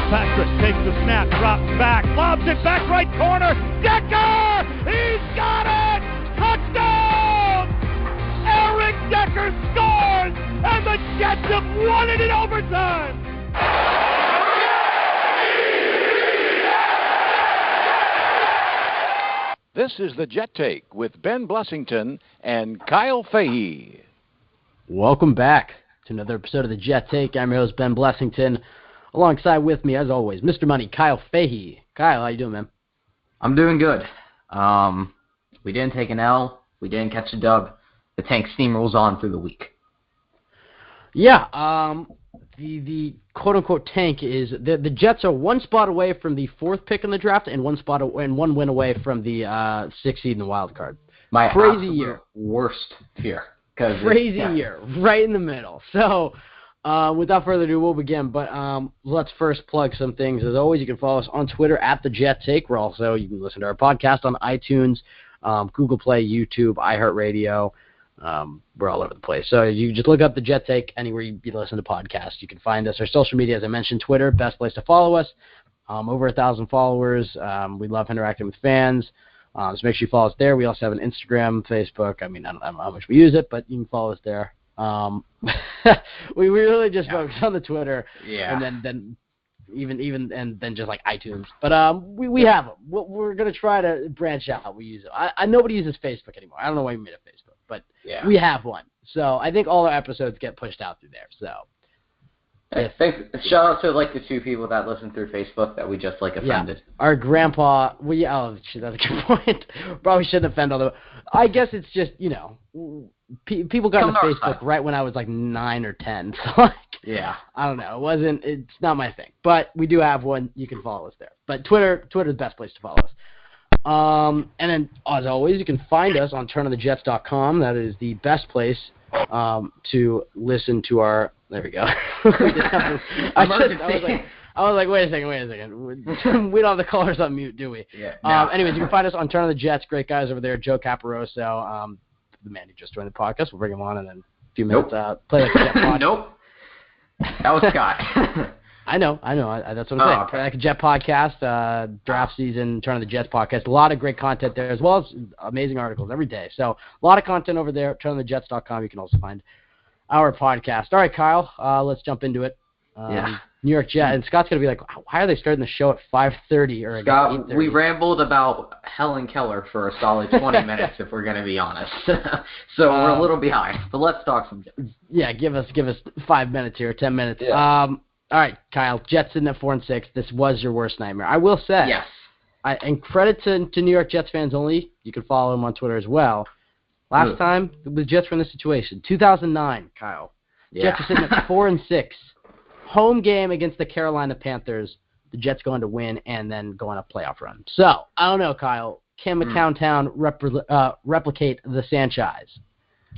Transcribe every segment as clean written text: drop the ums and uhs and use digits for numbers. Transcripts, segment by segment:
Fitzpatrick takes the snap, drops back, lobs it back right corner. Decker! He's got it! Touchdown! Eric Decker scores! And the Jets have won it in overtime! This is the Jet Take with Ben Blessington and Kyle Fahey. Welcome back to another episode of the Jet Take. I'm your host, Ben Blessington. Alongside with me, as always, Mr. Money, Kyle Fahey. Kyle, how you doing, man? I'm doing good. We didn't take an L. We didn't catch a dub. The tank steamrolls on through the week. Yeah, the quote-unquote tank is the Jets are one spot away from the fourth pick in the draft and one win away from the sixth seed in the wild card. My crazy year, worst fear. Crazy year, right in the middle. So, without further ado, we'll begin. But let's first plug some things. As always, you can follow us on Twitter at the Jet Take. You can listen to our podcast on iTunes, Google Play, YouTube, iHeartRadio. We're all over the place. So you just look up the Jet Take anywhere you listen to podcasts. You can find us. Our social media, as I mentioned, Twitter, best place to follow us. Over 1,000 followers. We love interacting with fans. So make sure you follow us there. We also have an Instagram, Facebook. I don't know how much we use it, but you can follow us there. We really just focus on the Twitter, and then even just like iTunes. But we have them. We're gonna try to branch out. We use it. I nobody uses Facebook anymore. I don't know why we made a Facebook, but we have one. So I think all our episodes get pushed out through there. So. Shout out to the two people that listen through Facebook that we just offended. Yeah. Our grandpa. That's a good point. Probably shouldn't offend all the. I guess it's just people got into Facebook right when I was 9 or 10. So I don't know. It's not my thing. But we do have one. You can follow us there. But Twitter's the best place to follow us. And then as always, you can find us on turnonthejets.com. That is the best place to listen to our. There we go. I was like, wait a second. We don't have the callers on mute, do we? Yeah. No. Anyways, you can find us on Turn of the Jets. Great guys over there. Joe Caparoso, the man who just joined the podcast. We'll bring him on and then a few minutes play like a Jet podcast. Nope. That was Scott. I know. That's what I'm saying. Okay. Like a Jet podcast, draft season, Turn of the Jets podcast. A lot of great content there, as well as amazing articles every day. So a lot of content over there. Turnonthejets.com. You can also find our podcast. All right, Kyle, let's jump into it. New York Jets. And Scott's going to be like, why are they starting the show at 5:30 or Scott, 8:30? we rambled about Helen Keller for a solid 20 minutes, if we're going to be honest. So we're a little behind. But let's talk some Jets. Yeah, give us 5 minutes here, 10 minutes. Yeah. All right, Kyle, Jets in at 4-6. This was your worst nightmare. I will say. Yes. And credit to New York Jets fans only. You can follow them on Twitter as well. Last time, the Jets were in this situation. 2009, Kyle. Jets are sitting at 4-6. Home game against the Carolina Panthers. The Jets going to win and then go on a playoff run. So, I don't know, Kyle. Can McCowntown replicate the Sanchez?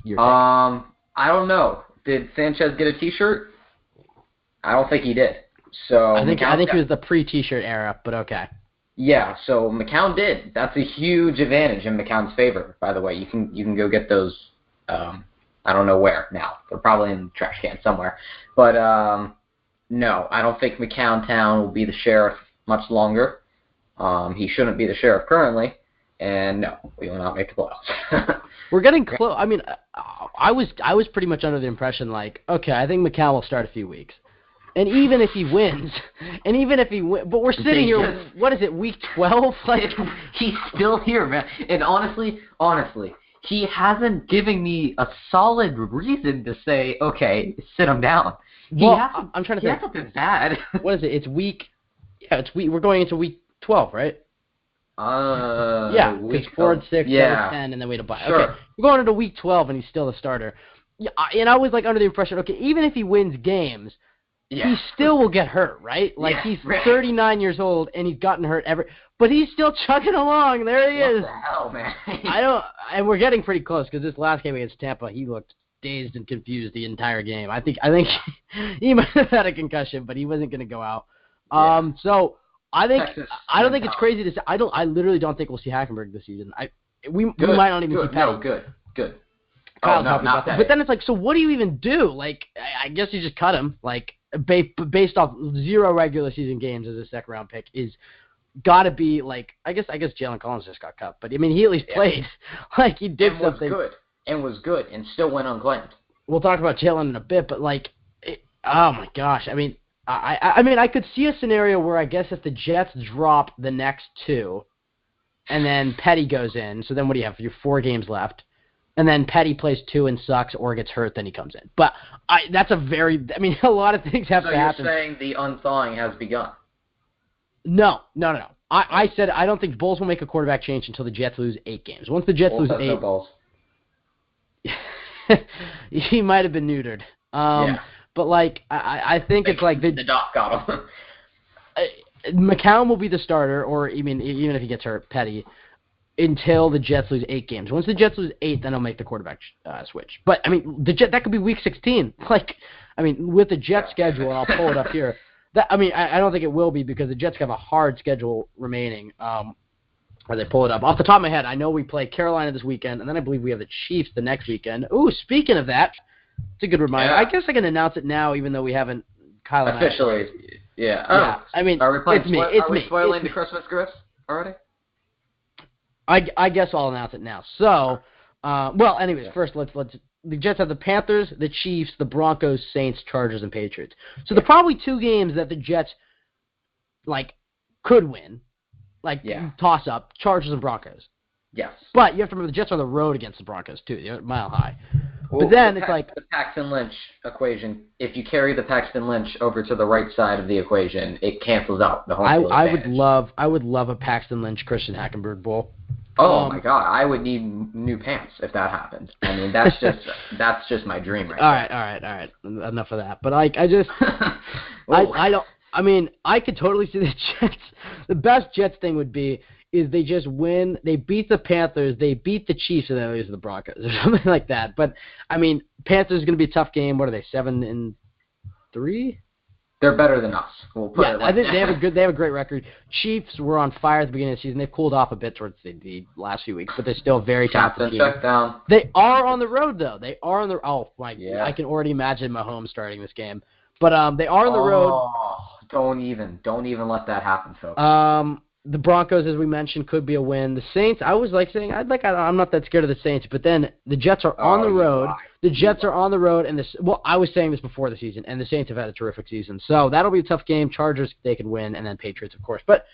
I don't know. Did Sanchez get a T-shirt? I don't think he did. So I think it was the pre-T-shirt era, but okay. Yeah, so McCown did. That's a huge advantage in McCown's favor, by the way. You can go get those, I don't know where now. They're probably in the trash can somewhere. But, no, I don't think McCowntown will be the sheriff much longer. He shouldn't be the sheriff currently. And, no, we will not make the playoffs. We're getting close. I mean, I was pretty much under the impression, okay, I think McCown will start a few weeks. And even if he wins, but we're sitting here, what is it, week 12? He's still here, man. And honestly, he hasn't given me a solid reason to say, okay, sit him down. I'm trying to think. He hasn't been bad. What is it? We're going into week 12, right? Because 4-6, 7-10, and then we had a bye. Sure. Okay, we're going into week 12, and he's still the starter. Yeah, and I was under the impression, okay, even if he wins games, he still will get hurt, right? He's 39 years old, and he's gotten hurt but he's still chugging along. There he is. What the hell, man? And we're getting pretty close, because this last game against Tampa, he looked dazed and confused the entire game. I think he might have had a concussion, but he wasn't going to go out. So I don't think it's crazy to say. I literally don't think we'll see Hackenberg this season. We might not even see Petty. No, good. Kyle's talking about that. But then it's so what do you even do? I guess you just cut him. based off 0 regular season games as a second round pick is got to be like I guess Jalen Collins just got cut, but I mean he at least played like he did something was good and still went unclaimed. We'll talk about Jalen in a bit, but like oh my gosh, I mean I could see a scenario where I guess if the Jets drop the next 2 and then Petty goes in, so then what do you have? You have 4 games left. And then Petty plays 2 and sucks or gets hurt, then he comes in. But that's a lot of things have to happen. So you're saying the unthawing has begun? No. I said I don't think Bulls will make a quarterback change until the Jets lose 8 games. Once the Jets lose 8... No Bulls. He might have been neutered. But, like, I think it's like... The doc got him. McCown will be the starter, or even if he gets hurt, Petty, until the Jets lose 8 games. Once the Jets lose 8, then I'll make the quarterback switch. But, I mean, that could be week 16. Like, I mean, with the Jets schedule, I'll pull it up here. I don't think it will be because the Jets have a hard schedule remaining as they pull it up. Off the top of my head, I know we play Carolina this weekend, and then I believe we have the Chiefs the next weekend. Ooh, speaking of that, it's a good reminder. Yeah. I guess I can announce it now, even though we haven't. Kyle and officially. Yeah. Oh. Yeah. I mean, are we playing? Are we spoiling the Christmas gifts already? I guess I'll announce it now. So, anyways, first let's the Jets have the Panthers, the Chiefs, the Broncos, Saints, Chargers, and Patriots. So they're probably 2 games that the Jets could win, toss up Chargers and Broncos. Yes. But you have to remember the Jets are on the road against the Broncos too. They're Mile High. But then it's like the Paxton Lynch equation. If you carry the Paxton Lynch over to the right side of the equation, it cancels out the home field advantage. I would love a Paxton Lynch Christian Hackenberg bowl. Oh my God! I would need new pants if that happened. I mean, that's just my dream right now. All right. Enough of that. But I just I don't. I mean, I could totally see the Jets. The best Jets thing would be is they just win. They beat the Panthers. They beat the Chiefs, and then they lose to the Broncos or something like that. But I mean, Panthers is going to be a tough game. What are they? 7-3. They're better than us. We'll put it like I think that. they have a great record. Chiefs were on fire at the beginning of the season. They've cooled off a bit towards the last few weeks, but they're still very talented team. Check down. They are on the road though. They are on the I can already imagine Mahomes starting this game. But they are on the road. Don't even let that happen, folks. The Broncos, as we mentioned, could be a win. The Saints, I was saying, I'm not that scared of the Saints, but then the Jets are on the road. The Jets are on the road, and I was saying this before the season, and the Saints have had a terrific season. So that'll be a tough game. Chargers, they can win, and then Patriots, of course. But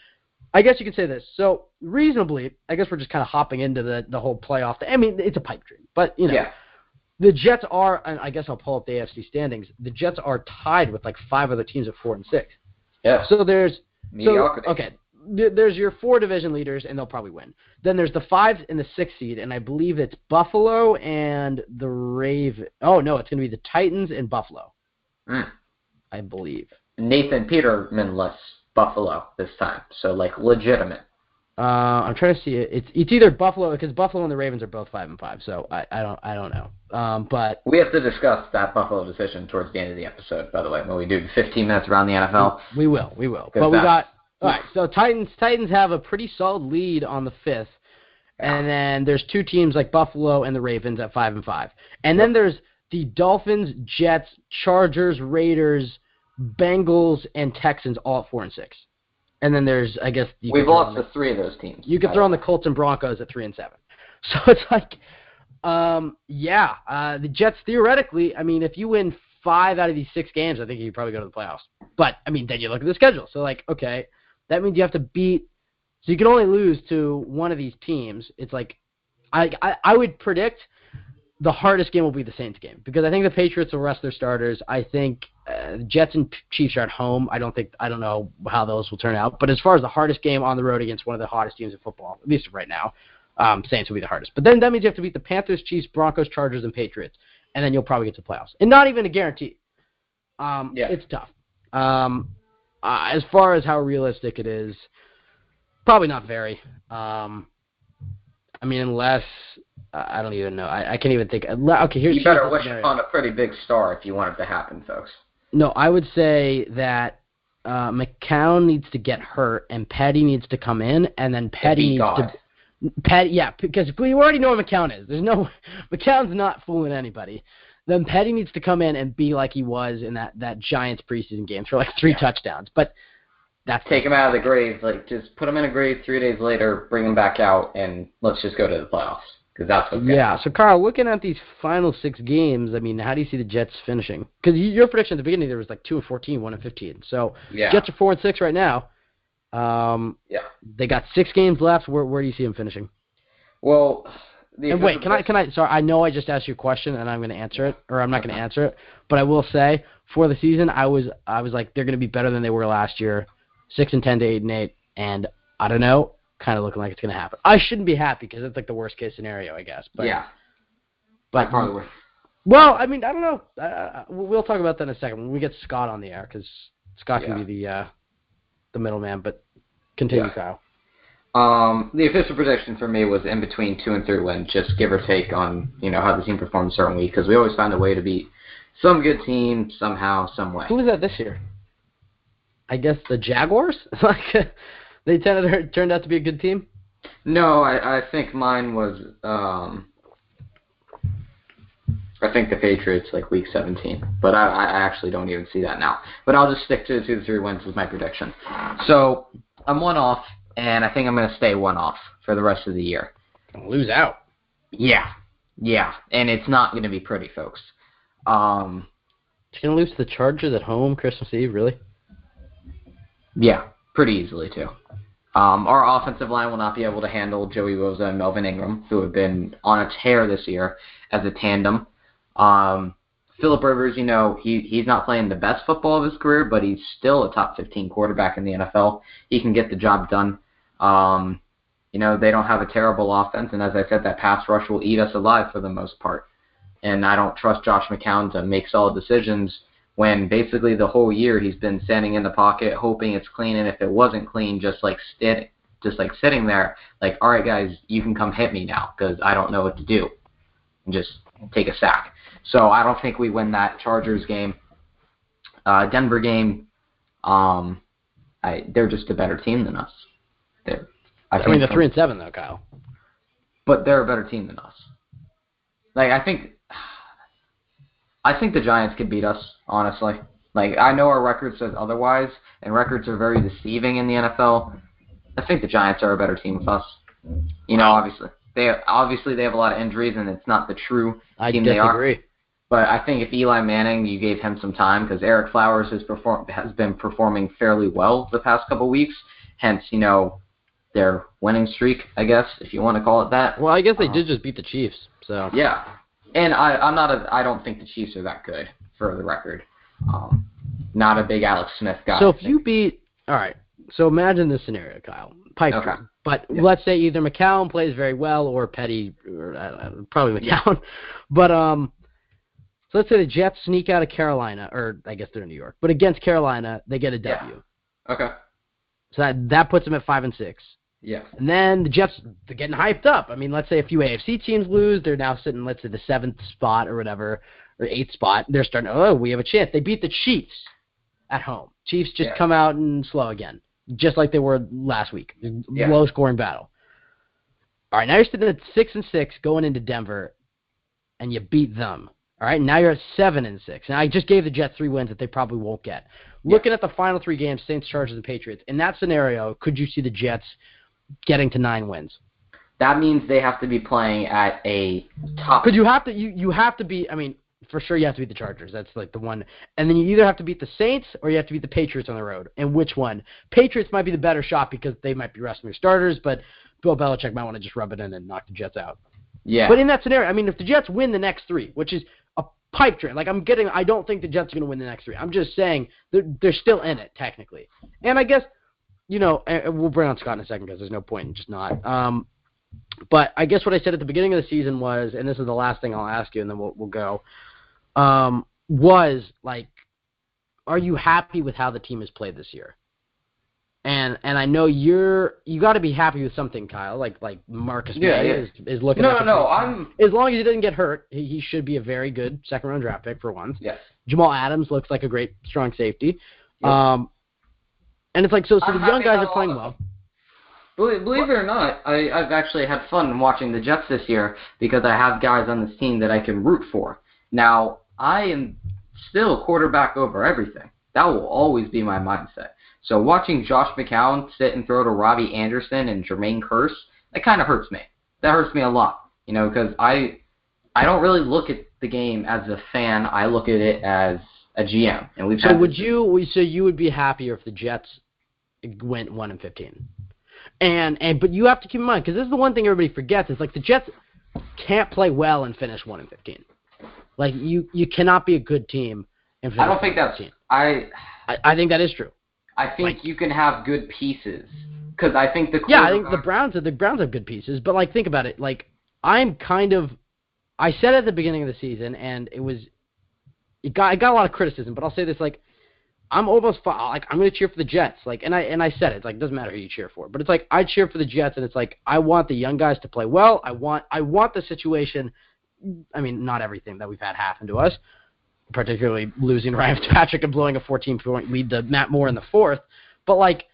I guess you could say this. So reasonably, I guess we're just kind of hopping into the whole playoff thing. I mean, it's a pipe dream, but the Jets are, and I guess I'll pull up the AFC standings. The Jets are tied with 5 other teams at 4 and 6. Yeah. So there's mediocrity. Okay. There's your 4 division leaders, and they'll probably win. Then there's the 5 and the 6 seed, and I believe it's Buffalo and the Ravens. Oh, no, it's going to be the Titans and Buffalo, I believe. Nathan Peterman-less Buffalo this time, so, legitimate. I'm trying to see it. It's either Buffalo, because Buffalo and the Ravens are both 5-5, so I don't know. But we have to discuss that Buffalo decision towards the end of the episode, by the way, when we do 15 minutes around the NFL. We will. But we got... All right, so Titans have a pretty solid lead on the 5th, and then there's 2 teams like Buffalo and the Ravens at 5-5, and then there's the Dolphins, Jets, Chargers, Raiders, Bengals, and Texans all at 4 and 6, and then there's we've lost to 3 of those teams. You could throw in the Colts and Broncos at 3 and 7, so it's the Jets theoretically. I mean, if you win 5 out of these 6 games, I think you could probably go to the playoffs. But I mean, then you look at the schedule, so okay. That means you have to beat – so you can only lose to one of these teams. It's I would predict the hardest game will be the Saints game because I think the Patriots will rest their starters. I think Jets and Chiefs are at home. I don't know how those will turn out. But as far as the hardest game on the road against one of the hottest teams in football, at least right now, Saints will be the hardest. But then that means you have to beat the Panthers, Chiefs, Broncos, Chargers, and Patriots. And then you'll probably get to the playoffs. And not even a guarantee. It's tough. As far as how realistic it is, probably not very. I mean, unless I don't even know. I can't even think. Okay, here's you better wish upon a pretty big star if you want it to happen, folks. No, I would say that McCown needs to get hurt and Petty needs to come in, and then Petty needs to. Petty, because we already know what McCown is. McCown's not fooling anybody. then Petty needs to come in and be like he was in that Giants preseason game for like 3 touchdowns. But that's take him out of the grave. Like, just put him in a grave 3 days later, bring him back out, and let's just go to the playoffs. Because that's what. Yeah. So, Kyle, looking at these final 6 games, I mean, how do you see the Jets finishing? Because your prediction at the beginning there was like 2-14, 1-15. So Jets are 4-6 right now. They got 6 games left. Where do you see them finishing? Well, and wait, can I? Sorry, I know I just asked you a question, and I'm going to answer it, or I'm not going to answer it. But I will say, for the season, I was like, they're going to be better than they were last year, 6-10 to 8-8, and I don't know, kind of looking like it's going to happen. I shouldn't be happy because it's like the worst case scenario, I guess. But, but probably. Well, I mean, I don't know. We'll talk about that in a second when we get Scott on the air, because Scott can be the middleman. But continue, Kyle. The official prediction for me was in between 2 and 3 wins, just give or take on how the team performed a certain week, because we always find a way to beat some good team somehow, some way. Who was that this year? I guess the Jaguars. Like they turned out to be a good team. No, I think mine was. I think the Patriots like week 17, but I actually don't even see that now. But I'll just stick to the 2 to 3 wins as my prediction. So I'm 1 off. And I think I'm going to stay 1 off for the rest of the year. Gonna lose out. Yeah. And it's not going to be pretty, folks. You're going to lose to the Chargers at home Christmas Eve, really? Yeah, pretty easily, too. Our offensive line will not be able to handle Joey Bosa and Melvin Ingram, who have been on a tear this year as a tandem. Phillip Rivers, he's not playing the best football of his career, but he's still a top 15 quarterback in the NFL. He can get the job done. They don't have a terrible offense, and as I said, that pass rush will eat us alive for the most part. And I don't trust Josh McCown to make solid decisions when basically the whole year he's been standing in the pocket, hoping it's clean, and if it wasn't clean, just sitting there, like, all right, guys, you can come hit me now because I don't know what to do, and just take a sack. So I don't think we win that Chargers game. Denver game, they're just a better team than us. They're 3-7 though, Kyle. But they're a better team than us. Like I think the Giants could beat us, honestly. Like I know our record says otherwise, and records are very deceiving in the NFL. I think the Giants are a better team with us. Obviously. They have a lot of injuries, and it's not the true team they are. I disagree. But I think if Eli Manning, you gave him some time, because Eric Flowers has been performing fairly well the past couple weeks, hence, their winning streak, I guess, if you want to call it that. Well, I guess they did just beat the Chiefs, so. Yeah. And I don't think the Chiefs are that good, for the record. Not a big Alex Smith guy. So if you beat, all right, so imagine this scenario, Kyle. Pipe dream. But let's say either McCown plays very well or Petty, or probably McCown. Yeah. But so let's say the Jets sneak out of Carolina, or I guess they're in New York. But against Carolina, they get a W. Yeah. Okay. So that puts them at 5-6. Yeah. And then the Jets, they're getting hyped up. I mean, let's say a few AFC teams lose. They're now sitting, let's say, the 7th spot or whatever, or 8th spot. They're starting, we have a chance. They beat the Chiefs at home. Chiefs just come out and slow again, just like they were last week. Yeah. Low-scoring battle. All right, now you're sitting at 6-6 going into Denver, and you beat them. All right, now you're at 7-6. And I just gave the Jets 3 wins that they probably won't get. Looking at the final 3 games, Saints, Chargers, and Patriots, in that scenario, could you see the Jets getting to 9 wins? That means they have to be playing at a top. Because you have to be. I mean, for sure you have to beat the Chargers. That's like the one. And then you either have to beat the Saints or you have to beat the Patriots on the road. And which one? Patriots might be the better shot because they might be resting their starters, but Bill Belichick might want to just rub it in and knock the Jets out. Yeah. But in that scenario, I mean, if the Jets win the next 3, which is a pipe dream, like I don't think the Jets are going to win the next 3. I'm just saying they're still in it technically. And I guess, we'll bring on Scott in a second because there's no point in just not. But I guess what I said at the beginning of the season was, and this is the last thing I'll ask you, and then we'll go, was like, are you happy with how the team has played this year? And I know you got to be happy with something, Kyle. Like Marcus May is looking. I'm as long as he doesn't get hurt, he should be a very good second-round draft pick for once. Yes. Jamal Adams looks like a great strong safety. Yep. And it's like so the young guys are playing well. Believe it or not, I've actually had fun watching the Jets this year because I have guys on this team that I can root for. Now, I am still quarterback over everything. That will always be my mindset. So watching Josh McCown sit and throw to Robbie Anderson and Jermaine Kearse, that kind of hurts me. That hurts me a lot, because I don't really look at the game as a fan. I look at it as a GM. And we've so you would be happier if the Jets went 1-15? But you have to keep in mind, because this is the one thing everybody forgets, is like the Jets can't play well and finish 1-15. Like you cannot be a good team and finish. I don't think that's. I think that is true. I think you can have good pieces, because I think I think the Browns have good pieces, but like think about it. Like I said at the beginning of the season, and it got a lot of criticism, but I'll say this, like I'm almost like I'm going to cheer for the Jets, like and I said it like it doesn't matter who you cheer for, but it's like I cheer for the Jets, and it's like I want the young guys to play well. I want the situation. I mean, not everything that we've had happen to us, particularly losing Ryan Fitzpatrick and blowing a 14-point lead to Matt Moore in the fourth. But, like,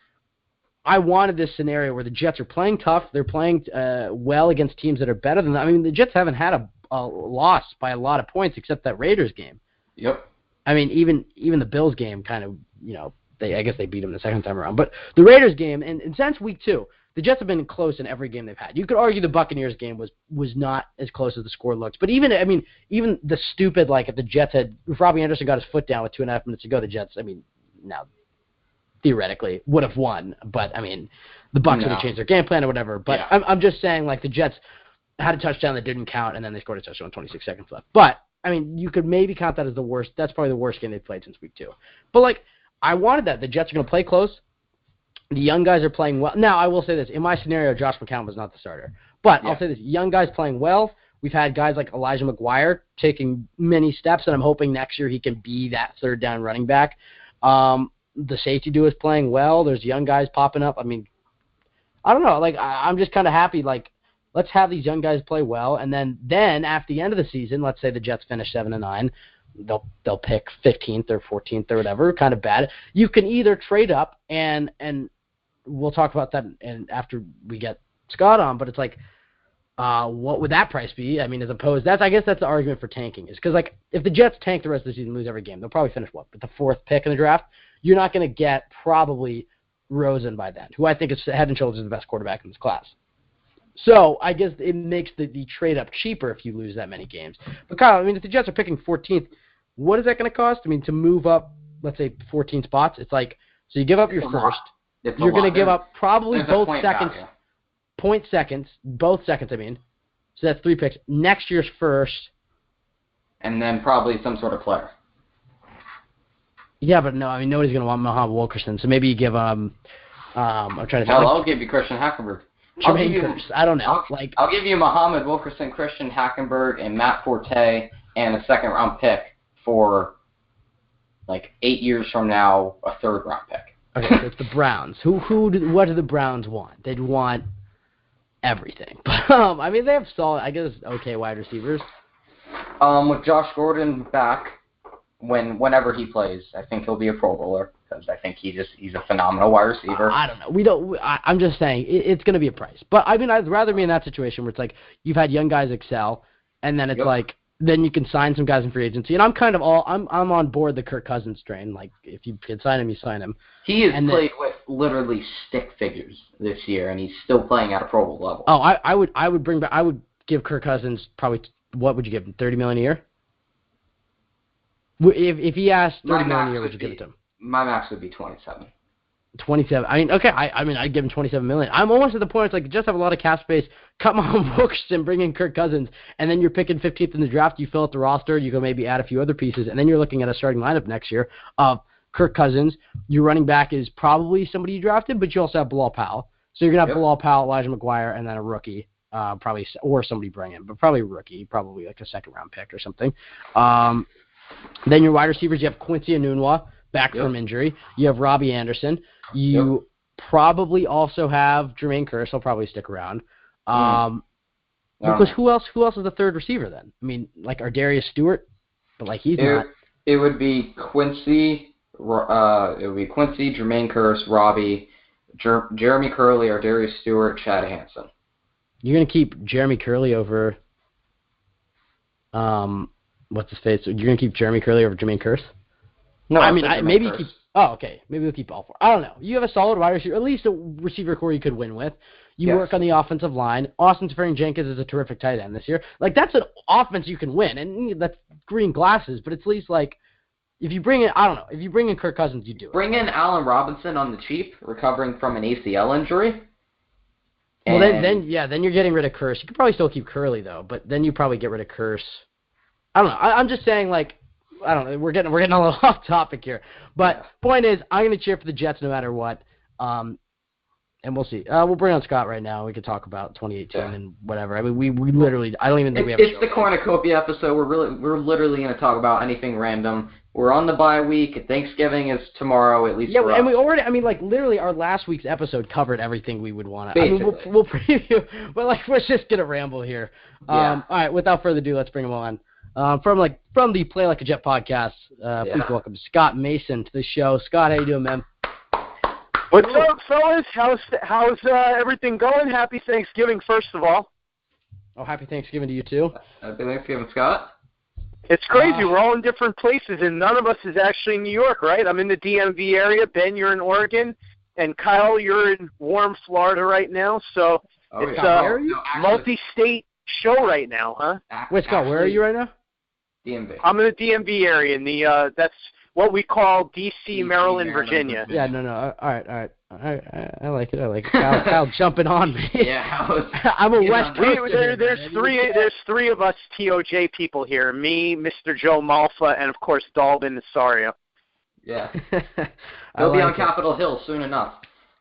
I wanted this scenario where the Jets are playing tough. They're playing well against teams that are better than them. I mean, the Jets haven't had a loss by a lot of points except that Raiders game. Yep. I mean, even the Bills game kind of, I guess they beat them the second time around. But the Raiders game, and since week 2, the Jets have been close in every game they've had. You could argue the Buccaneers game was not as close as the score looks. But even the stupid, like, if Robbie Anderson got his foot down with 2.5 minutes to go, the Jets, now theoretically would have won. But, the Bucs would have changed their game plan or whatever. But yeah. I'm just saying, like, the Jets had a touchdown that didn't count, and then they scored a touchdown with 26 seconds left. But, you could maybe count that as the worst. That's probably the worst game they've played since week 2. But, like, I wanted that. The Jets are going to play close. The young guys are playing well. Now, I will say this. In my scenario, Josh McCown was not the starter. But I'll say this. Young guys playing well. We've had guys like Elijah McGuire taking many steps, and I'm hoping next year he can be that third down running back. The safety duo is playing well. There's young guys popping up. I don't know. Like, I'm just kind of happy. Like, let's have these young guys play well. And then at the end of the season, let's say the Jets finish 7-9. They'll pick 15th or 14th or whatever, kind of bad. You can either trade up and we'll talk about that and after we get Scott on, but it's like, what would that price be? As opposed, I guess that's the argument for tanking, is because, like, if the Jets tank the rest of the season, lose every game, they'll probably finish with the 4th pick in the draft. You're not going to get probably Rosen by then, who I think is head and shoulders the best quarterback in this class. So I guess it makes the trade up cheaper if you lose that many games. But Kyle, if the Jets are picking 14th, what is that going to cost? To move up, let's say 14 spots, it's like, so you give up your first. You're going to give up probably both seconds, both seconds. So that's 3 picks. Next year's first, and then probably some sort of player. Yeah, but no, nobody's going to want Muhammad Wilkerson. So maybe you give I'm trying to think. Well, I'll give you Christian Hackenberg. Jermaine Kearse. I don't know. I'll give you Muhammad Wilkerson, Christian Hackenberg, and Matt Forte, and a 2nd-round pick for, like, 8 years from now, a 3rd-round pick. Okay, so it's the Browns. What do the Browns want? They'd want everything. They have solid, I guess, okay wide receivers. With Josh Gordon back, whenever he plays, I think he'll be a Pro Bowler, because I think he's a phenomenal wide receiver. I don't know. I'm just saying it's going to be a price. But I'd rather be in that situation where it's like you've had young guys excel, and then it's like then you can sign some guys in free agency. And I'm kind of I'm on board the Kirk Cousins train. Like, if you can sign him, you sign him. He has played with literally stick figures this year, and he's still playing at a Pro Bowl level. Oh, I would give Kirk Cousins probably, what would you give him, $30 million a year? If he asked $30 million a year, would you give it to him? My max would be 27. 27. Okay. I'd give him $27 million. I'm almost at the point. It's like, just have a lot of cap space. Cut Muhammad Wilkerson, bring in Kirk Cousins, and then you're picking 15th in the draft. You fill out the roster. You go maybe add a few other pieces, and then you're looking at a starting lineup next year of Kirk Cousins. Your running back is probably somebody you drafted, but you also have Bilal Powell. So you're gonna have Bilal Powell, Elijah McGuire, and then a rookie, probably, or somebody bring in, but probably a rookie, probably like a 2nd-round pick or something. Then your wide receivers, you have Quincy Enunwa back from injury. You have Robbie Anderson. You probably also have Jermaine Kearse. He'll probably stick around. Because who else is the 3rd receiver then? Like Ardarius Stewart, but like he's not. It would be Quincy. Jermaine Kearse, Robbie, Jeremy Curley, Ardarius Stewart, Chad Hansen. You're gonna keep Jeremy Curley over what's his face? You're gonna keep Jeremy Curley over Jermaine Kearse? No, I mean, said Jermaine maybe Kearse. keep. Oh, okay. Maybe we'll keep all four. I don't know. You have a solid wide receiver, at least a receiver core you could win with. You Yes. work on the offensive line. Austin Seferian-Jenkins is a terrific tight end this year. Like, that's an offense you can win, and that's green glasses. But it's at least like, if you bring in, I don't know, if you bring in Kirk Cousins, you do it. Bring in Allen Robinson on the cheap, recovering from an ACL injury. Well, then you're getting rid of Kearse. You could probably still keep Curley though, but then you probably get rid of Kearse. I don't know. I'm just saying, like, I don't know. We're getting a little off topic here, but point is, I'm going to cheer for the Jets no matter what. And we'll see. We'll bring on Scott right now. We could talk about 2018 and whatever. I mean, we literally, I don't even think we have. It's the cornucopia episode. We're literally going to talk about anything random. We're on the bye week. Thanksgiving is tomorrow, at least. Yeah, and we already. I mean, like, literally, our last week's episode covered everything we would want to. I mean, we'll preview, but like, let's just get a ramble here. All right. Without further ado, let's bring him on. From the Play Like a Jet podcast. Please welcome Scott Mason to the show. Scott, how you doing, man? What's up, fellas? How's everything going? Happy Thanksgiving, first of all. Oh, happy Thanksgiving to you too. Happy Thanksgiving, Scott. It's crazy. We're all in different places, and none of us is actually in New York, right? I'm in the DMV area. Ben, you're in Oregon, and Kyle, you're in warm Florida right now. So it's a multi-state show right now, huh? Wait, Scott, where are you right now? DMV. I'm in the DMV area, in the that's what we call D.C., Maryland, Virginia. Yeah, no. All right. I like it. Kyle jumping on me. Yeah, I'm a West Coaster. There's three of us TOJ people here. Me, Mr. Joe Malfa, and of course Dalvin Nasario. Yeah. He'll be on Capitol Hill soon enough.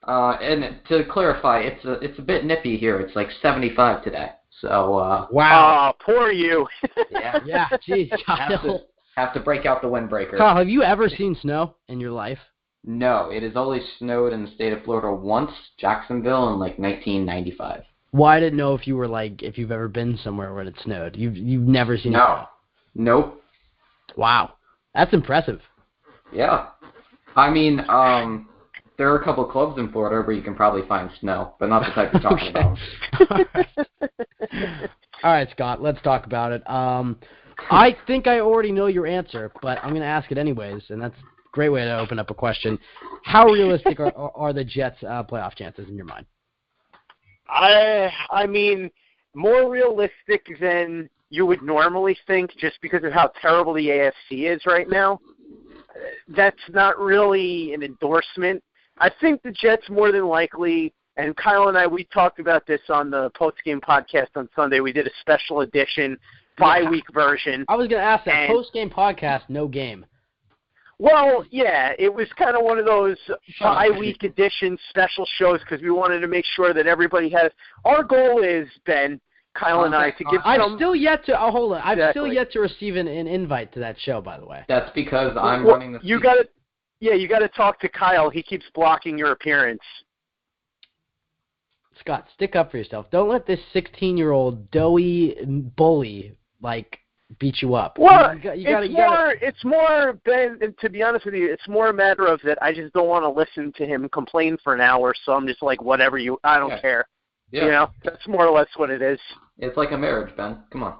And to clarify, it's a bit nippy here. It's like 75 today. So wow. Poor you. Yeah. Geez, Kyle. Have to break out the windbreaker. Kyle, have you ever seen snow in your life? No, it has only snowed in the state of Florida once, Jacksonville, in like 1995. Well, I didn't know if you've ever been somewhere where it snowed. You've never seen snow? Nope. Wow, that's impressive. Yeah, I mean, there are a couple of clubs in Florida where you can probably find snow, but not the type you're talking about. All right, Scott, let's talk about it. I think I already know your answer, but I'm going to ask it anyways, and that's a great way to open up a question. How realistic are the Jets' playoff chances in your mind? I mean, more realistic than you would normally think, just because of how terrible the AFC is right now. That's not really an endorsement. I think the Jets more than likely, and Kyle and I, we talked about this on the post-game podcast on Sunday. We did a special edition bye-week version. I was going to ask that. Post-game podcast, no game. Well, yeah, it was kind of one of those bye-week edition special shows because we wanted to make sure that everybody has. Our goal is, Ben, Kyle and I, to give I've still yet to hold on. I've still yet to receive an invite to that show, by the way. That's because I'm running the. You got to talk to Kyle. He keeps blocking your appearance. Scott, stick up for yourself. Don't let this 16-year-old doughy bully beat you up. Well, it's more, Ben, and to be honest with you, it's more a matter of that I just don't want to listen to him complain for an hour, so I'm just like, whatever I don't care. Yeah. You know, that's more or less what it is. It's like a marriage, Ben. Come on.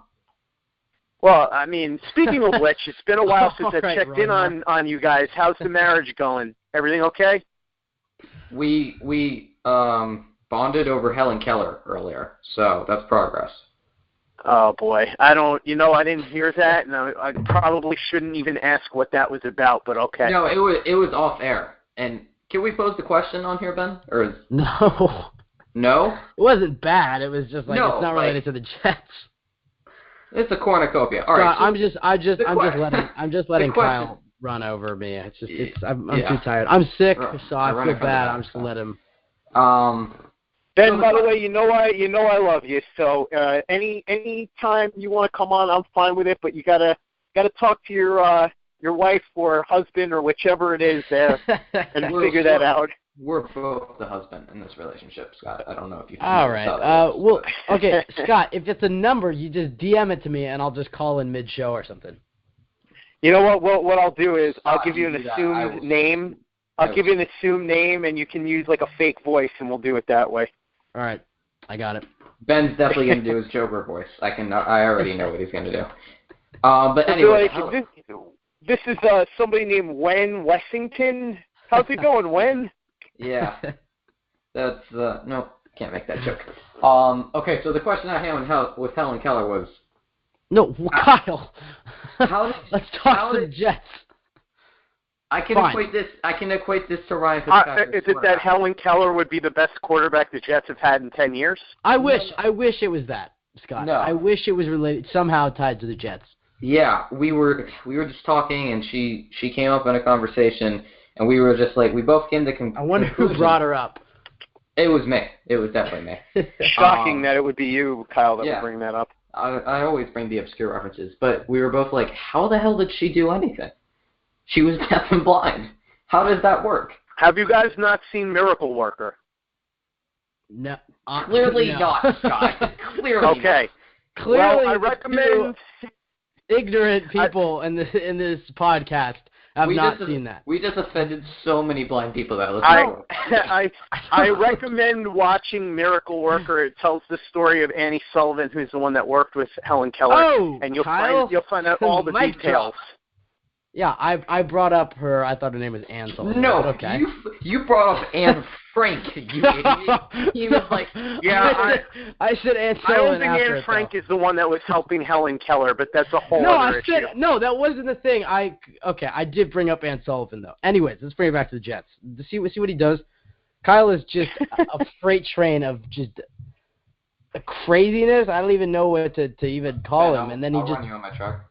Well, I mean, speaking of which, it's been a while since I checked in on you guys. How's the marriage going? Everything okay? We bonded over Helen Keller earlier, so that's progress. Oh, boy. I didn't hear that, and I probably shouldn't even ask what that was about, but okay. No, it was off air. And can we pose the question on here, Ben? No. No? It wasn't bad. It was just it's not related to the Jets. It's a cornucopia. All right. I'm just letting Kyle run over me. I'm too tired. I'm sick, so I feel bad. I'm just gonna let him. Ben, by the way, you know I love you. So any time you want to come on, I'm fine with it. But you gotta talk to your wife or husband or whichever it is there and figure that out. We're both the husband in this relationship, Scott. I don't know if you. All right. Well, okay, Scott. If it's a number, you just DM it to me, and I'll just call in mid-show or something. You know what? What I'll do is I'll give you an assumed name. I'll give you an assumed name, and you can use like a fake voice, and we'll do it that way. All right, I got it. Ben's definitely gonna do his Joker voice. I already know what he's gonna do. But anyway, this is somebody named Wen Wessington. How's it going, Wen? Yeah, that's no, can't make that joke. Okay, so the question I had with Helen Keller was, no, Kyle. Let's talk to the Jets. I can equate this to Ryan Fitzpatrick. Is it that Helen Keller would be the best quarterback the Jets have had in 10 years? I wish it was that, Scott. No. I wish it was related somehow tied to the Jets. Yeah, we were just talking, and she came up in a conversation, and we were just like, we both came to conclusion. I wonder who brought her up. It was me. It was definitely me. Shocking that it would be you, Kyle, that would bring that up. I always bring the obscure references, but we were both like, how the hell did she do anything? She was deaf and blind. How does that work? Have you guys not seen Miracle Worker? No. Clearly no. not, Scott. Clearly okay. not. Clearly, well, I recommend ignorant people in this podcast have not seen that. We just offended so many blind people that listen to I recommend watching Miracle Worker. It tells the story of Annie Sullivan, who's the one that worked with Helen Keller, and you'll find out all the details. Yeah, I brought up her. I thought her name was Anne Sullivan. No, okay. you brought up Anne Frank. You idiot. He was like, I said Anne Sullivan. I don't think Anne Frank is the one that was helping Helen Keller, but that's a whole other issue. No, that wasn't the thing. I did bring up Anne Sullivan though. Anyways, let's bring it back to the Jets. See what he does. Kyle is just a freight train of just craziness. I don't even know what to even call him. And then I'll run you on my truck.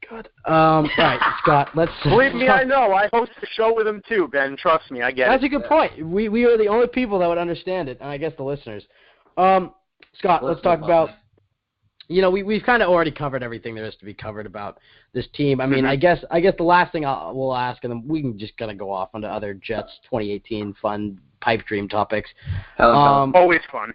God. All right, Scott, let's... Believe me, I know. I host the show with him, too, Ben. Trust me, I get That's it. a good point. We are the only people that would understand it, and I guess the listeners. Scott, let's talk about... we've kind of already covered everything there is to be covered about this team. I mean, I guess the last thing we'll ask, and then we can just kind of go off onto other Jets 2018 fun pipe dream topics. Always fun.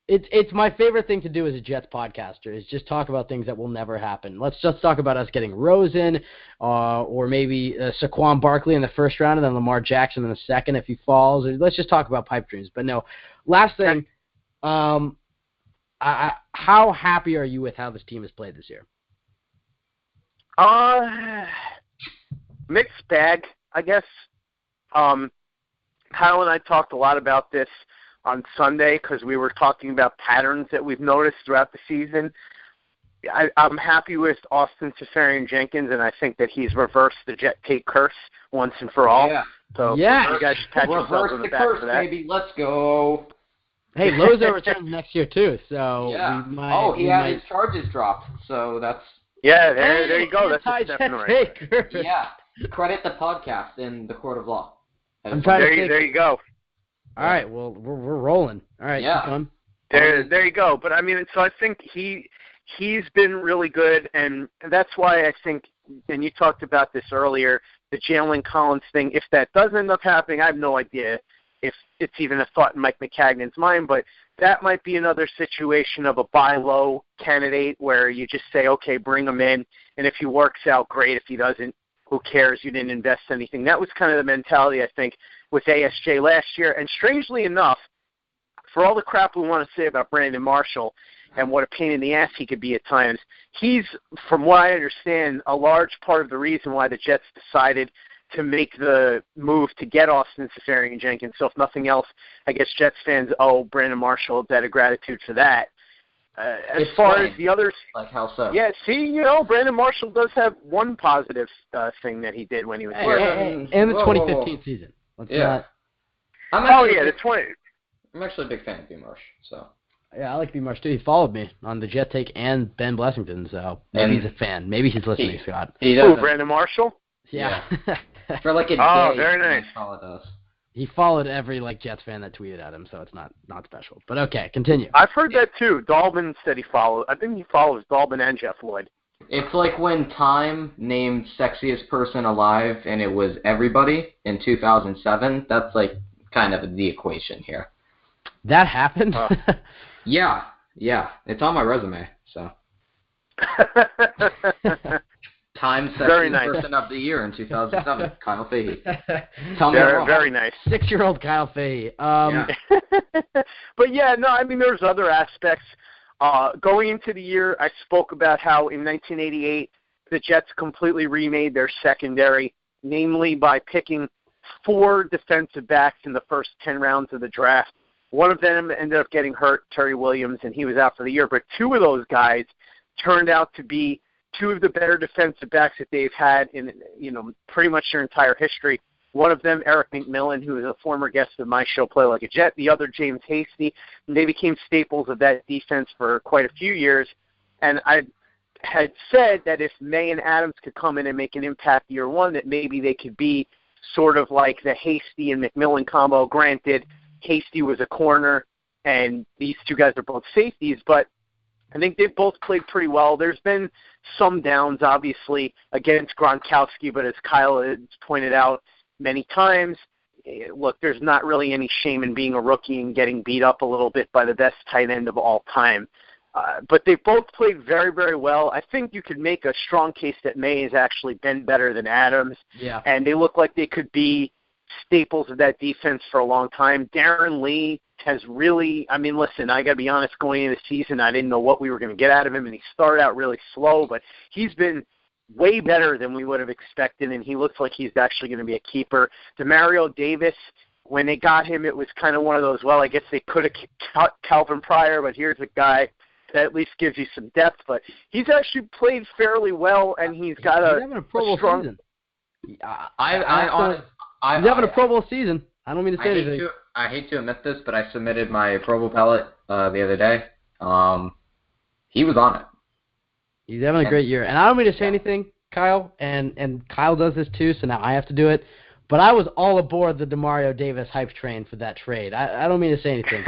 It's my favorite thing to do as a Jets podcaster is just talk about things that will never happen. Let's just talk about us getting Rosen, or maybe Saquon Barkley in the first round, and then Lamar Jackson in the second if he falls. Or let's just talk about pipe dreams. But no, last thing, how happy are you with how this team has played this year? Mixed bag, I guess. Kyle and I talked a lot about this on Sunday because we were talking about patterns that we've noticed throughout the season. I'm happy with Austin Seferian-Jenkins, and I think that he's reversed the Jet Take curse once and for all. Yeah. So you guys should pat yourselves on the back for that. Baby. Let's go. Hey, Lozo returns next year too, so we might... he had his charges dropped, so that's... Yeah, there you go. That's a step in the right direction. Yeah. Credit the podcast in the court of law. There you go. All right, well, we're rolling. All right, keep going. There you go. But, I mean, so I think he's been really good, and that's why I think, and you talked about this earlier, the Jalen Collins thing, if that does end up happening, I have no idea if it's even a thought in Mike McCagnon's mind, but that might be another situation of a buy low candidate where you just say, okay, bring him in, and if he works out, great. If he doesn't, who cares? You didn't invest anything. That was kind of the mentality, I think, with ASJ last year. And strangely enough, for all the crap we want to say about Brandon Marshall and what a pain in the ass he could be at times, he's, from what I understand, a large part of the reason why the Jets decided to make the move to get Austin Seferian-Jenkins. So if nothing else, I guess Jets fans owe Brandon Marshall a debt of gratitude for that. As far as the others, like how so? Yeah, see, Brandon Marshall does have one positive thing that he did when he was here. And the 2015 season. the 20. I'm actually a big fan of B. Marsh, so. Yeah, I like B. Marsh too. He followed me on the Jet Take and Ben Blessington, so maybe he's a fan. Maybe he's listening, Scott. Brandon Marshall? Yeah. For like a day. Oh, very nice. He followed every Jets fan that tweeted at him, so it's not special. But okay, continue. I've heard that too. Dalbin said he followed. I think he follows Dalbin and Jeff Lloyd. It's like when Time named sexiest person alive, and it was everybody in 2007. That's like kind of the equation here. That happened? Yeah. It's on my resume, so. Time sexiest person of the year in 2007, Kyle Fahey. Tell me wrong. Very nice. 6-year-old Kyle Fahey. But yeah, no, I mean, there's other aspects. Going into the year, I spoke about how in 1988 the Jets completely remade their secondary, namely by picking 4 defensive backs in the first 10 rounds of the draft. One of them ended up getting hurt, Terry Williams, and he was out for the year. But 2 of those guys turned out to be 2 of the better defensive backs that they've had in, pretty much their entire history. One of them, Eric McMillan, who is a former guest of my show, Play Like a Jet. The other, James Hasty. And they became staples of that defense for quite a few years. And I had said that if May and Adams could come in and make an impact year one, that maybe they could be sort of like the Hasty and McMillan combo. Granted, Hasty was a corner, and these 2 guys are both safeties, but I think they've both played pretty well. There's been some downs, obviously, against Gronkowski, but as Kyle has pointed out many times, look, there's not really any shame in being a rookie and getting beat up a little bit by the best tight end of all time. But they've both played very, very well. I think you could make a strong case that May has actually been better than Adams. Yeah. And they look like they could be staples of that defense for a long time. Darren Lee has really, listen, I got to be honest, going into the season, I didn't know what we were going to get out of him, and he started out really slow, but he's been way better than we would have expected, and he looks like he's actually going to be a keeper. DeMario Davis, when they got him, it was kind of one of those, well, I guess they could have cut Calvin Pryor, but here's a guy that at least gives you some depth. But he's actually played fairly well, and he's got he's having a Pro Bowl season. He's having a Pro Bowl season. I don't mean to say anything. I hate to admit this, but I submitted my Pro Bowl ballot the other day. He was on it. He's having a great year. And I don't mean to say anything, Kyle, and Kyle does this too, so now I have to do it. But I was all aboard the DeMario Davis hype train for that trade. I don't mean to say anything.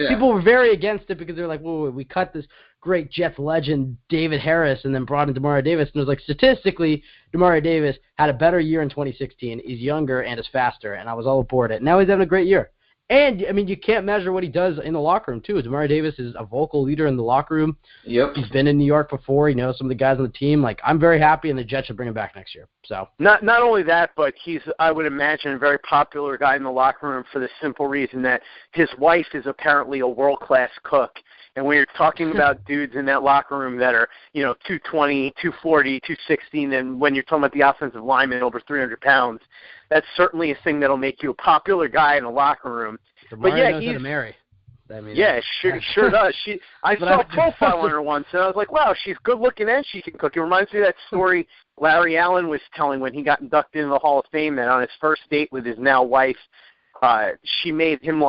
People were very against it because they're like, whoa, we cut this great Jets legend, David Harris, and then brought in DeMario Davis. And it was like, statistically, DeMario Davis had a better year in 2016. He's younger and is faster, and I was all aboard it. Now he's having a great year. And, you can't measure what he does in the locker room, too. DeMario Davis is a vocal leader in the locker room. Yep. He's been in New York before. He knows some of the guys on the team. I'm very happy, and the Jets should bring him back next year. So Not only that, but he's, I would imagine, a very popular guy in the locker room for the simple reason that his wife is apparently a world-class cook. And when you're talking about dudes in that locker room that are, 220, 240, 260, and when you're talking about the offensive lineman over 300 pounds, that's certainly a thing that'll make you a popular guy in a locker room. But yeah, he's to marry. Sure does. I saw a profile on her once, and I was like, wow, she's good looking and she can cook. It reminds me of that story Larry Allen was telling when he got inducted into the Hall of Fame, that on his first date with his now wife, she made him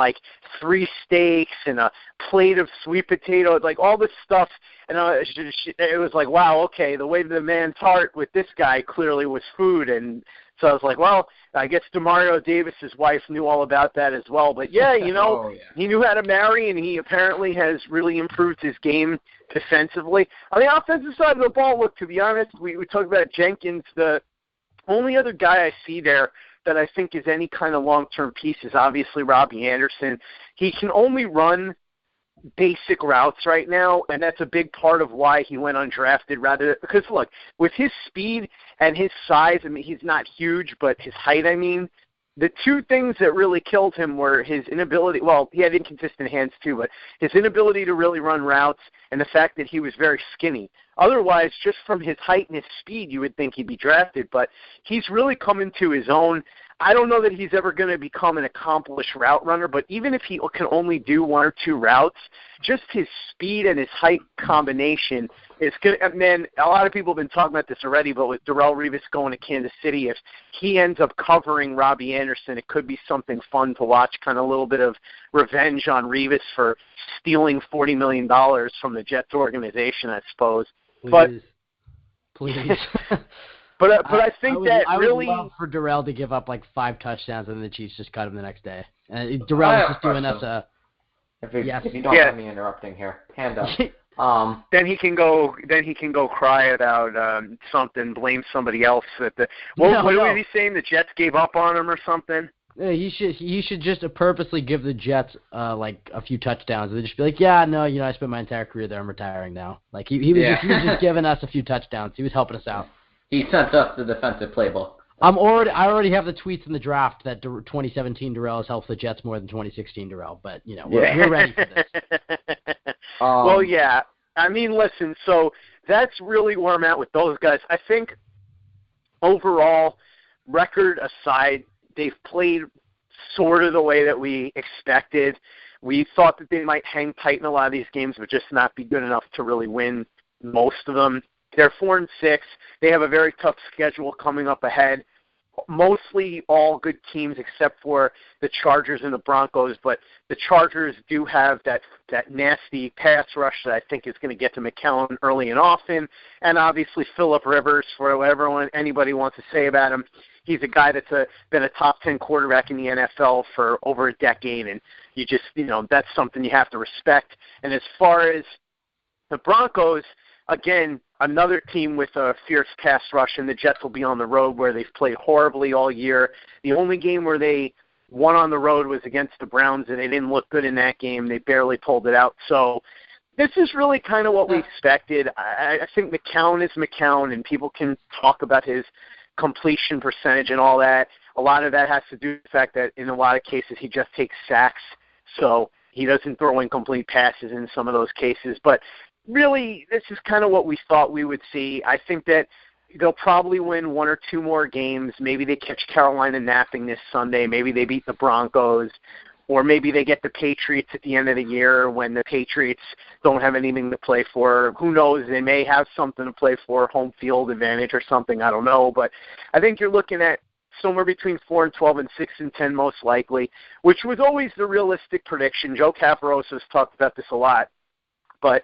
3 steaks and a plate of sweet potato, all this stuff. And it was like, wow, okay, the way to the man's heart with this guy clearly was food. And so I was like, well, I guess DeMario Davis's wife knew all about that as well. But yeah, he knew how to marry, and he apparently has really improved his game defensively. On the offensive side of the ball, look, to be honest, we talked about Jenkins. The only other guy I see there that I think is any kind of long-term piece is obviously Robbie Anderson. He can only run basic routes right now, and that's a big part of why he went undrafted because look, with his speed and his size, he's not huge, but his height, the 2 things that really killed him were his inability, well, he had inconsistent hands too, but his inability to really run routes and the fact that he was very skinny. Otherwise, just from his height and his speed, you would think he'd be drafted, but he's really come into his own. I don't know that he's ever going to become an accomplished route runner, but even if he can only do 1 or 2 routes, just his speed and his height combination is good. Man, a lot of people have been talking about this already, but with Darrelle Revis going to Kansas City, if he ends up covering Robbie Anderson, it could be something fun to watch, kind of a little bit of revenge on Revis for stealing $40 million from the Jets organization, I suppose. Please. But I think I really would love for Darrelle to give up 5 touchdowns and the Chiefs just cut him the next day. And Darrelle is just doing us a. If you don't have me interrupting here, hand up. Then he can go cry about something, blame somebody else. What was he saying? The Jets gave up on him or something? Yeah, he should just purposely give the Jets a few touchdowns, and they just be like, yeah, no, I spent my entire career there. I'm retiring now. He was just giving us a few touchdowns. He was helping us out. He sent us the defensive playbook. I already have the tweets in the draft that 2017 Darrelle has helped the Jets more than 2016 Darrelle, but we're ready for this. Well, yeah. I mean, listen, so that's really where I'm at with those guys. I think overall, record aside, they've played sort of the way that we expected. We thought that they might hang tight in a lot of these games, but just not be good enough to really win most of them. They're 4-6. They have a very tough schedule coming up ahead. Mostly all good teams except for the Chargers and the Broncos, but the Chargers do have that nasty pass rush that I think is going to get to McCown early and often, and obviously Phillip Rivers, for whatever anybody wants to say about him. He's a guy that's been a top 10 quarterback in the NFL for over a decade, and that's something you have to respect. And as far as the Broncos, again, another team with a fierce pass rush, and the Jets will be on the road where they've played horribly all year. The only game where they won on the road was against the Browns, and they didn't look good in that game. They barely pulled it out. So this is really kind of what we expected. I think McCown is McCown, and people can talk about his completion percentage and all that. A lot of that has to do with the fact that in a lot of cases he just takes sacks, so he doesn't throw incomplete passes in some of those cases. But really, this is kind of what we thought we would see. I think that they'll probably win 1 or 2 more games. Maybe they catch Carolina napping this Sunday. Maybe they beat the Broncos. Or maybe they get the Patriots at the end of the year when the Patriots don't have anything to play for. Who knows? They may have something to play for, home field advantage or something. I don't know. But I think you're looking at somewhere between 4-12 and 6-10 most likely, which was always the realistic prediction. Joe Caparosa's talked about this a lot. But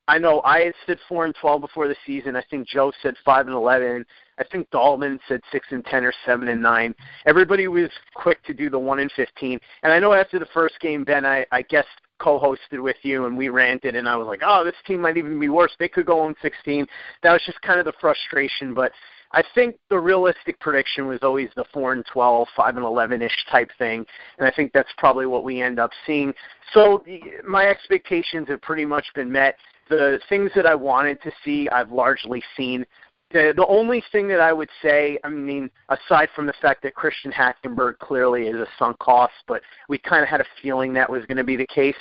I know I had said 4-12 before the season. I think Joe said 5-11. I think Dahlman said 6-10 or 7-9. Everybody was quick to do the 1-15. And I know after the first game, Ben, I guess co-hosted with you, and we ranted, and I was like, oh, this team might even be worse. They could go 1-16. That was just kind of the frustration. But I think the realistic prediction was always the 4-12, 5-11-ish type thing, and I think that's probably what we end up seeing. So my expectations have pretty much been met. The things that I wanted to see, I've largely seen. The only thing that I would say, I mean, aside from the fact that Christian Hackenberg clearly is a sunk cost, but we kind of had a feeling that was going to be the case.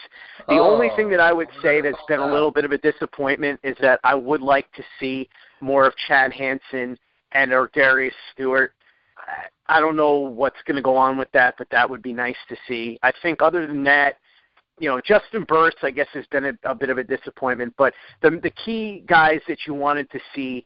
The only thing that I would say that's been a little bit of a disappointment is that I would like to see more of Chad Hansen or Darius Stewart. I don't know what's going to go on with that, but that would be nice to see. I think other than that, Justin Burst, I guess, has been a bit of a disappointment. But the key guys that you wanted to see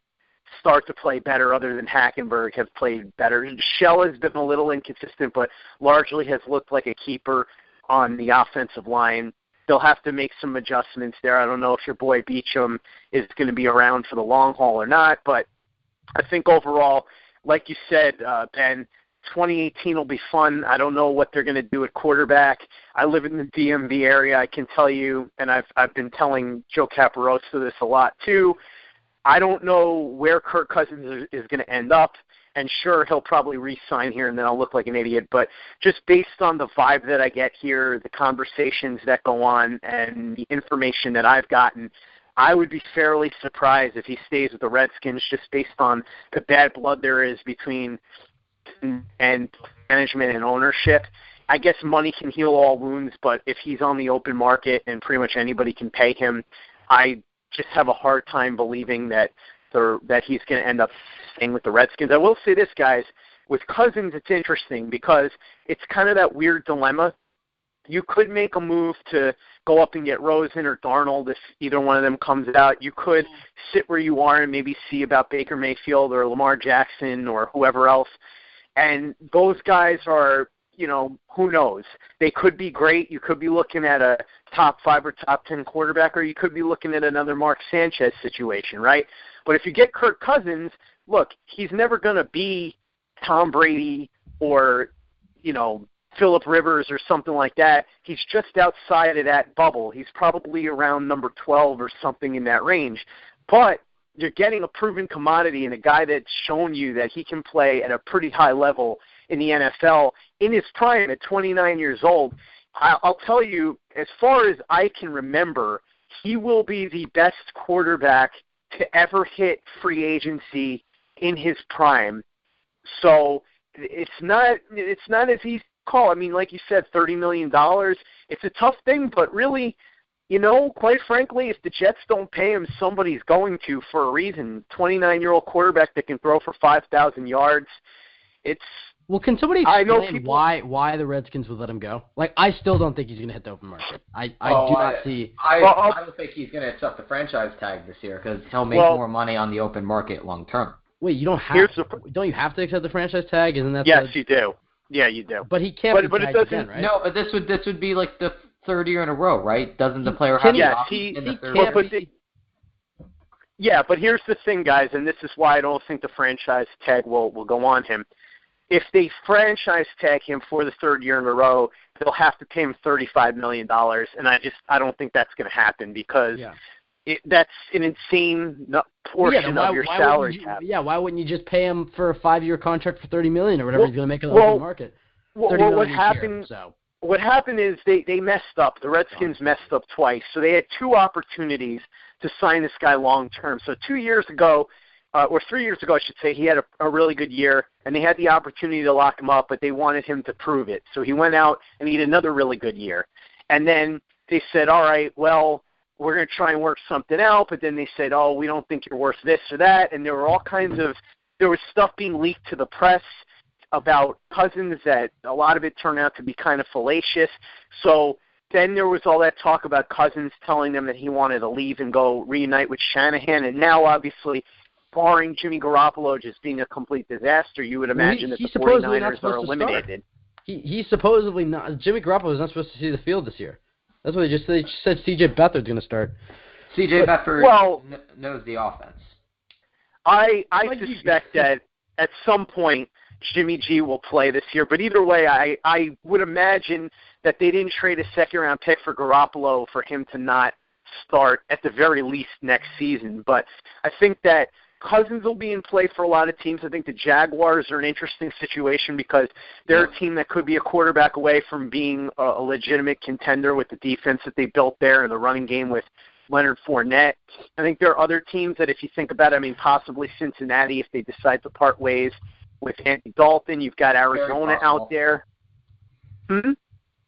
start to play better other than Hackenberg have played better. Shell has been a little inconsistent, but largely has looked like a keeper on the offensive line. They'll have to make some adjustments there. I don't know if your boy Beachum is going to be around for the long haul or not, but I think overall, like you said, Ben, 2018 will be fun. I don't know what they're going to do at quarterback. I live in the DMV area. I can tell you, and I've been telling Joe Caparosa this a lot too, I don't know where Kirk Cousins is going to end up. And sure, he'll probably re-sign here, and then I'll look like an idiot. But just based on the vibe that I get here, the conversations that go on, and the information that I've gotten, I would be fairly surprised if he stays with the Redskins just based on the bad blood there is between and management and ownership. I guess money can heal all wounds, but if he's on the open market and pretty much anybody can pay him, I just have a hard time believing that he's going to end up staying with the Redskins. I will say this, guys. With Cousins, it's interesting because it's kind of that weird dilemma. You could make a move to go up and get Rosen or Darnold if either one of them comes out. You could sit where you are and maybe see about Baker Mayfield or Lamar Jackson or whoever else. And those guys are, who knows? They could be great. You could be looking at a top 5 or top 10 quarterback, or you could be looking at another Mark Sanchez situation, right? But if you get Kirk Cousins, look, he's never going to be Tom Brady or, Phillip Rivers or something like that. He's just outside of that bubble. He's probably around number 12 or something in that range. But you're getting a proven commodity and a guy that's shown you that he can play at a pretty high level in the NFL in his prime at 29 years old. I'll tell you, as far as I can remember, he will be the best quarterback to ever hit free agency in his prime. So it's not as easy to call. I mean, like you said, $30 million. It's a tough thing, but really, quite frankly, if the Jets don't pay him, somebody's going to for a reason. 29-year-old quarterback that can throw for 5,000 yards. Well, can somebody explain why the Redskins would let him go? Like, I still don't think he's going to hit the open market. I do not see. I don't think he's going to accept the franchise tag this year because he'll make more money on the open market long term. Wait, you don't have? Don't you have to accept the franchise tag? Isn't that? Yes, you do. Yeah, you do. But he can't. But it doesn't. Again, right? No, but this would be like the third year in a row, right? Doesn't the player have the option in the third year? Yeah, but here's the thing, guys, and this is why I don't think the franchise tag will go on him. If they franchise tag him for the third year in a row, they'll have to pay him $35 million, and I don't think that's going to happen because that's an insane portion of your salary cap. Yeah, why wouldn't you just pay him for a 5-year contract for $30 million or whatever he's going to make in the open market? What happened is they messed up. The Redskins messed up twice, so they had two opportunities to sign this guy long term. So 2 years ago, or 3 years ago, I should say, he had a really good year, and they had the opportunity to lock him up, but they wanted him to prove it. So he went out and he had another really good year. And then they said, all right, well, we're going to try and work something out, but then they said, oh, we don't think you're worth this or that, and there was stuff being leaked to the press about Cousins that a lot of it turned out to be kind of fallacious. So then there was all that talk about Cousins telling them that he wanted to leave and go reunite with Shanahan, and now obviously – barring Jimmy Garoppolo just being a complete disaster, you would imagine that the 49ers are eliminated. He's supposedly not. Jimmy Garoppolo is not supposed to see the field this year. That's what they just said. C.J. Beathard's going to start. C.J. Beathard knows the offense. I suspect that at some point Jimmy G will play this year, but either way, I would imagine that they didn't trade a second-round pick for Garoppolo for him to not start at the very least next season. But I think that Cousins will be in play for a lot of teams. I think the Jaguars are an interesting situation because they're a team that could be a quarterback away from being a legitimate contender with the defense that they built there and the running game with Leonard Fournette. I think there are other teams that, if you think about it, possibly Cincinnati if they decide to part ways with Andy Dalton. You've got Arizona out there.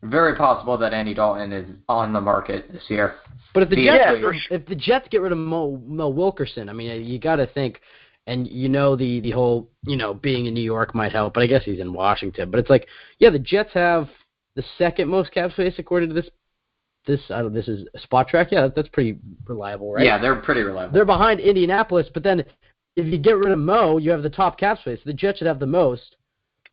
Very possible that Andy Dalton is on the market this year. But if the Jets get rid of Mo Wilkerson, you got to think, and the whole being in New York might help, but I guess he's in Washington. But it's like, the Jets have the second most cap space according to this. This is a spot track. Yeah, that's pretty reliable, right? Yeah, they're pretty reliable. They're behind Indianapolis, but then if you get rid of Mo, you have the top cap space. The Jets should have the most.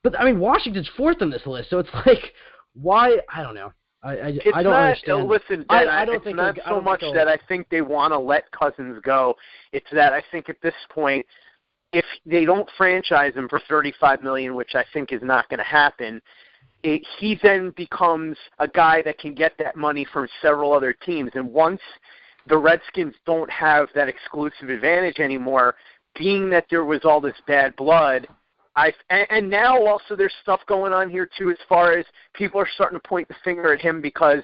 But Washington's fourth on this list, so it's like, why? I don't know. I don't understand. Listen, it's not so much that I think they want to let Cousins go. It's that I think at this point, if they don't franchise him for $35 million, which I think is not going to happen, he then becomes a guy that can get that money from several other teams. And once the Redskins don't have that exclusive advantage anymore, being that there was all this bad blood, and now also there's stuff going on here too as far as people are starting to point the finger at him because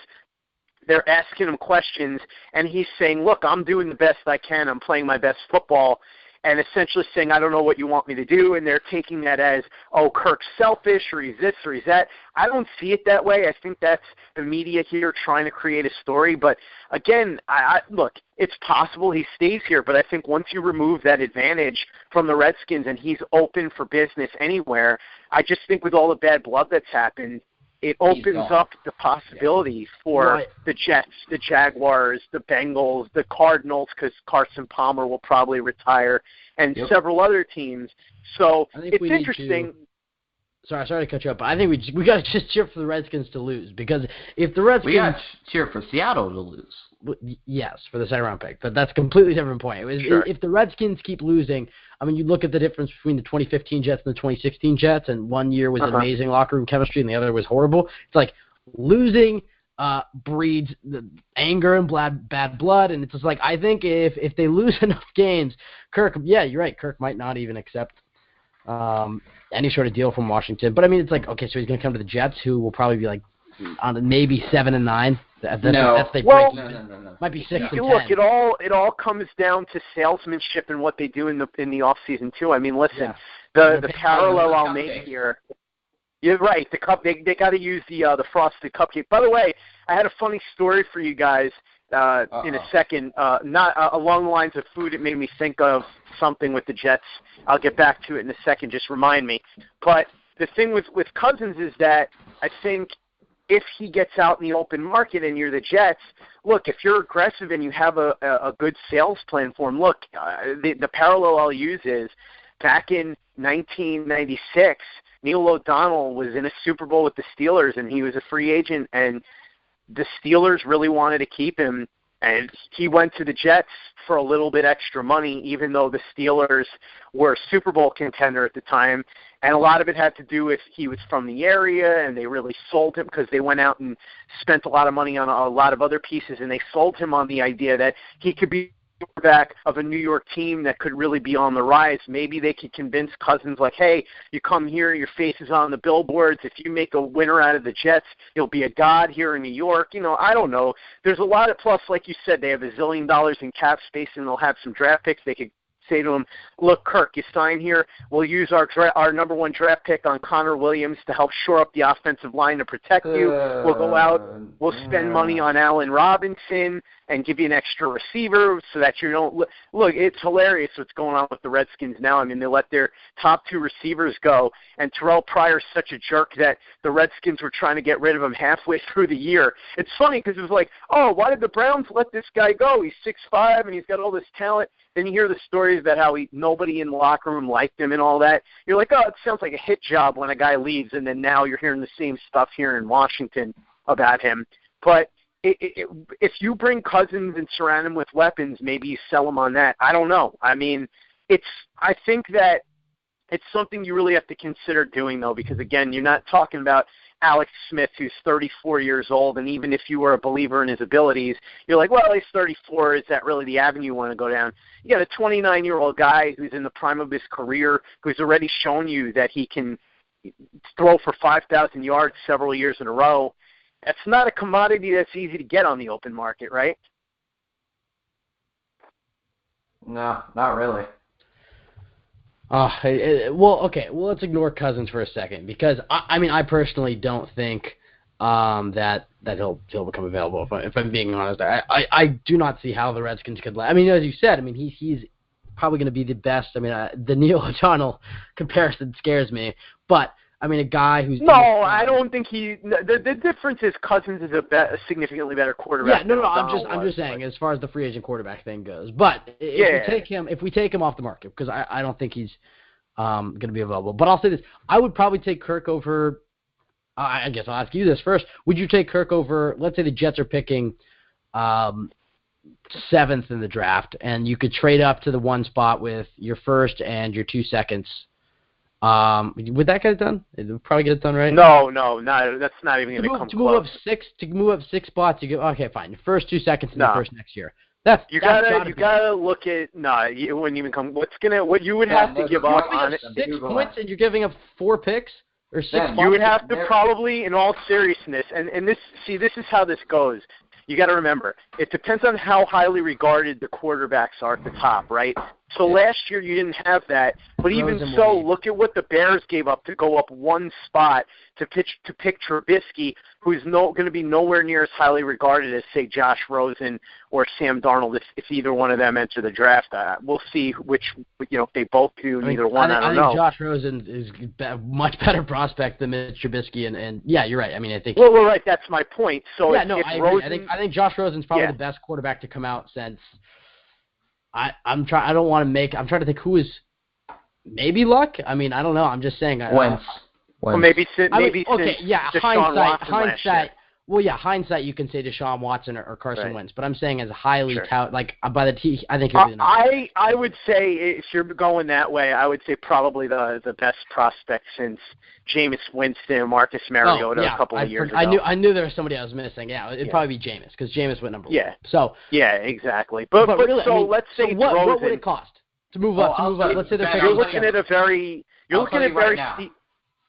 they're asking him questions and he's saying, look, I'm doing the best I can. I'm playing my best football. And essentially saying, I don't know what you want me to do. And they're taking that as, oh, Kirk's selfish or he's this or he's that. I don't see it that way. I think that's the media here trying to create a story. But, again, look, it's possible he stays here. But I think once you remove that advantage from the Redskins and he's open for business anywhere, I just think with all the bad blood that's happened, it opens up the possibility for the Jets, the Jaguars, the Bengals, the Cardinals, because Carson Palmer will probably retire, and several other teams. So it's interesting. Sorry to cut you up, but I think we got to just cheer for the Redskins to lose because if the Redskins, we got to cheer for Seattle to lose. Yes, for the second round pick, but that's a completely different point. If the Redskins keep losing, you look at the difference between the 2015 Jets and the 2016 Jets, and one year was amazing locker room chemistry, and the other was horrible. It's like losing breeds anger and bad blood, and it's just like I think if they lose enough games, Kirk, you're right, Kirk might not even accept any sort of deal from Washington. But it's like, okay, so he's going to come to the Jets, who will probably be like on maybe 7-9. No. Might be 6-10. Look, it all comes down to salesmanship and what they do in the off season too. Listen, the parallel I'll make here. You're right. The cup they got to use the frosted cupcake. By the way, I had a funny story for you guys. in a second. Not along the lines of food, it made me think of something with the Jets. I'll get back to it in a second. Just remind me. But the thing with Cousins is that I think if he gets out in the open market and you're the Jets, look, if you're aggressive and you have a good sales plan for him, look, the parallel I'll use is back in 1996, Neil O'Donnell was in a Super Bowl with the Steelers, and he was a free agent, and the Steelers really wanted to keep him, and he went to the Jets for a little bit extra money, even though the Steelers were a Super Bowl contender at the time. And a lot of it had to do with he was from the area, and they really sold him because they went out and spent a lot of money on a lot of other pieces, and they sold him on the idea that he could be quarterback of a New York team that could really be on the rise. Maybe they could convince Cousins, like, hey, you come here, your face is on the billboards. If you make a winner out of the Jets, you'll be a god here in New York. I don't know. There's a lot of plus, like you said, they have $1 zillion in cap space, and they'll have some draft picks. They could say to him, look, Kirk, you sign here. We'll use our number 1 draft pick on Connor Williams to help shore up the offensive line to protect you. We'll go out. We'll spend money on Allen Robinson and give you an extra receiver so that you don't – look, it's hilarious what's going on with the Redskins now. I mean, they let their top 2 receivers go, and Terrell Pryor's such a jerk that the Redskins were trying to get rid of him halfway through the year. It's funny because it was like, oh, why did the Browns let this guy go? He's 6'5", and he's got all this talent. Then you hear the stories about how nobody in the locker room liked him and all that. You're like, oh, it sounds like a hit job when a guy leaves, and then now you're hearing the same stuff here in Washington about him. But if you bring Cousins and surround him with weapons, maybe you sell him on that. I don't know. I mean, I think that it's something you really have to consider doing, though, because, again, you're not talking about Alex Smith, who's 34 years old, and even if you were a believer in his abilities, you're like, well, he's 34. Is that really the avenue you want to go down? You got a 29-year-old guy who's in the prime of his career, who's already shown you that he can throw for 5,000 yards several years in a row. That's not a commodity that's easy to get on the open market, right? No, not really. Well, okay. Well, let's ignore Cousins for a second because I personally don't think that he'll become available. If I'm being honest, I do not see how the Redskins could. I mean, as you said, I mean he's probably going to be the best. I mean, the Neil O'Donnell comparison scares me, but I mean a guy who's I don't think the difference is Cousins is a significantly better quarterback. Yeah, no, I'm just saying as far as the free agent quarterback thing goes. But if we take him off the market, because I don't think he's going to be available. But I'll say this: I would probably take Kirk over. I guess I'll ask you this first. Would you take Kirk over? Let's say the Jets are picking 7th in the draft, and you could trade up to the 1 spot with your 1st and your 2 seconds. Would that get it done? It would probably get it done, right? No, that's not even going to come close. To move up 6 spots, you go, okay, fine. Your 1st 2 seconds in the 1st next year. You gotta look at it wouldn't even come. What you would have to give up on it? 6 points, and you're giving up 4 picks or 6 spots. You would have to probably, in all seriousness, and this is how this goes. You got to remember, it depends on how highly regarded the quarterbacks are at the top, right? So last year you didn't have that, but even so, look at what the Bears gave up to go up 1 spot to pick Trubisky, who's going to be nowhere near as highly regarded as, say, Josh Rosen or Sam Darnold if either one of them enter the draft. We'll see which, if they both do neither one. I don't know. I think Josh Rosen is a much better prospect than Mitch Trubisky, and yeah, you're right. I mean, I think. Well, right. That's my point. So yeah, I agree. I think Josh Rosen's probably the best quarterback to come out since. I'm trying to think who is maybe Luck. I mean, I don't know. I'm just saying. Wentz. Well, maybe okay, yeah. Hindsight. Well, yeah, hindsight. You can say Deshaun Watson or Carson Wentz, but I'm saying as a highly by the T. I think he'll be the number. I would say if you're going that way, I would say probably the best prospect since Jameis Winston and Marcus Mariota a couple of years ago. I knew there was somebody I was missing. Yeah, it'd probably be Jameis because Jameis went number 1. So yeah, exactly. But really, let's say what would it cost to move up? Let's say you're looking at very steep.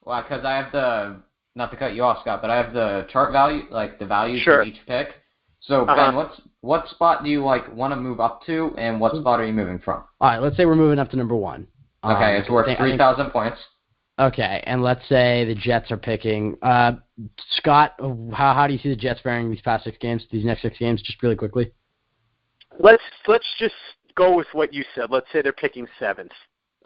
Well, because I have not to cut you off, Scott, but I have the chart value, like the values for each pick. So, Ben, what spot do you want to move up to, and what spot are you moving from? All right, let's say we're moving up to number 1. Okay, it's worth 3,000 points. Okay, and let's say the Jets are picking. Scott, how do you see the Jets faring these past 6 games, these next 6 games, just really quickly? Let's just go with what you said. Let's say they're picking 7th.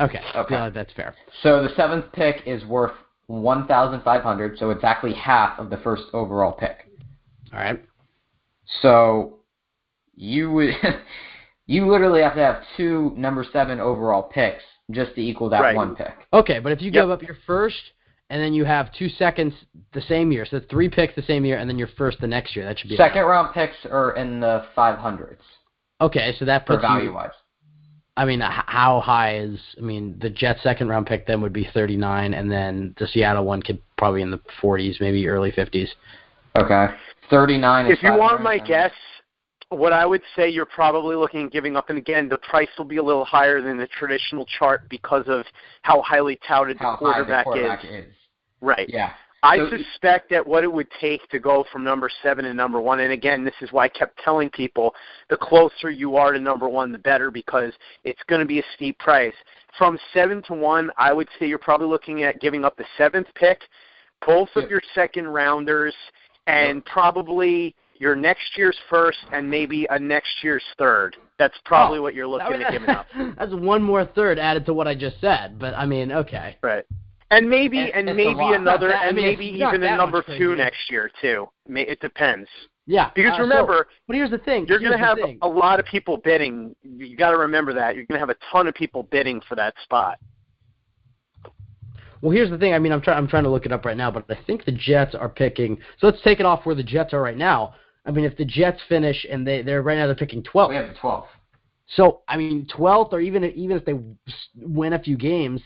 Okay. Yeah, that's fair. So the 7th pick is worth 1,500, so exactly half of the first overall pick. All right. So you literally have to have 2 number 7 overall picks just to equal that 1 pick. Okay, but if you give up your first and then you have 2 seconds the same year, so 3 picks the same year and then your first the next year, that should be second round picks are in the 500s. Okay, so that puts value-wise. I mean, how high is? I mean, the Jets' second round pick then would be 39, and then the Seattle one could probably in the 40s, maybe early 50s. Okay, 39. If you want my guess, what I would say you're probably looking at giving up, and again, the price will be a little higher than the traditional chart because of how highly touted the quarterback is. Right. Yeah. I suspect that what it would take to go from number 7 to number 1, and again, this is why I kept telling people, the closer you are to number 1, the better, because it's going to be a steep price. From 7 to 1, I would say you're probably looking at giving up the 7th pick, both of your second rounders, and probably your next year's first and maybe a next year's third. That's probably what you're looking at giving up. That's one more third added to what I just said, but I mean, okay. Right. And maybe another, and maybe even a number 2 next year too. It depends. Yeah. Because remember, but here's the thing. You're going to have a lot of people bidding. You got to remember that. You're going to have a ton of people bidding for that spot. Well, here's the thing. I mean, I'm trying to look it up right now, but I think the Jets are picking. So let's take it off where the Jets are right now. I mean, if the Jets finish and they're right now they're picking 12th. We have the 12th. So I mean, 12th, or even if they win a few games,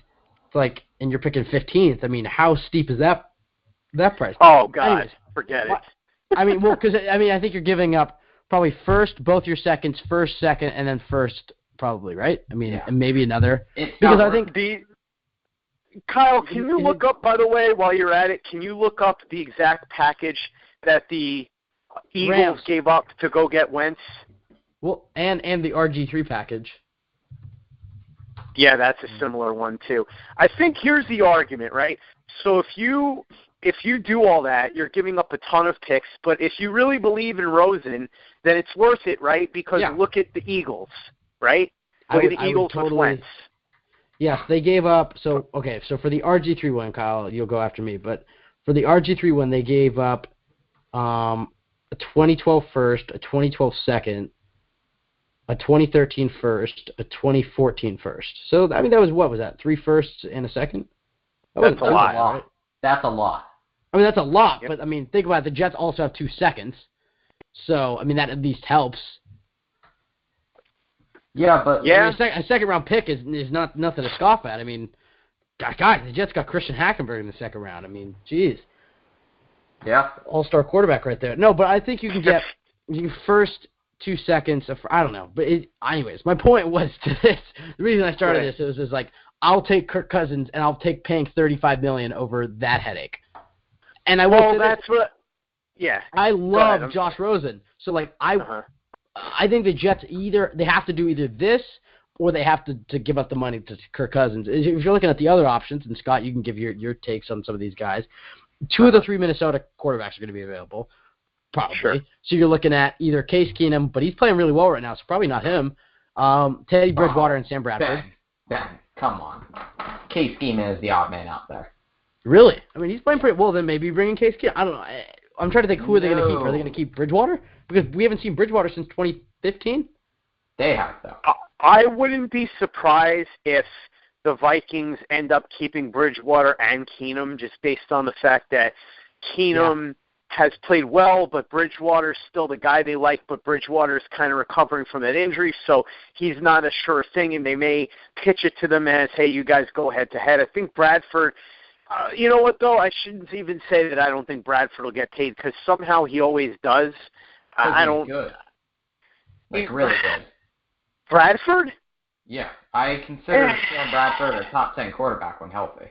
it's like, and you're picking 15th. I mean, how steep is that price? Oh God, anyways, forget it. I mean, well, because I think you're giving up probably first, both your seconds, first, second, and then first, probably, right? I mean, and maybe another. Because I think Kyle, can you look up, by the way, while you're at it, can you look up the exact package that the Eagles gave up to go get Wentz? Well, and the RG3 package. Yeah, that's a similar one too. I think here's the argument, right? So if you do all that, you're giving up a ton of picks, but if you really believe in Rosen, then it's worth it, right? Because look at the Eagles, right? Look at the Eagles with Wentz. Yes, they gave up. So for the RG3 one, Kyle, you'll go after me, but for the RG3 one, they gave up a 2012 first, a 2012 second, a 2013 first, a 2014 first. So, I mean, that was, what was that, 3 firsts and a second? That's a lot. Right? That's a lot. I mean, that's a lot, but, I mean, think about it. The Jets also have 2 seconds. So, I mean, that at least helps. Yeah, but I mean, a second-round pick is not nothing to scoff at. I mean, guys, the Jets got Christian Hackenberg in the second round. I mean, geez. Yeah. All-star quarterback right there. No, but I think you can get first 2 seconds. I don't know. But anyways, my point was to this. The reason I started this is like, I'll take Kirk Cousins and I'll take paying $35 million over that headache. And I will. That's what. Yeah. I love Josh Rosen. So like I think the Jets they have to do either this or they have to give up the money to Kirk Cousins. If you're looking at the other options, and Scott, you can give your takes on some of these guys. 2 of the 3 Minnesota quarterbacks are going to be available, probably. Sure. So you're looking at either Case Keenum, but he's playing really well right now, so probably not him. Teddy Bridgewater and Sam Bradford. Ben, come on. Case Keenum is the odd man out there. Really? I mean, he's playing pretty well. Then maybe bring in Case Keenum. I don't know. I'm trying to think, who are they going to keep? Are they going to keep Bridgewater? Because we haven't seen Bridgewater since 2015. They have, though. I wouldn't be surprised if the Vikings end up keeping Bridgewater and Keenum, just based on the fact that Keenum has played well, but Bridgewater's still the guy they like, but Bridgewater's kind of recovering from that injury, so he's not a sure thing, and they may pitch it to them as, hey, you guys go head-to-head. I think Bradford, you know what, though? I shouldn't even say that I don't think Bradford will get paid, because somehow he always does. I don't. Good. Like, really good. Bradford? Yeah. I consider Sam Bradford a top 10 quarterback when healthy.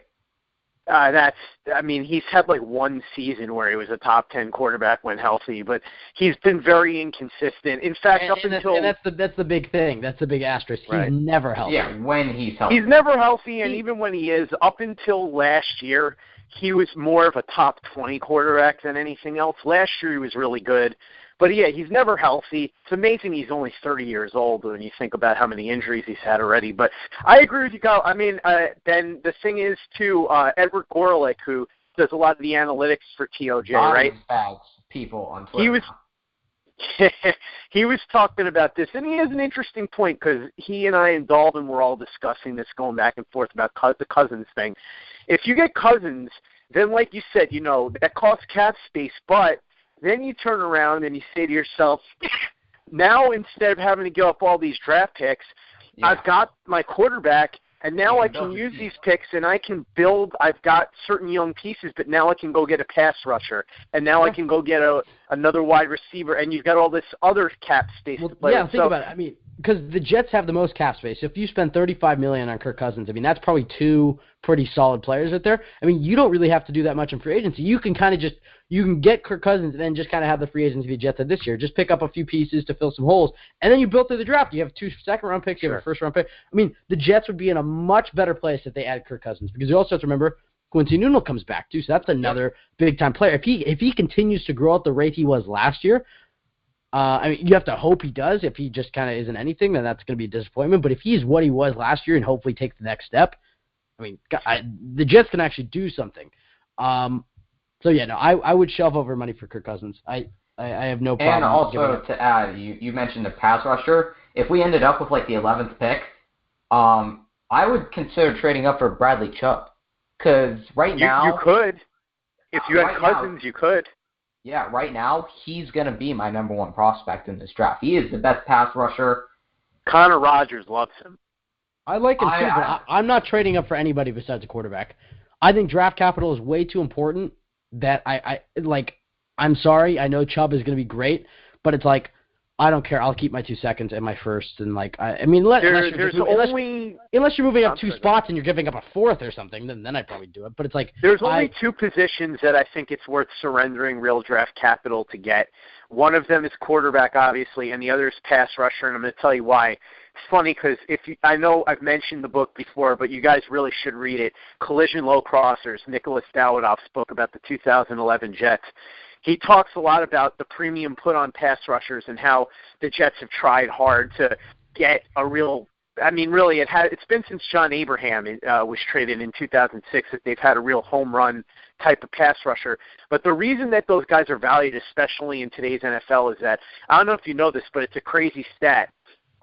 He's had like one season where he was a top 10 quarterback when healthy, but he's been very inconsistent. In fact, that's the big thing. That's the big asterisk. Right. He's never healthy. Yeah, when he's healthy. He's never healthy, and even when he is, up until last year, he was more of a top 20 quarterback than anything else. Last year he was really good. But, yeah, he's never healthy. It's amazing he's only 30 years old when you think about how many injuries he's had already. But I agree with you, Kyle. Ben, the thing is, too, Edward Gorelick, who does a lot of the analytics for TOJ, right? People on Twitter. He was talking about this, and he has an interesting point because he and I and Dalvin were all discussing this, going back and forth about the Cousins thing. If you get Cousins, then like you said, that costs cap space, but then you turn around and you say to yourself, now instead of having to give up all these draft picks, I've got my quarterback, and now I can use these picks and I can build. I've got certain young pieces, but now I can go get a pass rusher, and now I can go get another wide receiver, and you've got all this other cap space to play with. Think about it. Because the Jets have the most cap space. So if you spend $35 million on Kirk Cousins, that's probably two pretty solid players out there. You don't really have to do that much in free agency. You can kind of you can get Kirk Cousins and then just kind of have the free agency the Jets had this year. Just pick up a few pieces to fill some holes, and then you build through the draft. You have 2 second-round picks, you have a first-round pick. The Jets would be in a much better place if they add Kirk Cousins, because you also have to remember Quincy Nunez comes back too, so that's another big-time player. If he continues to grow at the rate he was last year, you have to hope he does. If he just kind of isn't anything, then that's going to be a disappointment. But if he's what he was last year and hopefully takes the next step, the Jets can actually do something. I would shove over money for Kirk Cousins. I have no problem. And also to add, you mentioned the pass rusher. If we ended up with like the 11th pick, I would consider trading up for Bradley Chubb, because now you could. If you had Cousins, you could. Yeah, right now, he's going to be my number 1 prospect in this draft. He is the best pass rusher. Connor Rogers loves him. I like him too, but I'm not trading up for anybody besides a quarterback. I think draft capital is way too important that I'm sorry, I know Chubb is going to be great, but it's like, I don't care. I'll keep my 2 seconds and my first, and unless you're moving up 2 spots and you're giving up a 4th or something, then I'd probably do it. But it's like there's only 2 positions that I think it's worth surrendering real draft capital to get. One of them is quarterback, obviously, and the other is pass rusher, and I'm going to tell you why. It's funny because I know I've mentioned the book before, but you guys really should read it. Collision Low Crossers. Nicholas Dawidoff spoke about the 2011 Jets. He talks a lot about the premium put on pass rushers and how the Jets have tried hard to get a real – it's been since John Abraham was traded in 2006 that they've had a real home run type of pass rusher. But the reason that those guys are valued, especially in today's NFL, is that – I don't know if you know this, but it's a crazy stat.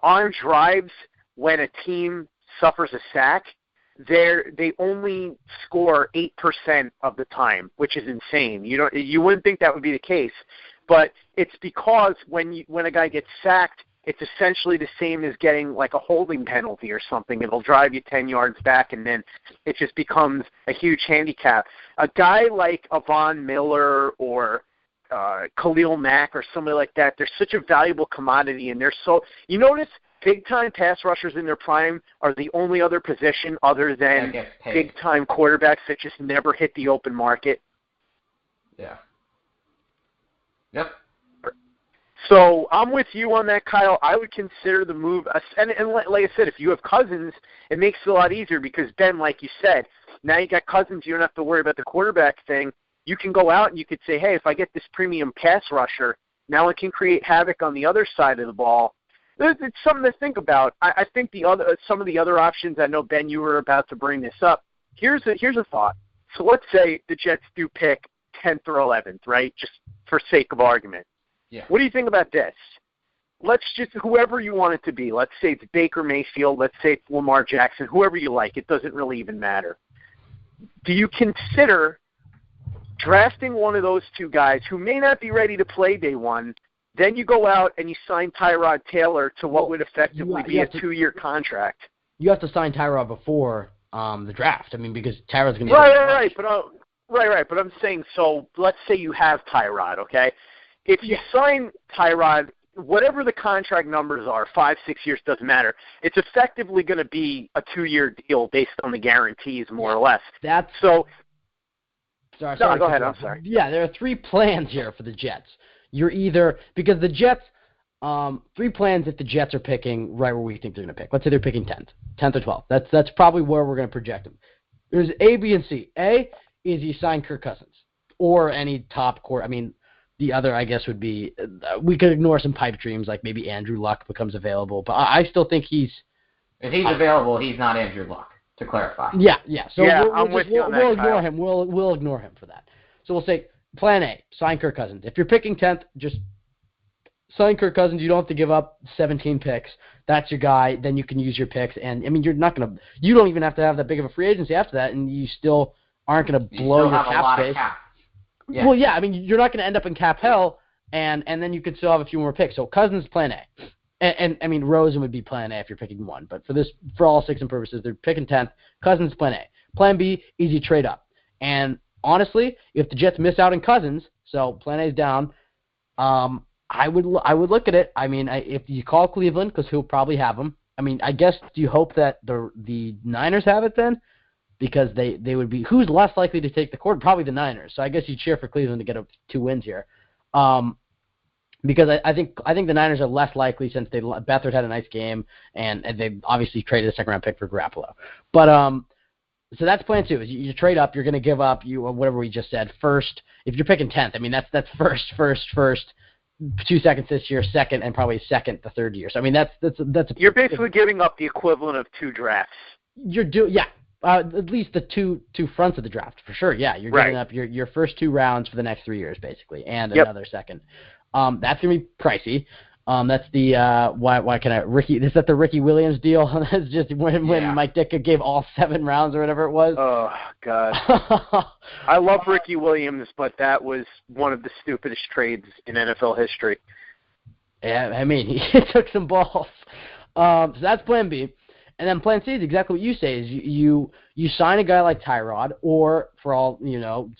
On drives when a team suffers a sack, they only score 8% of the time, which is insane. You wouldn't think that would be the case, but it's because when a guy gets sacked, it's essentially the same as getting like a holding penalty or something. It'll drive you 10 yards back, and then it just becomes a huge handicap. A guy like Von Miller or Khalil Mack or somebody like that, they're such a valuable commodity, and they're so – you notice big-time pass rushers in their prime are the only other position other than big-time quarterbacks that just never hit the open market. Yeah. Yep. So I'm with you on that, Kyle. I would consider the move, and like I said, if you have Cousins, it makes it a lot easier because, Ben, like you said, now you got Cousins, you don't have to worry about the quarterback thing. You can go out and you could say, hey, if I get this premium pass rusher, now it can create havoc on the other side of the ball. It's something to think about. I think some of the other options, I know, Ben, you were about to bring this up. Here's a thought. So let's say the Jets do pick 10th or 11th, right, just for sake of argument. Yeah. What do you think about this? Let's just, whoever you want it to be, let's say it's Baker Mayfield, let's say it's Lamar Jackson, whoever you like, it doesn't really even matter. Do you consider drafting one of those 2 guys who may not be ready to play day one, then you go out and you sign Tyrod Taylor to what would effectively be a 2-year contract? You have to sign Tyrod before the draft. Because Tyrod's going to be right. But I'm saying, so let's say you have Tyrod, okay? If you sign Tyrod, whatever the contract numbers are, 5-6 years, doesn't matter. It's effectively going to be a 2-year deal based on the guarantees, more or less. That's so. sorry. No, go ahead. I'm sorry. Yeah, there are 3 plans here for the Jets. You're either because the Jets, 3 plans if the Jets are picking right where we think they're going to pick. Let's say they're picking 10th or 12th. That's probably where we're going to project them. There's A, B, and C. A is you sign Kirk Cousins or any top court. I mean, the other I guess would be we could ignore some pipe dreams like maybe Andrew Luck becomes available, but I still think he's. If he's available, he's not Andrew Luck. To clarify. Yeah. So I'm with you on that, we'll ignore Kyle. him. We'll ignore him for that. So we'll say plan A, sign Kirk Cousins. If you're picking 10th, just sign Kirk Cousins. You don't have to give up 17 picks. That's your guy. Then you can use your picks. And I mean, you don't even have to have that big of a free agency after that, and you still aren't going to blow your cap space. Yeah. Well, yeah. I mean, you're not going to end up in cap hell, and then you could still have a few more picks. So Cousins, plan A. And I mean, Rosen would be plan A if you're picking 1. But for all 6 and purposes, they're picking 10th. Cousins, plan A. Plan B, easy trade up. And honestly, if the Jets miss out on Cousins, so plan A is down, I would look at it. I mean, if you call Cleveland, because he'll probably have him. I mean, I guess do you hope that the Niners have it then? Because they would be, who's less likely to take the court? Probably the Niners. So I guess you cheer for Cleveland to get 2 wins here. Because I think the Niners are less likely since Beathard had a nice game and they obviously traded a 2nd-round pick for Garoppolo. But so that's plan 2. Is you trade up, you're going to give up whatever we just said first. If you're picking 10th, I mean that's first, 2 seconds this year, 2nd, and probably 2nd the 3rd year. So I mean that's You're basically giving up the equivalent of 2 drafts. At least the two fronts of the draft for sure. Yeah, you're giving up your first 2 rounds for the next 3 years basically, and another 2nd. That's gonna be pricey. That's the why can I Ricky? Is that the Ricky Williams deal? That's just when Mike Ditka gave all 7 rounds or whatever it was. Oh God, I love Ricky Williams, but that was one of the stupidest trades in NFL history. Yeah, I mean he took some balls. So that's plan B. And then plan C is exactly what you say, is you sign a guy like Tyrod or, for all,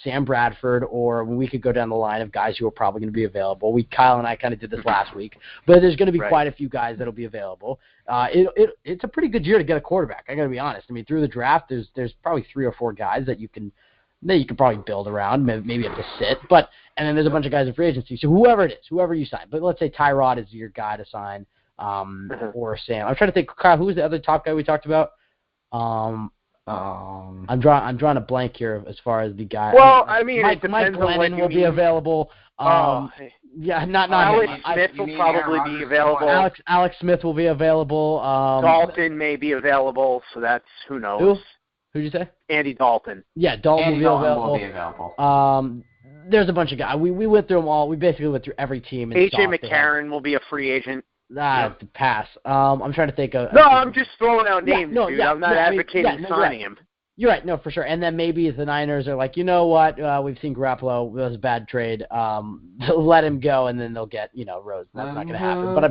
Sam Bradford, or we could go down the line of guys who are probably going to be available. Kyle and I kind of did this last week, but there's going to be quite a few guys that will be available. It's a pretty good year to get a quarterback, I got to be honest. I mean, through the draft, there's probably 3 or 4 guys that you can probably build around, maybe have to sit, and then there's a bunch of guys in free agency. So whoever it is, whoever you sign, but let's say Tyrod is your guy to sign. Or Sam. I'm trying to think, Kyle, who was the other top guy we talked about? I'm drawing a blank here as far as the guy. Well, I mean, Mike depends on Glennon will be available. Yeah, not Alex him. Smith will probably be available. Alex Smith will be available. Dalton may be available, so that's who knows. Who'd you say? Andy Dalton. Yeah, Dalton will be available. There's a bunch of guys. We went through them all. We basically went through every team. A.J. McCarron will be a free agent. Pass. I'm trying to think of. No, I'm just throwing out names, dude. I'm not advocating signing him. You're right. No, for sure. And then maybe the Niners are like, you know what? We've seen Garoppolo. It was a bad trade. Let him go, and then they'll get, Rose. That's not going to happen. But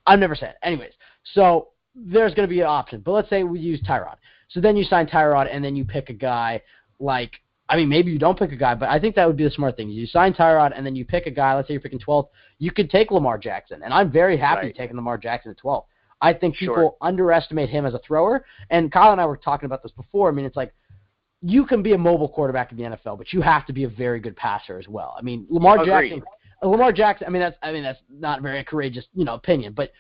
I'm never saying it. Anyways, so there's going to be an option. But let's say we use Tyrod. So then you sign Tyrod, and then you pick a guy like, maybe you don't pick a guy, but I think that would be the smart thing. You sign Tyrod, and then you pick a guy. Let's say you're picking 12th. You could take Lamar Jackson, and I'm very happy taking Lamar Jackson at 12th. I think people underestimate him as a thrower, and Kyle and I were talking about this before. I mean, it's like you can be a mobile quarterback in the NFL, but you have to be a very good passer as well. I mean, Lamar Jackson. That's not a very courageous, opinion, but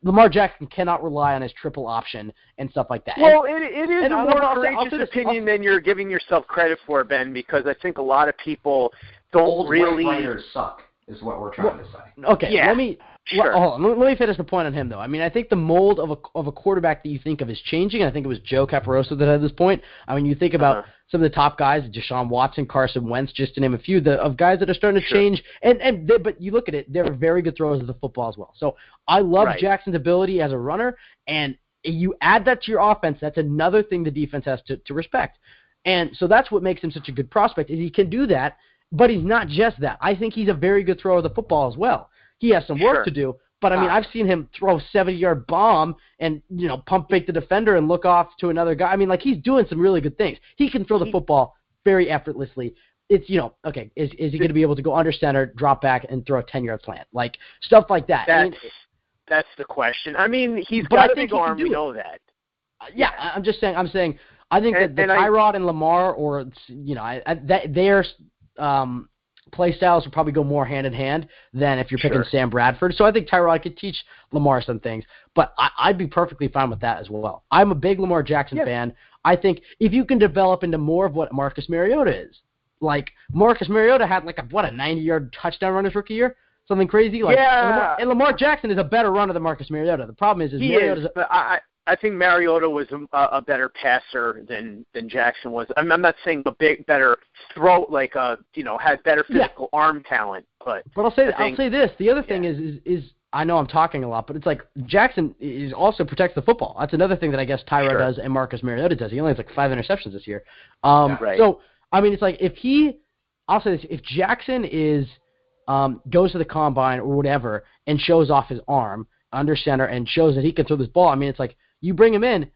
Lamar Jackson cannot rely on his triple option and stuff like that. Well, it is a more courageous opinion than you're giving yourself credit for, Ben, because I think a lot of people don't really. Players suck, is what we're trying to say. Okay, yeah. Let me finish the point on him, though. I mean, I think the mold of a quarterback that you think of is changing, and I think it was Joe Caparoso that had this point. I mean, you think about some of the top guys, Deshaun Watson, Carson Wentz, just to name a few, of guys that are starting to change. But you look at it, they're very good throwers of the football as well. So I love Jackson's ability as a runner, and you add that to your offense, that's another thing the defense has to respect. And so that's what makes him such a good prospect, is he can do that, but he's not just that. I think he's a very good thrower of the football as well. He has some work to do, but I mean, I've seen him throw a 70-yard bomb and, pump fake the defender and look off to another guy. I mean, like, he's doing some really good things. He can throw the football very effortlessly. It's, okay, is he going to be able to go under center, drop back, and throw a 10-yard slant? Like, stuff like that. That's the question. I mean, he's got a big arm. We know that. Yeah, I'm saying I think that Tyrod and Lamar, or their play styles will probably go more hand in hand than if you're picking Sam Bradford. So I think Tyrod could teach Lamar some things, but I'd be perfectly fine with that as well. I'm a big Lamar Jackson fan. I think if you can develop into more of what Marcus Mariota is, like Marcus Mariota had a 90-yard touchdown run his rookie year, something crazy. And Lamar Jackson is a better runner than Marcus Mariota. The problem is Mariota's. But I think Mariota was a better passer than Jackson was. I'm not saying better throw, had better physical arm talent. But I'll say this. The other thing is I know I'm talking a lot, but it's like Jackson also protects the football. That's another thing that I guess Tyra does and Marcus Mariota does. He only has 5 interceptions this year. So I mean, it's like I'll say this: if Jackson goes to the combine or whatever and shows off his arm under center and shows that he can throw this ball, I mean, it's like you bring him in,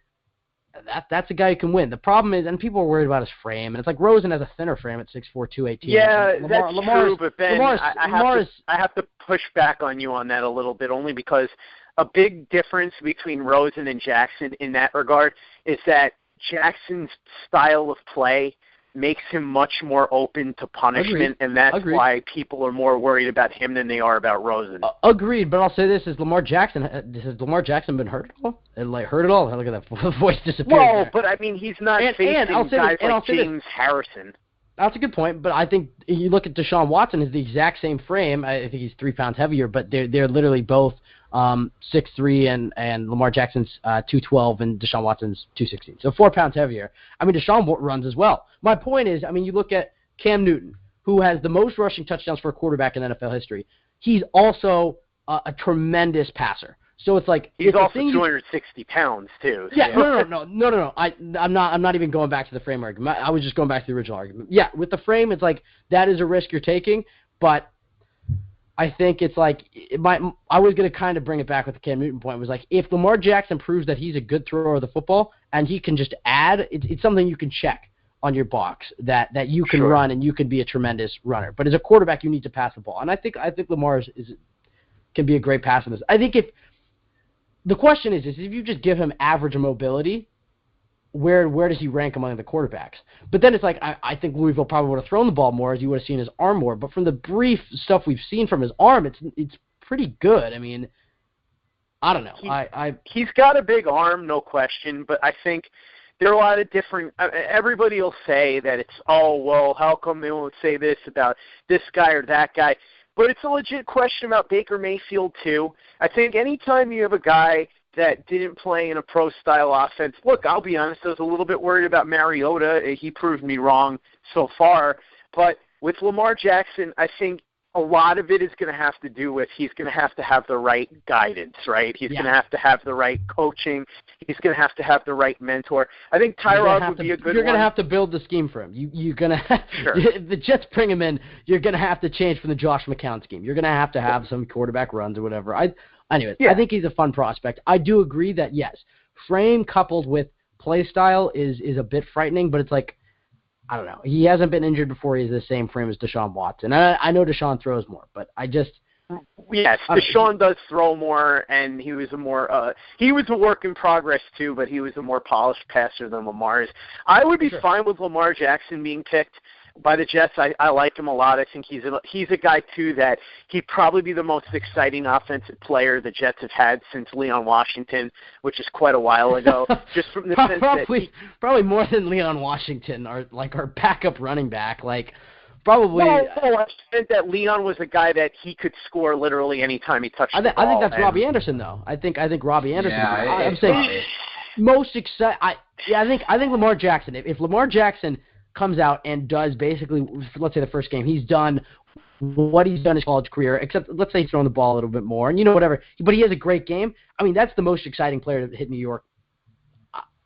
that's a guy who can win. The problem is, and people are worried about his frame, and it's like Rosen has a thinner frame at 6'4", 218. Yeah, that's true, but Ben, I have to push back on you on that a little bit, only because a big difference between Rosen and Jackson in that regard is that Jackson's style of play makes him much more open to punishment, and that's why people are more worried about him than they are about Rosen. Agreed, but I'll say this: has Lamar Jackson been hurt at all? Hurt at all? Look at that voice disappearing. Well, but I mean, he's not facing guys like James Harrison. That's a good point, but I think you look at Deshaun Watson is the exact same frame. I think he's 3 pounds heavier, but they're literally both 6'3", and Lamar Jackson's 212 and Deshaun Watson's 216. So 4 pounds heavier. I mean, Deshaun runs as well. My point is, I mean, you look at Cam Newton, who has the most rushing touchdowns for a quarterback in NFL history. He's also a tremendous passer. So it's like he's also 260 pounds too. Yeah, no. I'm not even going back to the frame argument. I was just going back to the original argument. Yeah, with the frame, it's like that is a risk you're taking, but I think it's like I was going to kind of bring it back with the Cam Newton point. It was like if Lamar Jackson proves that he's a good thrower of the football and he can just add, it's something you can check on your box that you can run and you can be a tremendous runner. But as a quarterback, you need to pass the ball, and I think Lamar can be a great passer. I think if the question is if you just give him average mobility, where does he rank among the quarterbacks? But then it's like I think Louisville probably would have thrown the ball more as you would have seen his arm more. But from the brief stuff we've seen from his arm, it's pretty good. I mean, I don't know. He's got a big arm, no question. But I think there are a lot of different. Everybody will say that it's how come they won't say this about this guy or that guy? But it's a legit question about Baker Mayfield too. I think anytime you have a guy that didn't play in a pro-style offense. Look, I'll be honest, I was a little bit worried about Mariota. He proved me wrong so far. But with Lamar Jackson, I think a lot of it is going to have to do with he's going to have the right guidance, right? He's going to have the right coaching. He's going to have the right mentor. I think Tyrod would be a good one. You're going to have to build the scheme for him. You're going to if the Jets bring him in, you're going to have to change from the Josh McCown scheme. You're going to have some quarterback runs or whatever. Anyways, I think he's a fun prospect. I do agree that, yes, frame coupled with play style is a bit frightening, but it's like, I don't know. He hasn't been injured before. He's the same frame as Deshaun Watson. I know Deshaun throws more, but I just... Yes, Deshaun does throw more, and he was a work in progress too, but he was a more polished passer than Lamar is. I would be fine with Lamar Jackson being picked by the Jets. I like him a lot. I think he's a guy too that he'd probably be the most exciting offensive player the Jets have had since Leon Washington, which is quite a while ago. Just from the sense probably more than Leon Washington, our backup running back. Probably. No, I meant that Leon was a guy that he could score literally anytime he touched the ball. I think that's Robbie Anderson, though. I think Robbie Anderson. Yeah, I'm saying most exciting. I think Lamar Jackson. If Lamar Jackson comes out and does basically, let's say the first game, he's done what he's done his college career, except let's say he's thrown the ball a little bit more, and whatever. But he has a great game. I mean, that's the most exciting player to hit New York.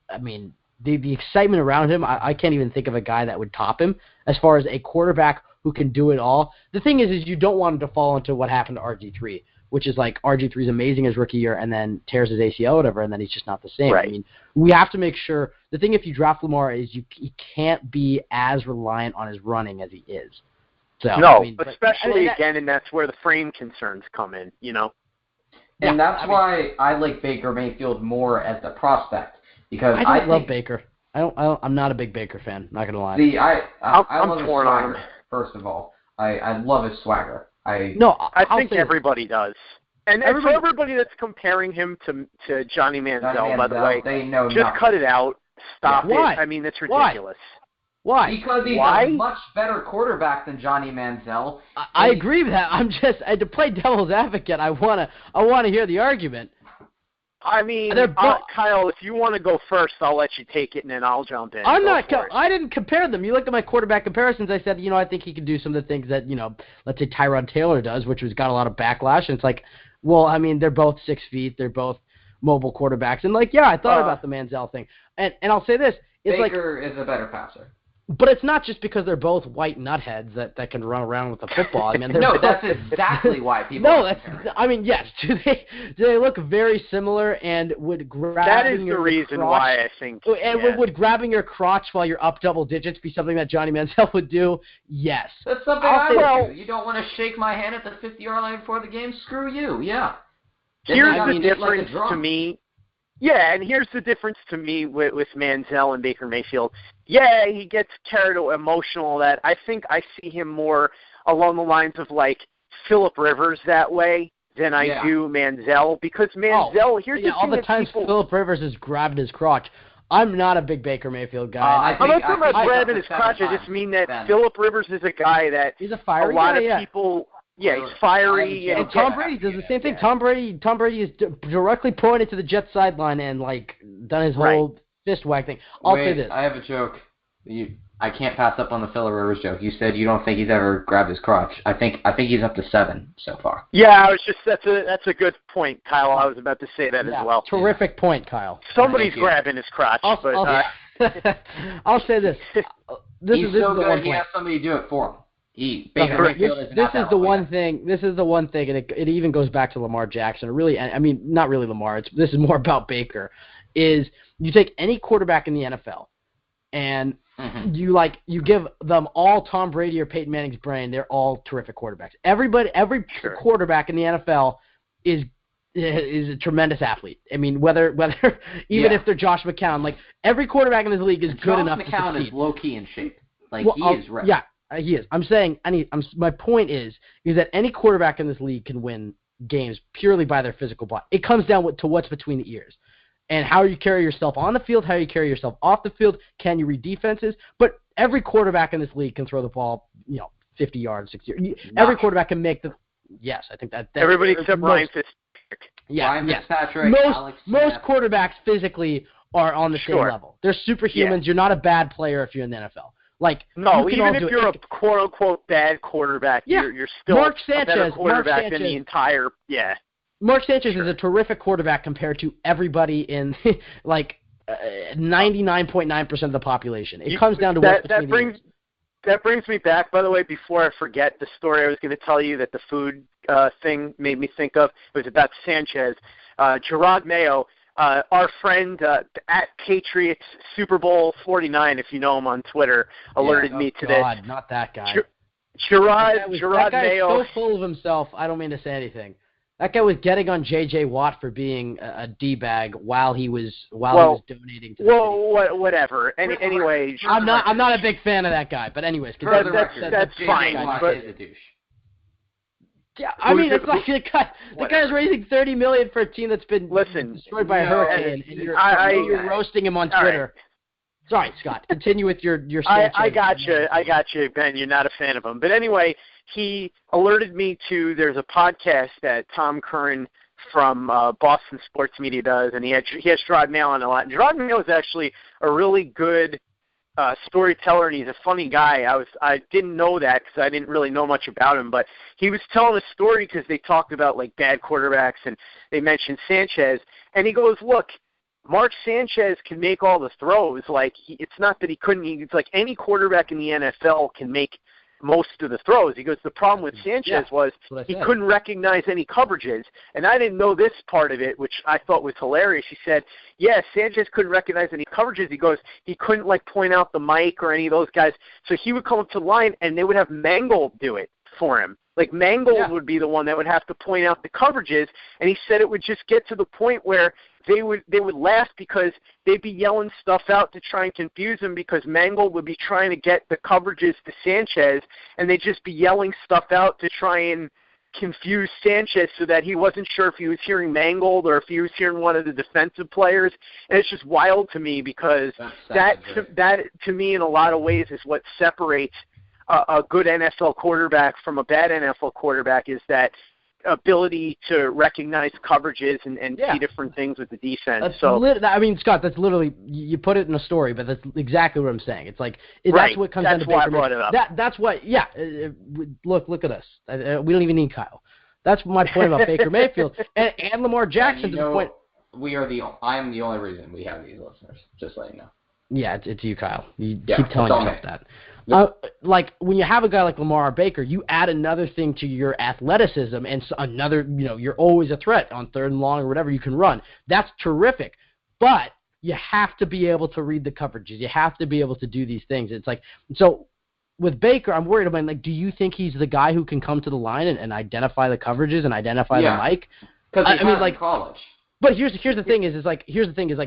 I mean, the excitement around him, I can't even think of a guy that would top him as far as a quarterback who can do it all. The thing is you don't want him to fall into what happened to RG3, which is like RG3 is amazing his rookie year and then tears his ACL or whatever, and then he's just not the same. Right. I mean, we have to make sure. The thing if you draft Lamar is he can't be as reliant on his running as he is. So, no, especially again, and that's where the frame concerns come in, And that's why I like Baker Mayfield more as the prospect. Because I love Baker. I'm not a big Baker fan. Not gonna lie. I love his torn on swagger. him. First of all, I love his swagger. I think everybody does. And for everybody that's comparing him to Johnny Manziel, by the way, they know just nothing. cut it out. Stop it. Why? I mean, it's ridiculous. Why? Because he's a much better quarterback than Johnny Manziel. I agree with that. I'm just to play devil's advocate. I wanna hear the argument. I mean, Kyle, if you want to go first, I'll let you take it, and then I'll jump in. I didn't compare them. You looked at my quarterback comparisons. I said, I think he can do some of the things that, let's say Tyrod Taylor does, which has got a lot of backlash. And it's like, well, I mean, they're both 6 feet. They're both mobile quarterbacks. And, I thought about the Manziel thing. And I'll say this. It's Baker is a better passer. But it's not just because they're both white nutheads that can run around with a football. I mean, no, that's exactly why people. Yes. Do they look very similar and would grab? That is the reason why I think. And would grabbing your crotch while you're up double digits be something that Johnny Manziel would do? Yes. That's something I would do. You don't want to shake my hand at the 50-yard line before the game? Screw you. Yeah. Here's the difference to me. Yeah, and here's the difference to me with Manziel and Baker Mayfield. Yeah, he gets carried emotional. That I think I see him more along the lines of Phillip Rivers that way than I do Manziel, because Manziel. Here's the thing: all the times Phillip Rivers has grabbed his crotch. I'm not a big Baker Mayfield guy. I'm not talking about grabbing his crotch. I just mean that Phillip Rivers is a guy that he's a fiery a lot guy, of people. Yeah, he's fiery. And Tom Brady does the same thing. Tom Brady is directly pointed to the Jets sideline and done his whole fist whack thing. I'll say this. I have a joke. I can't pass up on the Phillip Rivers joke. You said you don't think he's ever grabbed his crotch. I think he's up to 7 so far. Yeah, that's a good point, Kyle. I was about to say that as well. Terrific point, Kyle. Somebody's grabbing his crotch. I'll say this. He's so good. He has somebody do it for him. This is the one thing, and it even goes back to Lamar Jackson. Really, I mean, not really Lamar. This is more about Baker. Is you take any quarterback in the NFL, and you give them all Tom Brady or Peyton Manning's brain. They're all terrific quarterbacks. Every quarterback in the NFL is a tremendous athlete. I mean, whether even if they're Josh McCown, every quarterback in this league is good enough to succeed. Josh McCown is low key in shape. He is right. Yeah. He is. I'm saying, my point is that any quarterback in this league can win games purely by their physical body. It comes down to what's between the ears. And how you carry yourself on the field, how you carry yourself off the field, can you read defenses? But every quarterback in this league can throw the ball, 50 yards, 60 yards. Every quarterback can make the – yes, I think that – everybody except Ryan Fitzpatrick. Yeah, Ryan Fitzpatrick, most quarterbacks physically are on the same level. They're superhumans. Yeah. You're not a bad player if you're in the NFL. Even if you're a quote-unquote bad quarterback, you're still a better quarterback than the entire – yeah. Mark Sanchez is a terrific quarterback compared to everybody in 99.9% of the population. It comes down to that brings me back, by the way, before I forget the story I was going to tell you that the food thing made me think of. It was about Sanchez. Gerard Mayo, our friend at Patriots Super Bowl 49, if you know him on Twitter, alerted me to this. Not that guy. Gerard guy Mayo is so full of himself, I don't mean to say anything. That guy was getting on J.J. Watt for being a D-bag while he was donating to the city. Whatever. Anyway, I'm not a big fan of that guy, but anyways, that's fine. But is a douche. Yeah, I mean, it's like the guy's raising $30 million for a team that's been destroyed by a hurricane, and you're roasting him on Twitter. Right. Sorry, Scott. Continue with your Sanchez. I got you, Ben. You're not a fan of him, but anyway. He alerted me to there's a podcast that Tom Curran from Boston Sports Media does, and he has Gerard Mayo on a lot. And Gerard Mayo is actually a really good storyteller, and he's a funny guy. I didn't know that because I didn't really know much about him, but he was telling a story because they talked about bad quarterbacks, and they mentioned Sanchez, and he goes, look, Mark Sanchez can make all the throws. It's not that he couldn't. It's like any quarterback in the NFL can make most of the throws. He goes, the problem with Sanchez was he couldn't recognize any coverages. And I didn't know this part of it, which I thought was hilarious. He said, Sanchez couldn't recognize any coverages. He goes, he couldn't point out the mic or any of those guys. So he would come up to the line and they would have Mangold do it for him. Mangold would be the one that would have to point out the coverages. And he said it would just get to the point where they would laugh because they'd be yelling stuff out to try and confuse him because Mangold would be trying to get the coverages to Sanchez, and they'd just be yelling stuff out to try and confuse Sanchez so that he wasn't sure if he was hearing Mangold or if he was hearing one of the defensive players. And it's just wild to me because that to me in a lot of ways is what separates a good NFL quarterback from a bad NFL quarterback, is that ability to recognize coverages and see different things with the defense. Scott, that's literally, you put it in a story, but that's exactly what I'm saying. It's like, that's what comes down to Baker. That's why I brought it up. That's what, look at us. We don't even need Kyle. That's my point about Baker Mayfield. And Lamar Jackson to the point. I am the only reason we have these listeners, just letting you know. Yeah, it's you, Kyle. You keep telling yourself that. Like when you have a guy like Lamar or Baker, you add another thing to your athleticism and another, you're always a threat on 3rd and long or whatever you can run. That's terrific. But you have to be able to read the coverages. You have to be able to do these things. It's like, so with Baker, I'm worried about, like, do you think he's the guy who can come to the line and identify the coverages and identify the mic? Because in college. But here's the thing is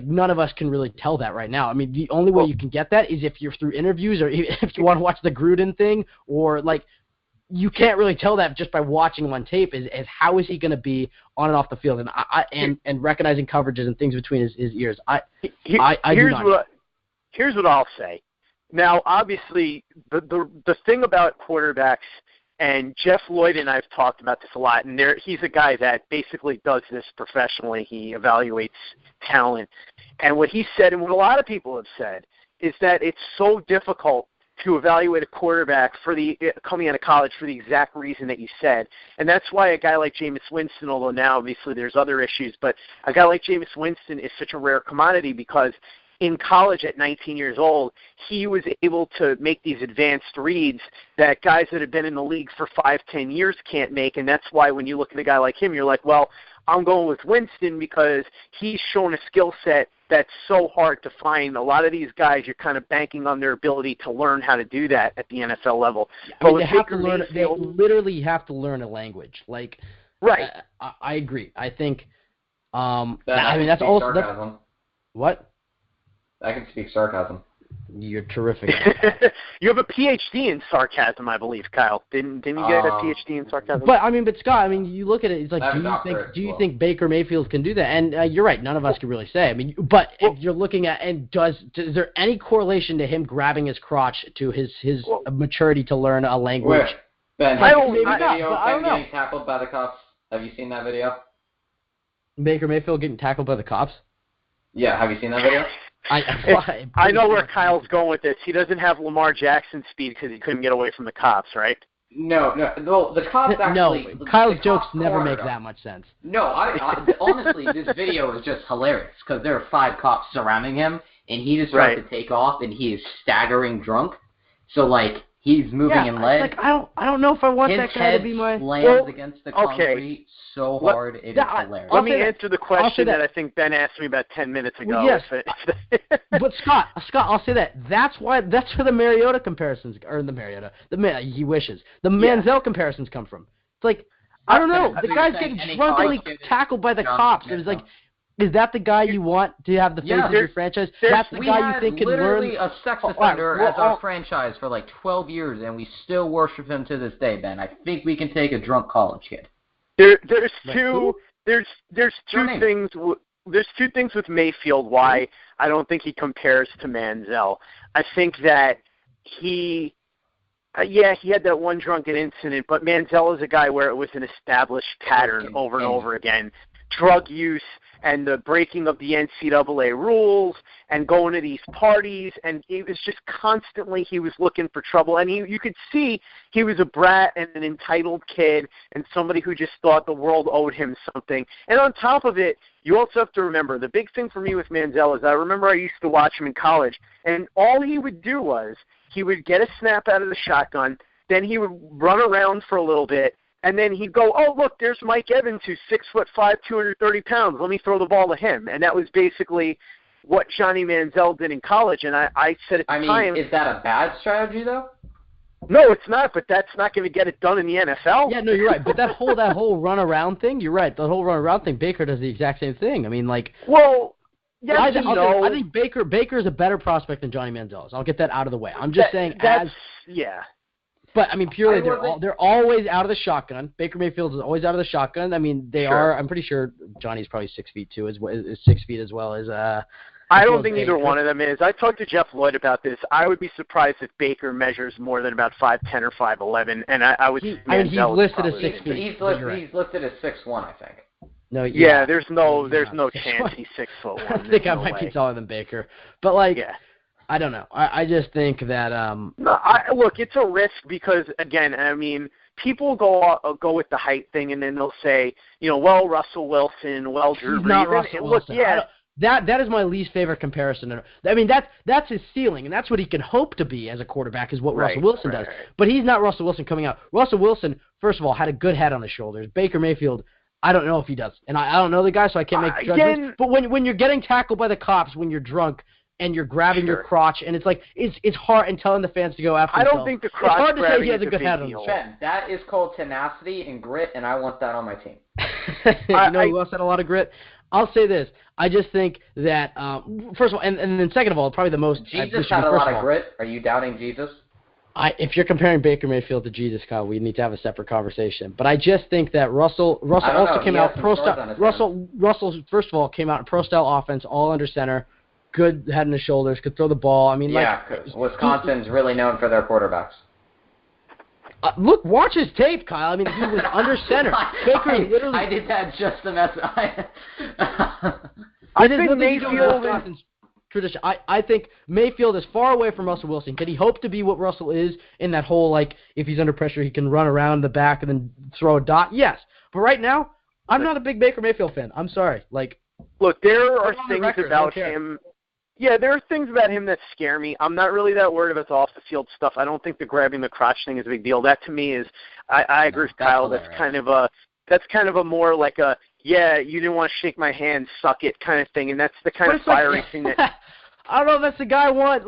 none of us can really tell that right now. I mean, the only way you can get that is if you're through interviews or if you want to watch the Gruden thing, or like you can't really tell that just by watching him on tape. Is how is he going to be on and off the field and recognizing coverages and things between his ears. Here's what I'll say. Now, obviously, the thing about quarterbacks. And Jeff Lloyd and I have talked about this a lot, and he's a guy that basically does this professionally. He evaluates talent. And what he said, and what a lot of people have said, is that it's so difficult to evaluate a quarterback coming out of college for the exact reason that you said. And that's why a guy like Jameis Winston, although now obviously there's other issues, but a guy like Jameis Winston is such a rare commodity because in college at 19 years old, he was able to make these advanced reads that guys that have been in the league for 5-10 years can't make, and that's why when you look at a guy like him, you're like, well, I'm going with Winston because he's shown a skill set that's so hard to find. A lot of these guys, you're kind of banking on their ability to learn how to do that at the NFL level. They literally have to learn a language. Like, right. I agree. I think, that's also what? I can speak sarcasm. You're terrific. You have a PhD in sarcasm, I believe, Kyle. Didn't you get a PhD in sarcasm? But Scott, you look at it. It's like, do you think Baker Mayfield can do that? And you're right. None of us can really say. But if you're looking at, and is there any correlation to him grabbing his crotch to his maturity to learn a language? Ben, I don't know. Getting tackled by the cops. Have you seen that video? Baker Mayfield getting tackled by the cops? Yeah. Have you seen that video? I know where Kyle's going with this. He doesn't have Lamar Jackson's speed because he couldn't get away from the cops, right? No. The cops actually. No, Kyle's jokes never make that much sense. No, honestly, this video is just hilarious because there are 5 cops surrounding him, and he just tries to take off, and he is staggering drunk. So he's moving in lead. I don't know if I want that guy to be my. His head slams against the concrete so hard, it is hilarious. Let me answer the question that I think Ben asked me about 10 minutes ago. Well, yes. But Scott, I'll say that. That's where the Mariota comparisons, or he wishes. The Manziel comparisons come from. It's like, I don't know. The guy's getting drunkenly tackled by the cops. It was like, is that the guy you want to have the face of your franchise? That's the guy you think can learn? We had literally a sex offender as our franchise for 12 years, and we still worship him to this day, Ben. I think we can take a drunk college kid. There's two things with Mayfield why I don't think he compares to Manziel. I think that he had that one drunken incident, but Manziel is a guy where it was an established pattern over and over again. Drug use and the breaking of the NCAA rules and going to these parties, and it was just constantly he was looking for trouble. And you could see he was a brat and an entitled kid and somebody who just thought the world owed him something. And on top of it, you also have to remember, the big thing for me with Manziel is I remember I used to watch him in college, and all he would do was he would get a snap out of the shotgun, then he would run around for a little bit, and then he'd go, oh, look, there's Mike Evans, who's 6'5", 230 pounds. Let me throw the ball to him. And that was basically what Johnny Manziel did in college. And I said at the time. Is that a bad strategy, though? No, it's not, but that's not going to get it done in the NFL. Yeah, no, you're right. But that whole run around thing, you're right. The whole run around thing, Baker does the exact same thing. I mean, like. Well, yes I and no. I think Baker is a better prospect than Johnny Manziel is. I'll get that out of the way. I'm just saying yeah. But I mean, purely they're always out of the shotgun. Baker Mayfield is always out of the shotgun. I mean, they are. I'm pretty sure Johnny's probably 6 feet too, is 6 feet as well as. I don't think either one of them is. I talked to Jeff Lloyd about this. I would be surprised if Baker measures more than about 5'10" or 5'11", and I would. He's listed as 6 feet. He's listed as 6'1", I think. No, yeah, there's no chance he's 6'1". I think I might be taller than Baker, but I don't know. I just think that. Look, it's a risk because again, I mean, people go with the height thing, and then they'll say, well, Russell Wilson, well, Drew Brees. He's not Russell Wilson. Yeah. That is my least favorite comparison. I mean, that's his ceiling, and that's what he can hope to be as a quarterback is what Russell Wilson does. But he's not Russell Wilson coming out. Russell Wilson, first of all, had a good head on his shoulders. Baker Mayfield, I don't know if he does. And I don't know the guy, so I can't make judgments. But when you're getting tackled by the cops, when you're drunk, and you're grabbing your crotch, and it's like it's hard, and telling the fans to go after I don't think the crotch grabbing is a big deal. It's hard to say he has a good head on him. Ben, that is called tenacity and grit, and I want that on my team. Who else had a lot of grit? I'll say this. I just think that, first of all, and then second of all, probably the most... Jesus had a lot of grit. Are you doubting Jesus? If you're comparing Baker Mayfield to Jesus, Kyle, we need to have a separate conversation. But I just think that Russell also came out pro-style... Russell, first of all, came out in pro-style offense, all under center, good head and his shoulders, could throw the ball. I mean, because Wisconsin's really known for their quarterbacks. Look, watch his tape, Kyle. I mean, he was under center. Baker literally. I did that just to mess. I think Mayfield tradition. I think Mayfield is far away from Russell Wilson. Can he hope to be what Russell is in that whole, if he's under pressure, he can run around the back and then throw a dot? Yes. But right now, I'm not a big Baker Mayfield fan. I'm sorry. Look, there are things about him. Yeah, there are things about him that scare me. I'm not really that worried about the off-the-field stuff. I don't think the grabbing the crotch thing is a big deal. That, to me, is I agree with Kyle. That's kind of a more like a, you didn't want to shake my hand, suck it kind of thing, and that's the kind of fiery thing that... I don't know if that's the guy I want,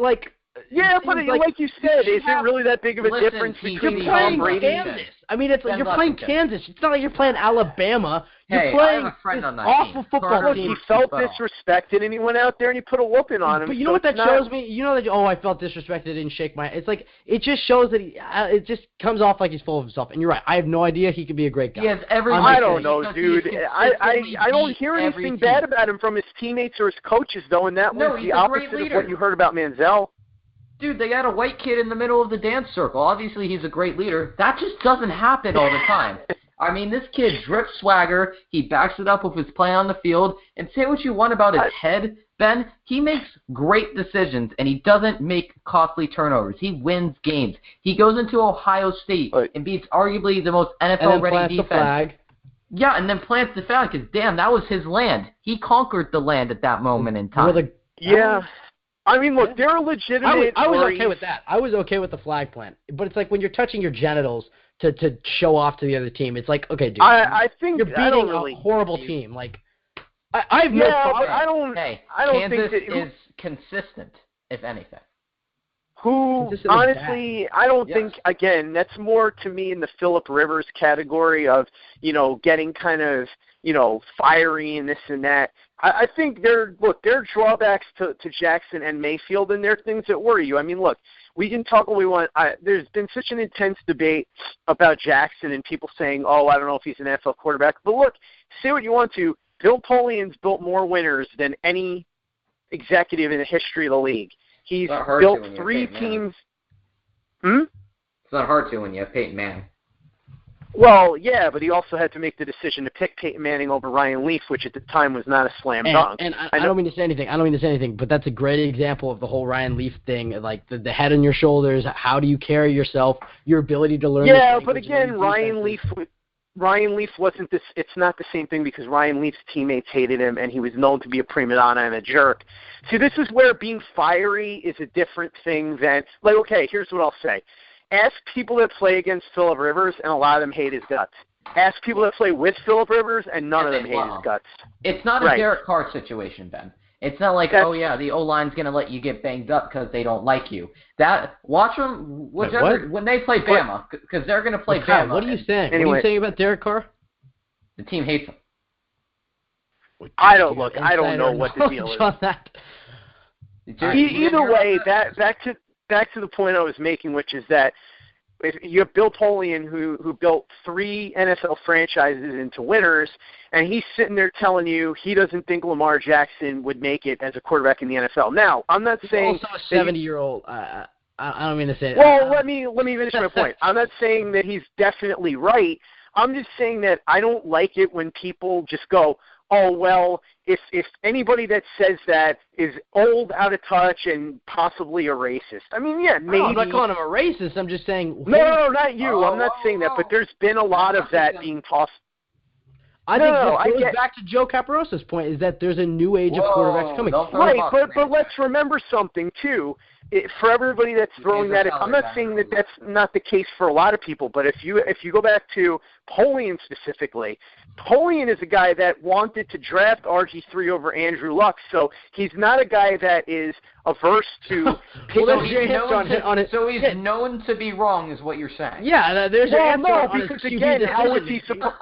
Yeah, but like you said, is it really that big of a difference between Tom Brady and Kansas? I mean, you're playing Kansas. It's not like you're playing Alabama. You're playing playing I have a friend on that awful team. football team. He felt disrespected, and he went out there and he put a whooping on him. But you know what that shows me? You know that, I felt disrespected, didn't shake my... It's it just shows that it just comes off like he's full of himself. And you're right. I have no idea he could be a great guy. Yes, I don't know, dude. I don't hear anything bad about him from his teammates or his coaches, though, and that was the opposite of what you heard about Manziel. Dude, they got a white kid in the middle of the dance circle. Obviously, he's a great leader. That just doesn't happen all the time. I mean, this kid drips swagger. He backs it up with his play on the field. And say what you want about his head, Ben, he makes great decisions, and he doesn't make costly turnovers. He wins games. He goes into Ohio State and beats arguably the most NFL-ready defense. The flag. Yeah, and then plants the flag because, damn, that was his land. He conquered the land at that moment in time. I mean, look, there are legitimate... I was okay with that. I was okay with the flag plant. But it's like when you're touching your genitals to show off to the other team, it's like, okay, dude, I think you're beating a horrible team. I have no problem. I don't Kansas think is consistent, if anything. Honestly, I don't think, again, that's more to me in the Phillip Rivers category of, getting kind of, fiery and this and that. I think there are drawbacks to Jackson and Mayfield, and there are things that worry you. I mean, look, we can talk what we want. There's been such an intense debate about Jackson and people saying, I don't know if he's an NFL quarterback. But look, say what you want to. Bill Polian's built more winners than any executive in the history of the league. He's built 3 teams. It's not hard to when you have Peyton Manning. Well, yeah, but he also had to make the decision to pick Peyton Manning over Ryan Leaf, which at the time was not a slam dunk. And I don't mean to say anything. But that's a great example of the whole Ryan Leaf thing, like the head on your shoulders. How do you carry yourself? Your ability to learn. Yeah, but again, Ryan Leaf wasn't this. It's not the same thing because Ryan Leaf's teammates hated him, and he was known to be a prima donna and a jerk. See, this is where being fiery is a different thing than okay. Here's what I'll say. Ask people that play against Phillip Rivers, and a lot of them hate his guts. Ask people that play with Phillip Rivers, and none of them hate his guts. It's not a Derek Carr situation, Ben. It's not like, oh yeah, the O-line's going to let you get banged up because they don't like you. Watch them when they play Bama, because they're going to play Bama. What are you saying? Anyway, what are you saying about Derek Carr? The team hates him. I don't know what the deal is. On that. Either way, back to the point I was making, which is that if you have Bill Polian, who built 3 NFL franchises into winners, and he's sitting there telling you he doesn't think Lamar Jackson would make it as a quarterback in the NFL. Now, I'm not saying also a 70-year-old. I don't mean to say. Well, let me finish my point. I'm not saying that he's definitely right. I'm just saying that I don't like it when people just go, oh, well, if anybody that says that is old, out of touch, and possibly a racist. I mean, yeah, maybe. No, I'm not calling him a racist. I'm just saying. No, not you. I'm not saying that. But there's been a lot of that being tossed. I think that goes back to Joe Caparosa's point, is that there's a new age of quarterbacks coming. Right, but let's remember something, too. For everybody that's throwing that, I'm not saying that that's not the case for a lot of people, but if you go back to Polian specifically, Polian is a guy that wanted to draft RG3 over Andrew Luck, so he's not a guy that is averse to picking on it. So he's known to be wrong, is what you're saying. Yeah, there's an answer on because again, how would he support?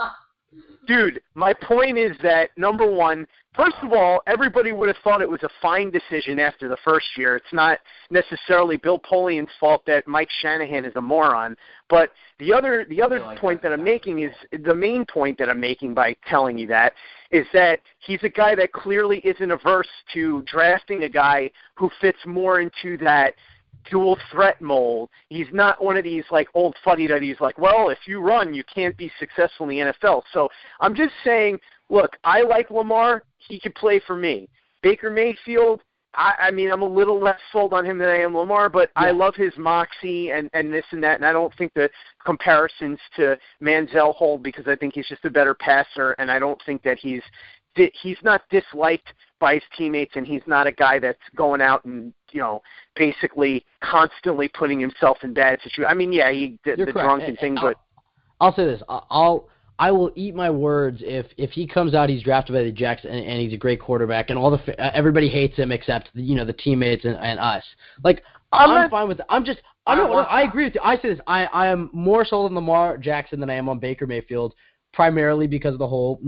Dude, my point is that, number one, first of all, everybody would have thought it was a fine decision after the first year. It's not necessarily Bill Polian's fault that Mike Shanahan is a moron. But the other point that I'm making is, the main point that I'm making by telling you that, is that he's a guy that clearly isn't averse to drafting a guy who fits more into that dual threat mold. He's not one of these like old fuddy-duddies like, well, if you run, you can't be successful in the NFL. So I'm just saying, look, I like Lamar. He could play for me. Baker Mayfield, I mean, I'm a little less sold on him than I am Lamar, but I love his moxie and this and that, and I don't think the comparisons to Manziel hold, because I think he's just a better passer, and I don't think that he's not disliked by his teammates, and he's not a guy that's going out and, basically constantly putting himself in bad situations. I mean, yeah, he did the drunken thing, but I'll say this. I will eat my words if he comes out, he's drafted by the Jets, and he's a great quarterback, and everybody hates him except the teammates and us. Like, I'm fine with it. I agree with you. I say this. I am more sold on Lamar Jackson than I am on Baker Mayfield, primarily because of the whole,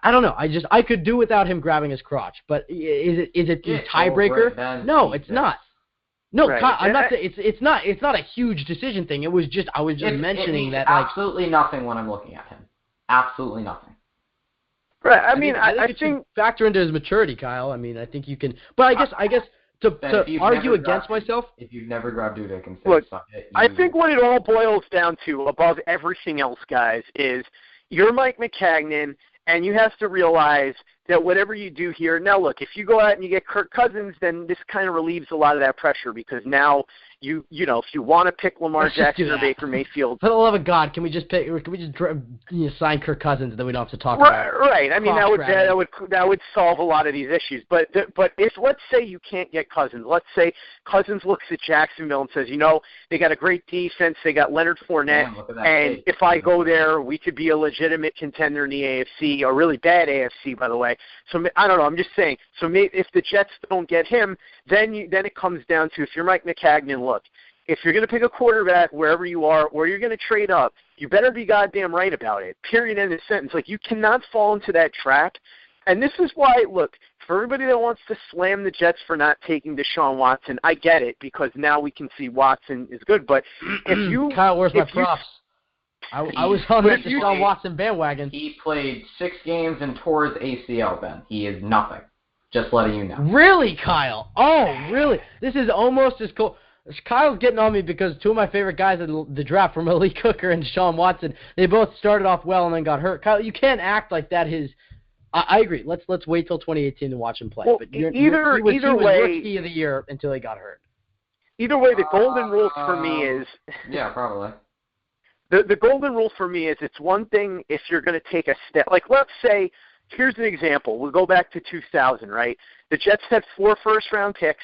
I don't know. I could do without him grabbing his crotch, but is it a tiebreaker? No, it's not. No, right. I'm not. It's not a huge decision thing. I was just mentioning that. Absolutely nothing when I'm looking at him. Absolutely nothing. Right. I mean, I think factor into his maturity, Kyle. I mean, I think you can. But I guess to argue against myself. If you've never grabbed Dudek and said, look, I think what it all boils down to, above everything else, guys, is you're Mike McCagnon. And you have to realize that whatever you do here, now look, if you go out and you get Kirk Cousins, then this kind of relieves a lot of that pressure, because now if you want to pick Lamar Jackson or Baker Mayfield, for the love of God, can we just sign Kirk Cousins and then we don't have to talk about it? Right. I mean, that would solve a lot of these issues. But if, let's say, you can't get Cousins, let's say Cousins looks at Jacksonville and says, they got a great defense, they got Leonard Fournette, and if I go there, we could be a legitimate contender in the AFC, a really bad AFC, by the way. So I don't know. I'm just saying. So if the Jets don't get him, then it comes down to, if you're Mike McCagnon, look, if you're going to pick a quarterback wherever you are, or you're going to trade up, you better be goddamn right about it. Period. End of sentence. Like, you cannot fall into that trap. And this is why, look, for everybody that wants to slam the Jets for not taking Deshaun Watson, I get it, because now we can see Watson is good. But if you Kyle, where's my props? I was on that Deshaun Watson bandwagon. He played 6 games and tore his ACL, Ben. He is nothing. Just letting you know. Really, Kyle? Oh, really? This is almost as cool. Kyle's getting on me because two of my favorite guys in the draft were Malik Hooker and Deshaun Watson. They both started off well and then got hurt. Kyle, you can't act like that. I agree. Let's wait till 2018 to watch him play. Well, but he was rookie of the year until he got hurt. Either way, the golden rule for me is yeah, probably. The golden rule for me is, it's one thing if you're going to take a step. Like, let's say, here's an example. We'll go back to 2000, right? The Jets had 4 first-round picks,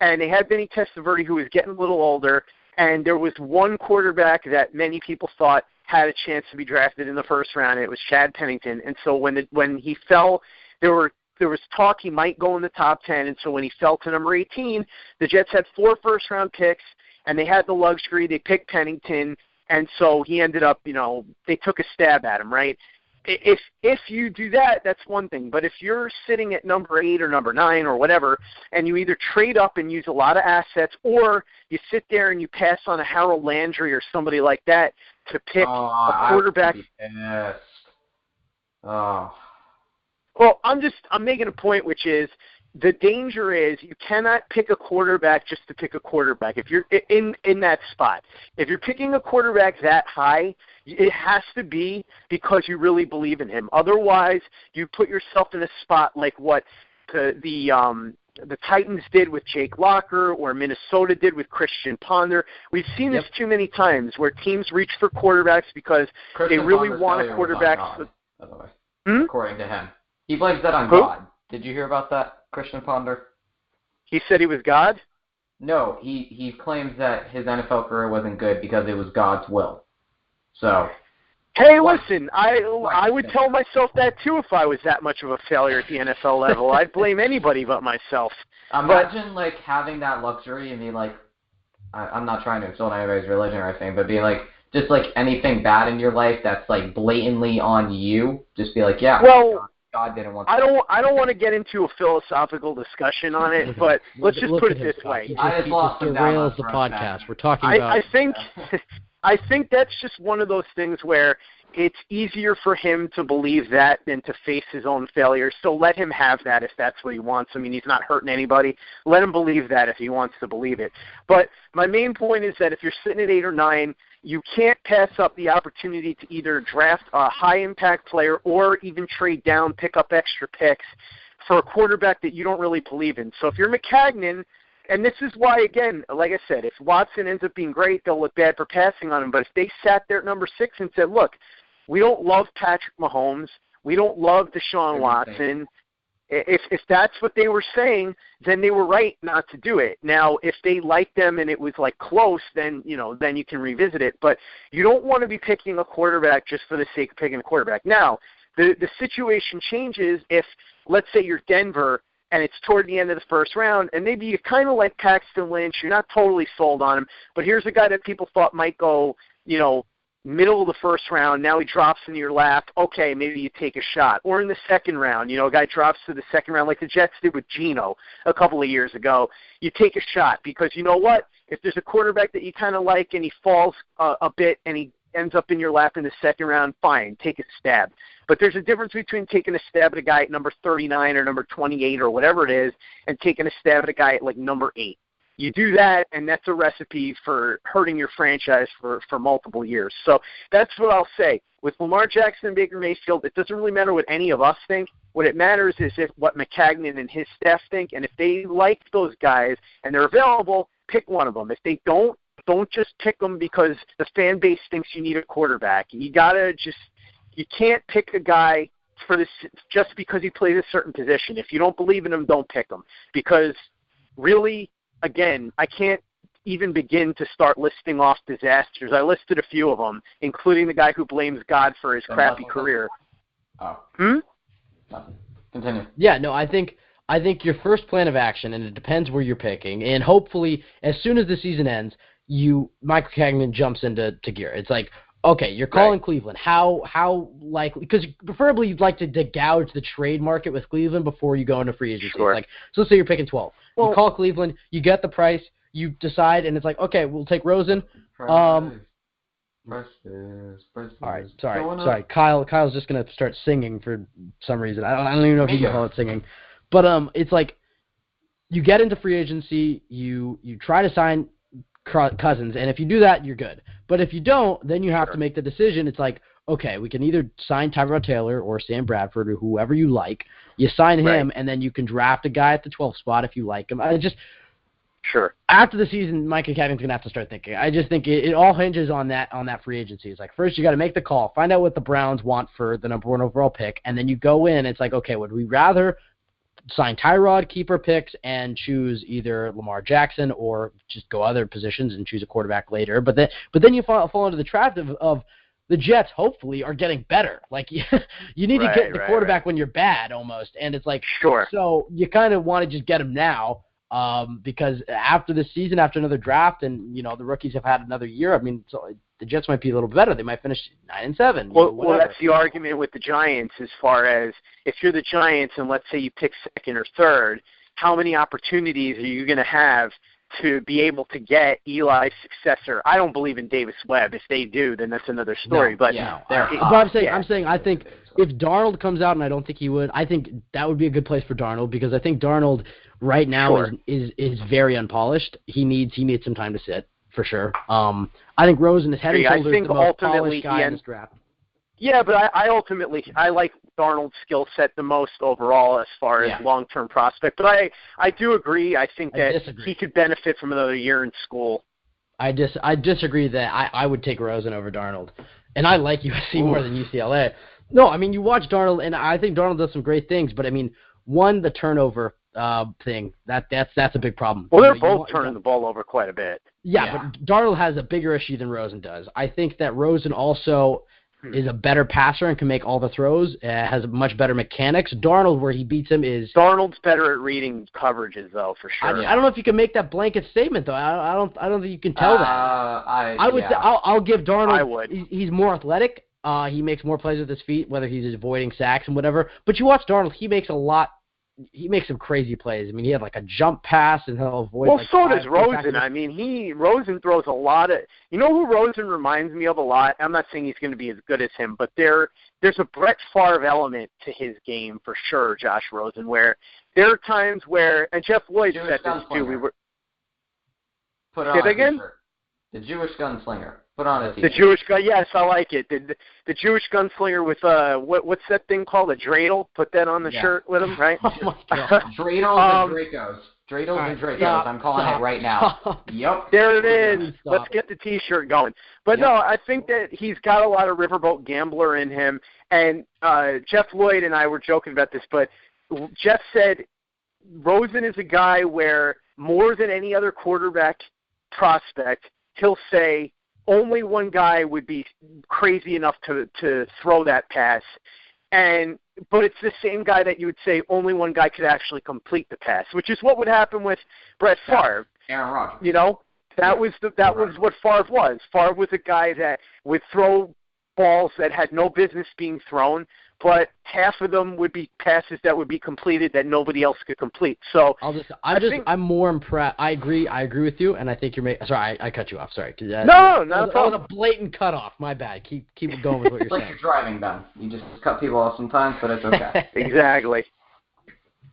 and they had Vinny Testaverde, who was getting a little older, and there was one quarterback that many people thought had a chance to be drafted in the first round, and it was Chad Pennington. And so when he fell, there were there was talk he might go in the top 10, and so when he fell to number 18, the Jets had 4 first-round picks, and they had the luxury. They picked Pennington, and so he ended up, they took a stab at him, right? If you do that, that's one thing. But if you're sitting at number 8 or number 9 or whatever, and you either trade up and use a lot of assets, or you sit there and you pass on a Harold Landry or somebody like that to pick a quarterback. Yes. Oh. Well, I'm making a point, which is the danger is you cannot pick a quarterback just to pick a quarterback. If you're in that spot, if you're picking a quarterback that high, it has to be because you really believe in him. Otherwise, you put yourself in a spot like what the Titans did with Jake Locker or Minnesota did with Christian Ponder. We've seen this too many times where teams reach for quarterbacks because Christian they really Ponder's want a failure was on quarterback. God, by the way, according to him. He blames that on Who? God. Did you hear about that, Christian Ponder? He said he was God? No, he claims that his NFL career wasn't good because it was God's will. So. Hey, listen, I would tell myself that too if I was that much of a failure at the NFL level. I'd blame anybody but myself. Imagine, having that luxury and being like, I'm not trying to insult anybody's religion or anything, but being like, just anything bad in your life that's blatantly on you, just be like, yeah, well, God didn't want. I don't want to get into a philosophical discussion on it, but let's just put it this way. I just derails the podcast. We're talking about. I think that's just one of those things where it's easier for him to believe that than to face his own failures. So let him have that if that's what he wants. I mean, he's not hurting anybody. Let him believe that if he wants to believe it. But my main point is that if you're sitting at 8 or 9, you can't pass up the opportunity to either draft a high-impact player or even trade down, pick up extra picks for a quarterback that you don't really believe in. So if you're McCagnon, and this is why, again, like I said, if Watson ends up being great, they'll look bad for passing on him. But if they sat there at number 6 and said, look, we don't love Patrick Mahomes, we don't love Deshaun Watson, if that's what they were saying, then they were right not to do it. Now, if they liked them and it was close, then then you can revisit it. But you don't want to be picking a quarterback just for the sake of picking a quarterback. Now, the situation changes if, let's say, you're Denver and it's toward the end of the first round, and maybe you kind of like Paxton Lynch, you're not totally sold on him, but here's a guy that people thought might go, middle of the first round, now he drops into your lap, okay, maybe you take a shot. Or in the second round, a guy drops to the second round like the Jets did with Geno a couple of years ago. You take a shot because you know what? If there's a quarterback that you kind of like and he falls a bit and he ends up in your lap in the second round, fine, take a stab. But there's a difference between taking a stab at a guy at number 39 or number 28 or whatever it is and taking a stab at a guy at number 8. You do that, and that's a recipe for hurting your franchise for multiple years. So that's what I'll say. With Lamar Jackson and Baker Mayfield, it doesn't really matter what any of us think. What it matters is what McCagnon and his staff think, and if they like those guys and they're available, pick one of them. If they don't just pick them because the fan base thinks you need a quarterback. You can't pick a guy for this just because he plays a certain position. If you don't believe in him, don't pick him because really, again, I can't even begin to start listing off disasters. I listed a few of them, including the guy who blames God for his crappy career. Oh. Continue. Yeah, no, I think your first plan of action, and it depends where you're picking, and hopefully as soon as the season ends, Michael Cagnon jumps into gear. It's like, okay, you're calling Cleveland. How likely? Because preferably you'd like to gouge the trade market with Cleveland before you go into free agency. Sure. So let's say you're picking 12. Well, you call Cleveland, you get the price, you decide, and it's like, okay, we'll take Rosen. All right, sorry. Kyle's just gonna start singing for some reason. I don't even know if you can call it singing, but it's like you get into free agency, you try to sign Cousins, and if you do that, you're good. But if you don't, then you have to make the decision. It's like, okay, we can either sign Tyrod Taylor or Sam Bradford or whoever you like. You sign him, and then you can draft a guy at the 12th spot if you like him. Sure. After the season, Mike Cagnon's going to have to start thinking. I just think it all hinges on that free agency. It's like, first you got to make the call, find out what the Browns want for the number 1 overall pick, and then you go in. It's like, okay, would we rather sign Tyrod, keep our picks, and choose either Lamar Jackson or just go other positions and choose a quarterback later? But then you fall into the trap of the Jets hopefully are getting better. Like you need to get the quarterback when you're bad almost, and it's like so you kind of want to just get him now because after this season, after another draft, and the rookies have had another year. I mean, so the Jets might be a little bit better. They might finish 9-7. Well, that's the argument with the Giants as far as if you're the Giants and let's say you pick second or third, how many opportunities are you going to have to be able to get Eli's successor? I don't believe in Davis Webb. If they do, then that's another story. But I'm saying I think if Darnold comes out, and I don't think he would, I think that would be a good place for Darnold because I think Darnold right now is very unpolished. He needs some time to sit for sure. I think Rosen is head and shoulders the most polished guy in this draft. Yeah, but I like Darnold's skill set the most overall as far as long-term prospect. But I do agree. I think that he could benefit from another year in school. I disagree that I would take Rosen over Darnold. And I like USC more than UCLA. No, I mean, you watch Darnold, and I think Darnold does some great things. But, I mean, the turnover thing, that's a big problem. Well, they're both turning the ball over quite a bit. Yeah, but Darnold has a bigger issue than Rosen does. I think that Rosen also is a better passer and can make all the throws, has much better mechanics. Darnold, where he beats him is... Darnold's better at reading coverages, though, for sure. I don't know if you can make that blanket statement, though. I don't think you can tell that. I would say I'll give Darnold... I would. He's more athletic. He makes more plays with his feet, whether he's avoiding sacks and whatever. But you watch Darnold, he makes some crazy plays. I mean, he had like a jump pass, and he'll avoid. Well, so does Rosen. I mean, Rosen throws a lot of. You know who Rosen reminds me of a lot? I'm not saying he's going to be as good as him, but there's a Brett Favre element to his game for sure, Josh Rosen. Where there are times where, and Jeff Lloyd said this too. We were. Put on again. The Jewish gunslinger. Put on a t-shirt. The Jewish gun, yes, I like it. The Jewish gunslinger with what's that thing called? A dreidel? Put that on the shirt with him, right? Oh my God. Dreidels and Dracos. Dreidels and Dracos. I'm calling it right now. Yep. There it is. Let's get the T-shirt going. But no, I think that he's got a lot of riverboat gambler in him. And Jeff Lloyd and I were joking about this, but Jeff said Rosen is a guy where more than any other quarterback prospect, he'll say, only one guy would be crazy enough to throw that pass, but it's the same guy that you would say only one guy could actually complete the pass, which is what would happen with Brett Favre. Aaron Rodgers. You know, that was what Favre was. Favre was a guy that would throw balls that had no business being thrown, but half of them would be passes that would be completed that nobody else could complete. So I'm more impressed. I agree with you, and I think you're making. Sorry, I cut you off. Sorry. No, not a problem. That was a blatant cutoff. My bad. Keep going with what you're saying. Like you're driving, Ben. You just cut people off sometimes, but it's okay. Exactly.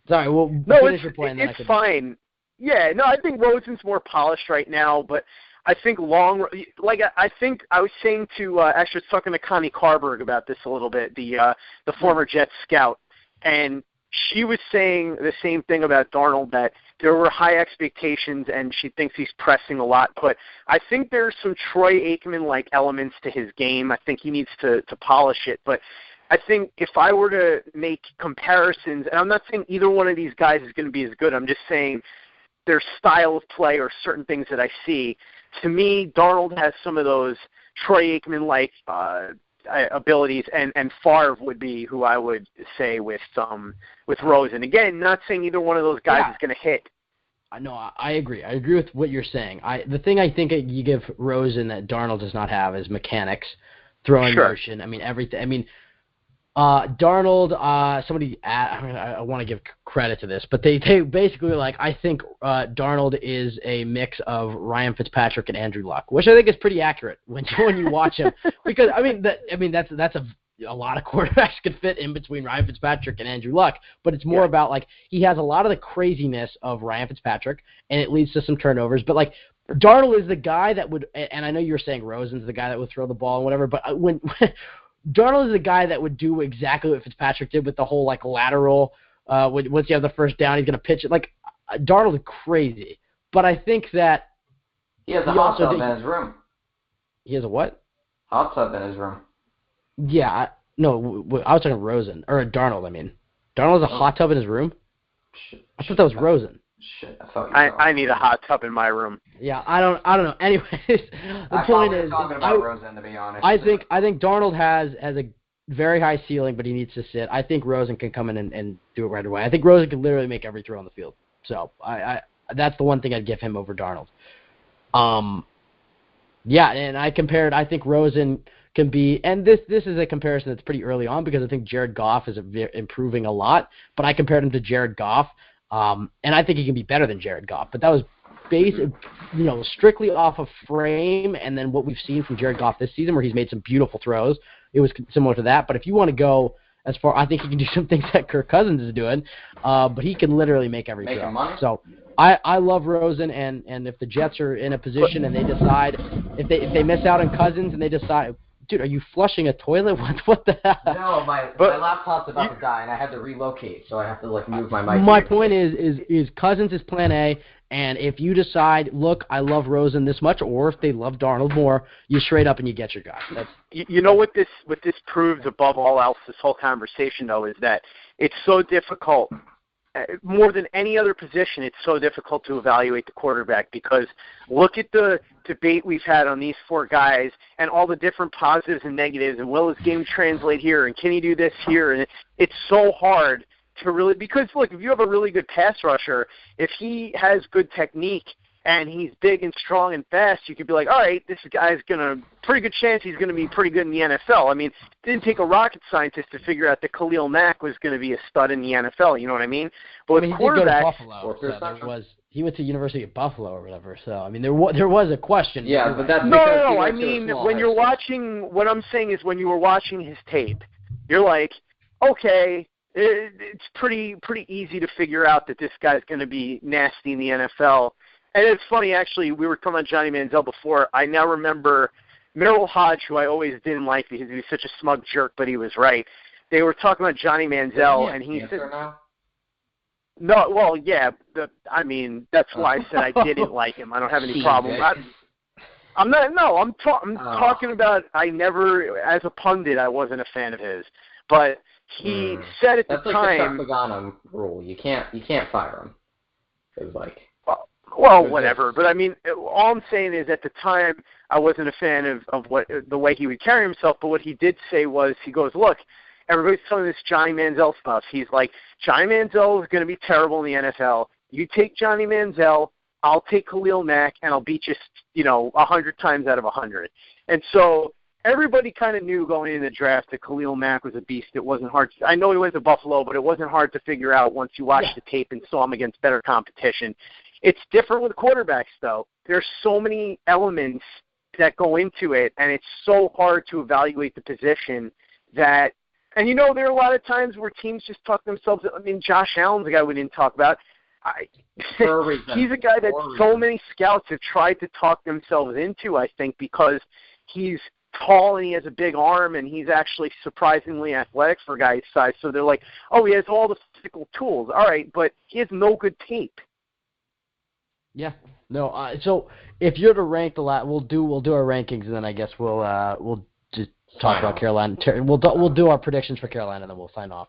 Sorry. Well, finish your point. It's fine. Yeah. No, I think Rosen's more polished right now, but I think I think I was saying to actually I was talking to Connie Carberg about this a little bit, the former Jets scout, and she was saying the same thing about Darnold, that there were high expectations and she thinks he's pressing a lot, but I think there's some Troy Aikman-like elements to his game. I think he needs to polish it, but I think if I were to make comparisons, and I'm not saying either one of these guys is going to be as good, I'm just saying their style of play or certain things that I see. To me, Darnold has some of those Troy Aikman-like abilities, and Favre would be who I would say with Rosen. Again, not saying either one of those guys is going to hit. No, I agree. I agree with what you're saying. The thing I think you give Rosen that Darnold does not have is mechanics, throwing motion. I mean, everything. I mean, Darnold, I want to give credit to this, but they basically I think Darnold is a mix of Ryan Fitzpatrick and Andrew Luck, which I think is pretty accurate when you watch him, because that's a lot of quarterbacks could fit in between Ryan Fitzpatrick and Andrew Luck, but it's more about he has a lot of the craziness of Ryan Fitzpatrick, and it leads to some turnovers, but Darnold is the guy that would, and I know you were saying Rosen's the guy that would throw the ball and whatever, but when Darnold is the guy that would do exactly what Fitzpatrick did with the whole lateral. Once you have the first down, he's going to pitch it. Darnold is crazy, but I think that he has a hot tub in his room. He has a what? Hot tub in his room. Yeah, I was talking Rosen or Darnold. I mean, Darnold has a hot tub in his room. I thought that was Rosen. Shit, I thought you were I need a hot tub in my room. Yeah, I don't know. Anyways, the point is, talking about Rosen, to be honest. I think Darnold has a very high ceiling, but he needs to sit. I think Rosen can come in and do it right away. I think Rosen can literally make every throw on the field. So I that's the one thing I'd give him over Darnold. Yeah, and I think Rosen can be, and this is a comparison that's pretty early on because I think Jared Goff is improving a lot, but I compared him to Jared Goff, and I think he can be better than Jared Goff, but that was strictly off of frame, and then what we've seen from Jared Goff this season where he's made some beautiful throws, it was similar to that, but if you want to go as far, I think he can do some things that Kirk Cousins is doing, but he can literally make every throw. Money? So I love Rosen, and if the Jets are in a position and they decide, if they miss out on Cousins and they decide, dude, are you flushing a toilet? What the hell? No, my laptop's about to die, and I had to relocate, so I have to move my mic. My point is Cousins is plan A, and if you decide, look, I love Rosen this much, or if they love Darnold more, you straight up and you get your guy. You know what this proves above all else, this whole conversation, though, is that it's so difficult. More than any other position, it's so difficult to evaluate the quarterback because look at the debate we've had on these four guys and all the different positives and negatives, and will his game translate here, and can he do this here? And it's so hard to really, because look, if you have a really good pass rusher, if he has good technique and he's big and strong and fast, you could be like, all right, this guy's pretty good chance he's going to be pretty good in the NFL. I mean, it didn't take a rocket scientist to figure out that Khalil Mack was going to be a stud in the NFL, you know what I mean? But he did go to Buffalo, so he went to University of Buffalo or whatever, so, I mean, there was a question. Yeah, but that's No, I mean, when you're watching, what I'm saying is when you were watching his tape, you're like, okay, it's pretty easy to figure out that this guy's going to be nasty in the NFL. And it's funny, actually, we were talking about Johnny Manziel before. I now remember Merrill Hodge, who I always didn't like because he was such a smug jerk, but he was right. They were talking about Johnny Manziel, and he said, "No, well, yeah. That's why I said I didn't like him. I don't have any problem. I'm not. No, I'm talking about. I never, as a pundit, I wasn't a fan of his, but he said at the time. That's like the Pagano rule. You can't fire him. It was like. Well, whatever. But I mean, all I'm saying is at the time I wasn't a fan of the way he would carry himself. But what he did say was, he goes, look, everybody's telling this Johnny Manziel stuff. He's like, Johnny Manziel is going to be terrible in the NFL. You take Johnny Manziel, I'll take Khalil Mack, and I'll beat you, 100 times out of 100. And so everybody kind of knew going into the draft that Khalil Mack was a beast. It wasn't hard. I know he went to Buffalo, but it wasn't hard to figure out once you watched the tape and saw him against better competition. It's different with quarterbacks, though. There's so many elements that go into it, and it's so hard to evaluate the position that – and, there are a lot of times where teams just talk themselves – I mean, Josh Allen's a guy we didn't talk about. He's a guy that so many scouts have tried to talk themselves into, I think, because he's tall and he has a big arm and he's actually surprisingly athletic for a guy his size. So they're like, oh, he has all the physical tools. All right, but he has no good tape. Yeah, no. So if you're to rank we'll do our rankings, and then I guess we'll just talk about Carolina. We'll do our predictions for Carolina, and then we'll sign off.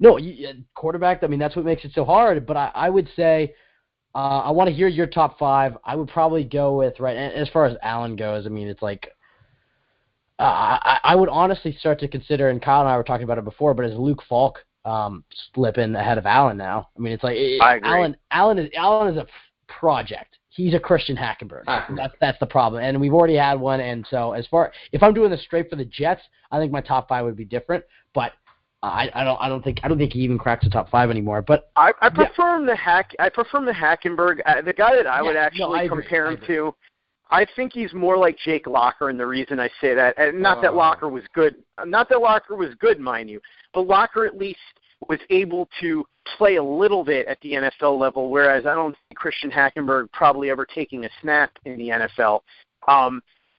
No, quarterback. I mean, that's what makes it so hard. But I would say I want to hear your top five. I would probably go with and as far as Allen goes. I mean, it's like I would honestly start to consider, and Kyle and I were talking about it before, but as Luke Falk. Slipping ahead of Allen now. I mean, it's like Allen is a project. He's a Christian Hackenberg. That's the problem, and we've already had one. And so, if I'm doing this straight for the Jets, I think my top five would be different. But I don't think he even cracks the top five anymore. But I prefer him I prefer him to Hackenberg. The guy that I would actually compare him to. I think he's more like Jake Locker, and the reason I say that, and not that Locker was good, mind you, but Locker at least was able to play a little bit at the NFL level, whereas I don't see Christian Hackenberg probably ever taking a snap in the NFL.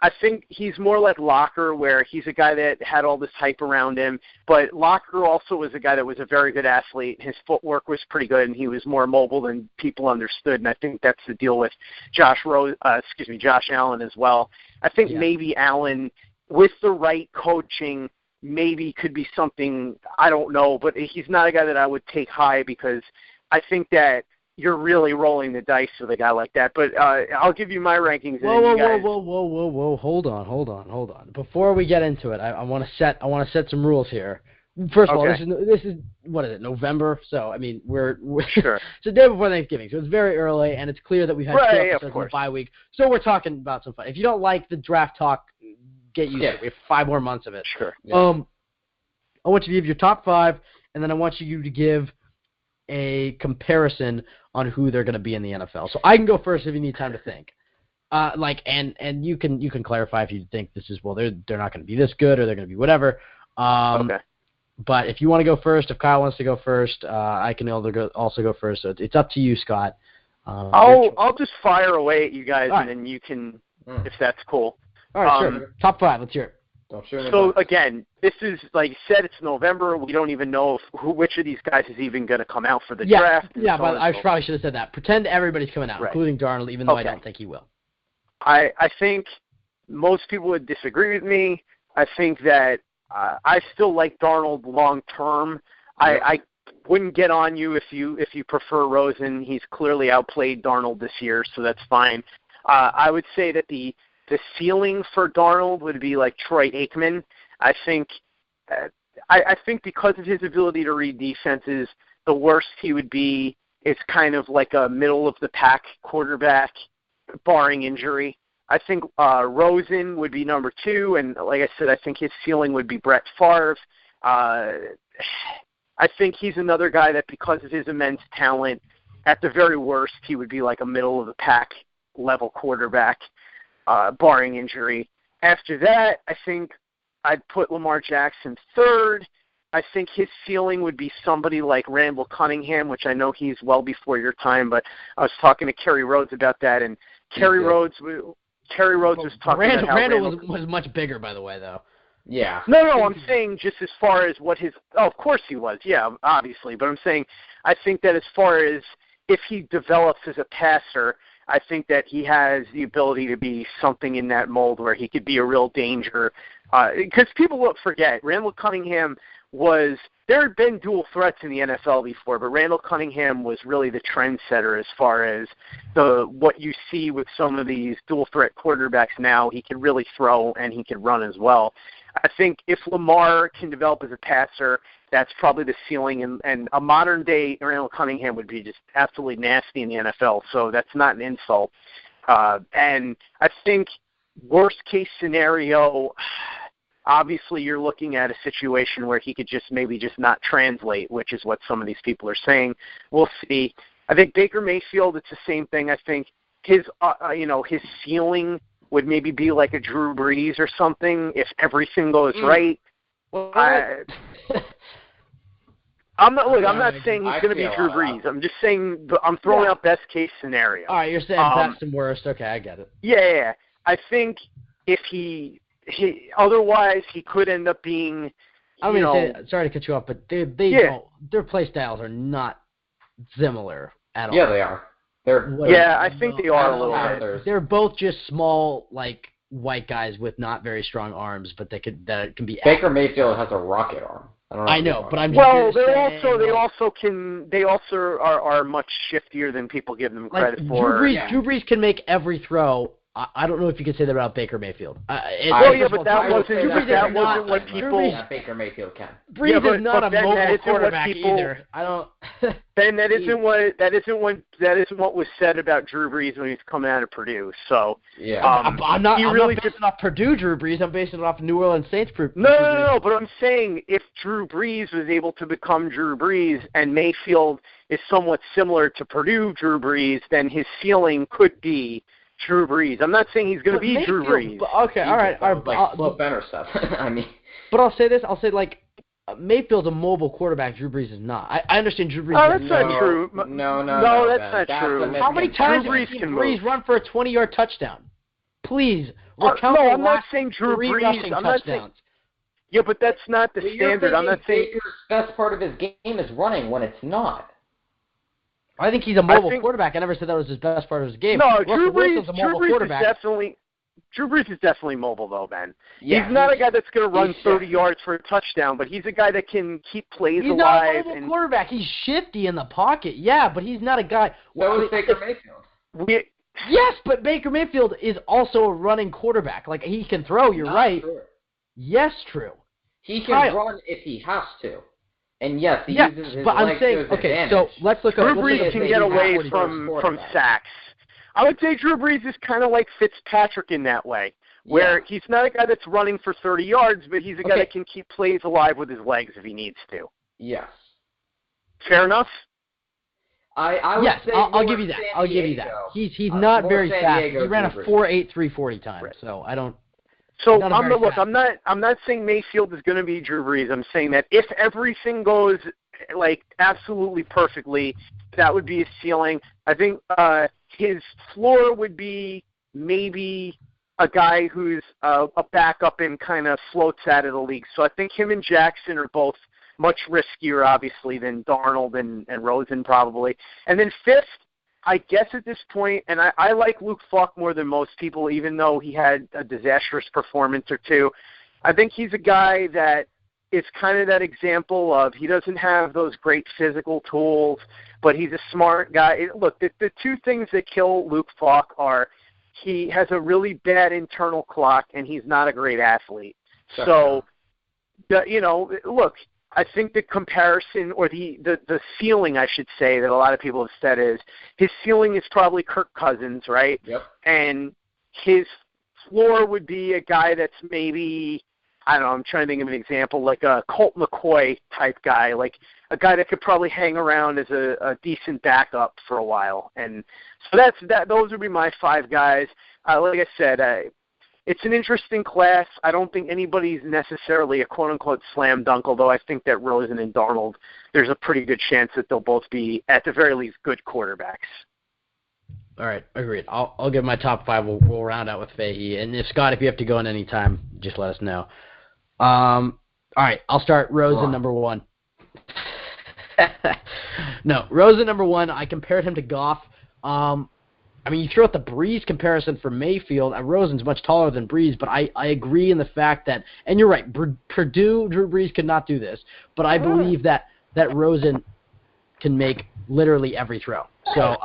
I think he's more like Locker, where he's a guy that had all this hype around him, but Locker also was a guy that was a very good athlete. His footwork was pretty good, and he was more mobile than people understood, and I think that's the deal with Josh Allen as well. I think maybe Allen, with the right coaching, maybe could be something, I don't know, but he's not a guy that I would take high because I think that you're really rolling the dice with a guy like that. But I'll give you my rankings. Whoa! Hold on. Before we get into it, I want to set some rules here. First of all, this is what is it, November? So I mean, we're sure. It's the day before Thanksgiving, so it's very early, and it's clear that we've had 2 episodes in the bye week. So we're talking about some fun. If you don't like the draft talk, get used to it. We have 5 more months of it. Sure. Yeah. I want you to give your top 5, and then I want you to give a comparison on who they're going to be in the NFL. So I can go first if you need time to think. And you can clarify if you think this is they're not going to be this good or they're going to be whatever. Okay. But if you want to go first, if Kyle wants to go first, I can also go first. So it's up to you, Scott. I'll just fire away at you guys, right. And then you can, if that's cool. All right, sure. Top 5. Let's hear it. So again, this is like you said. It's November. We don't even know which of these guys is even going to come out for the draft. Yeah, but I probably should have said that. Pretend everybody's coming out, including Darnold, even though I don't think he will. I think most people would disagree with me. I think that I still like Darnold long term. I wouldn't get on you if you prefer Rosen. He's clearly outplayed Darnold this year, so that's fine. I would say that the ceiling for Darnold would be like Troy Aikman. I think because of his ability to read defenses, the worst he would be is kind of like a middle of the pack quarterback, barring injury. I think Rosen would be number 2, and like I said, I think his ceiling would be Brett Favre. I think he's another guy that because of his immense talent, at the very worst, he would be like a middle of the pack level quarterback, barring injury. After that, I think I'd put Lamar Jackson 3rd. I think his ceiling would be somebody like Randall Cunningham, which I know he's well before your time, but I was talking to Kerry Rhodes about that, and Kerry Rhodes was talking about how Randall was much bigger, by the way, though. Yeah. No, I'm saying just as far as what his – of course he was, yeah, obviously. But I'm saying I think that as far as if he develops as a passer, I think that he has the ability to be something in that mold where he could be a real danger. Because people will forget, Randall Cunningham was – there had been dual threats in the NFL before, but Randall Cunningham was really the trendsetter as far as what you see with some of these dual threat quarterbacks now. He can really throw and he can run as well. I think if Lamar can develop as a passer, that's probably the ceiling, and a modern-day Randall Cunningham would be just absolutely nasty in the NFL, so that's not an insult. And I think worst-case scenario, obviously you're looking at a situation where he could maybe not translate, which is what some of these people are saying. We'll see. I think Baker Mayfield, it's the same thing. I think his ceiling would maybe be like a Drew Brees or something if everything goes right. I'm not saying he's going to be Drew Brees. I'm just saying I'm throwing out best case scenario. All right, you're saying best and worst. Okay, I get it. Yeah. I think if he otherwise he could end up being. Sorry to cut you off, but their play styles are not similar at all. Yeah, they are. I think they are a little bit. They're both just small, like white guys with not very strong arms, but that can be. Baker Mayfield has a rocket arm. I know, but I'm. Well, they also are much shiftier than people give them credit for. Drew Brees can make every throw. I don't know if you could say that about Baker Mayfield. But that wasn't what people. Baker Mayfield can. Brees is not a mobile quarterback either. I don't. Ben, that isn't what was said about Drew Brees when he was coming out of Purdue. So yeah, I'm not basing it off Purdue Drew Brees. I'm basing it off New Orleans Saints. No. But I'm saying if Drew Brees was able to become Drew Brees and Mayfield is somewhat similar to Purdue Drew Brees, then his ceiling could be Drew Brees. I'm not saying he's going to be Drew Brees. Okay, all right. Flip better stuff. I mean, but I'll say this. I'll say like Mayfield's a mobile quarterback. Drew Brees is not. I understand Drew Brees. Oh, that's not true. No, that's not true. How many times did Brees run for a 20-yard touchdown? Please, I'm not saying Drew Brees. I'm not saying. Yeah, but that's not the standard. I'm not saying Baker's best part of his game is running when it's not. I think he's a mobile quarterback. I never said that was his best part of his game. No, Drew Brees is definitely. Drew Brees is definitely mobile, though, Ben. Yeah, he's not a guy that's going to run 30 shifty. yards for a touchdown, but he's a guy that can keep plays He's alive. not a mobile quarterback. He's shifty in the pocket, yeah, but he's not a guy. So is Baker Mayfield. Yes, but Baker Mayfield is also a running quarterback. Like, he can throw, you're right. True. Yes, true. He can run if he has to. And yes, he uses his but I'm legs saying, to his okay, advantage. so let's look at Drew Brees can get away from sacks. I would say Drew Brees is kind of like Fitzpatrick in that way, where he's not a guy that's running for 30 yards, but he's a guy that can keep plays alive with his legs if he needs to. Yes. Fair enough? I would say I'll give you that. I'll give you that. He's not very fast. He ran a 4.8 340 time, so I don't. So I'm not saying Mayfield is going to be Drew Brees. I'm saying that if everything goes like absolutely perfectly, that would be his ceiling. I think his floor would be maybe a guy who's a backup and kind of floats out of the league. So I think him and Jackson are both much riskier, obviously, than Darnold and Rosen probably. And then fifth, I guess at this point, and I like Luke Falk more than most people, even though he had a disastrous performance or two. I think he's a guy that is kind of that example of he doesn't have those great physical tools, but he's a smart guy. Look, the two things that kill Luke Falk are he has a really bad internal clock and he's not a great athlete. So, look, I think the comparison or the ceiling, I should say, that a lot of people have said is his ceiling is probably Kirk Cousins, right? Yep. And his floor would be a guy that's maybe, I don't know, I'm trying to think of an example, like a Colt McCoy type guy, like a guy that could probably hang around as a decent backup for a while. And so those would be my five guys. Like I said, it's an interesting class. I don't think anybody's necessarily a quote-unquote slam dunk, although I think that Rosen and Darnold, there's a pretty good chance that they'll both be, at the very least, good quarterbacks. All right, agreed. I'll give my top five. We'll round out with Fahey. And Scott, if you have to go in any time, just let us know. All right, I'll start Rosen number one. No, Rosen number one. I compared him to Goff. I mean, you throw out the Brees comparison for Mayfield. Rosen's much taller than Brees, but I agree in the fact that, and you're right, Drew Brees could not do this, but I believe that Rosen can make literally every throw. So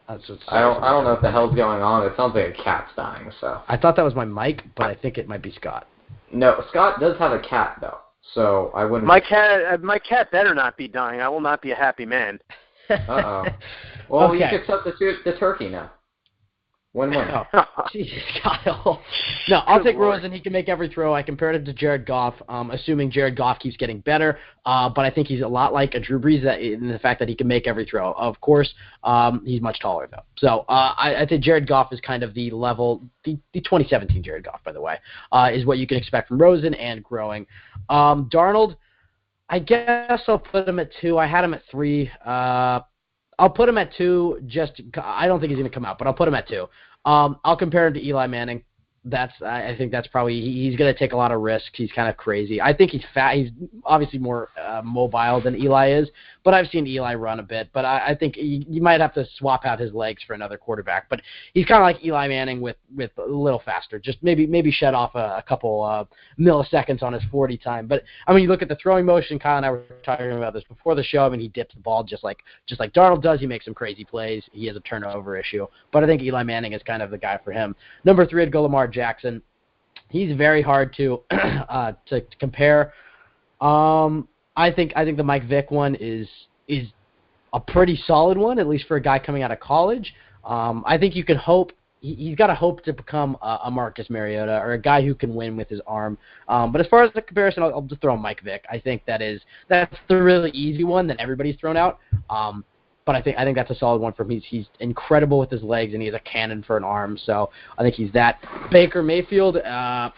that's what's I don't know what the hell's going on. It sounds like a cat's dying. So I thought that was my mic, but I think it might be Scott. No, Scott does have a cat though, so I wouldn't. My cat better not be dying. I will not be a happy man. Uh-oh. Well, Okay. you could substitute the turkey now. Win-win. Oh, Jesus, Kyle. No, I'll Good take Lord. Rosen. He can make every throw. I compared him to Jared Goff, assuming Jared Goff keeps getting better. But I think he's a lot like a Drew Brees in the fact that he can make every throw. Of course, he's much taller, though. So I think Jared Goff is kind of the level, the 2017 Jared Goff, by the way, is what you can expect from Rosen and growing. Darnold, I guess I'll put him at 2. I had him at 3. I'll put him at 2. I don't think he's going to come out, but I'll put him at 2. I'll compare him to Eli Manning. I think that's probably he's going to take a lot of risks. He's kind of crazy. I think he's fat. He's obviously more mobile than Eli is, but I've seen Eli run a bit. But I think you might have to swap out his legs for another quarterback. But he's kind of like Eli Manning with a little faster. Just maybe shut off a couple milliseconds on his 40 time. But I mean, you look at the throwing motion. Kyle and I were talking about this before the show. I mean, he dips the ball just like Darnold does. He makes some crazy plays. He has a turnover issue. But I think Eli Manning is kind of the guy for him. Number 3, I'd go Lamar Jackson. He's very hard to compare. I think the Mike Vick one is a pretty solid one, at least for a guy coming out of college. I think you can hope he's got to hope to become a Marcus Mariota or a guy who can win with his arm. But as far as the comparison, I'll just throw Mike Vick. I think that's the really easy one that everybody's thrown out. But I think that's a solid one for him. He's incredible with his legs, and he has a cannon for an arm. So I think he's that. Baker Mayfield, I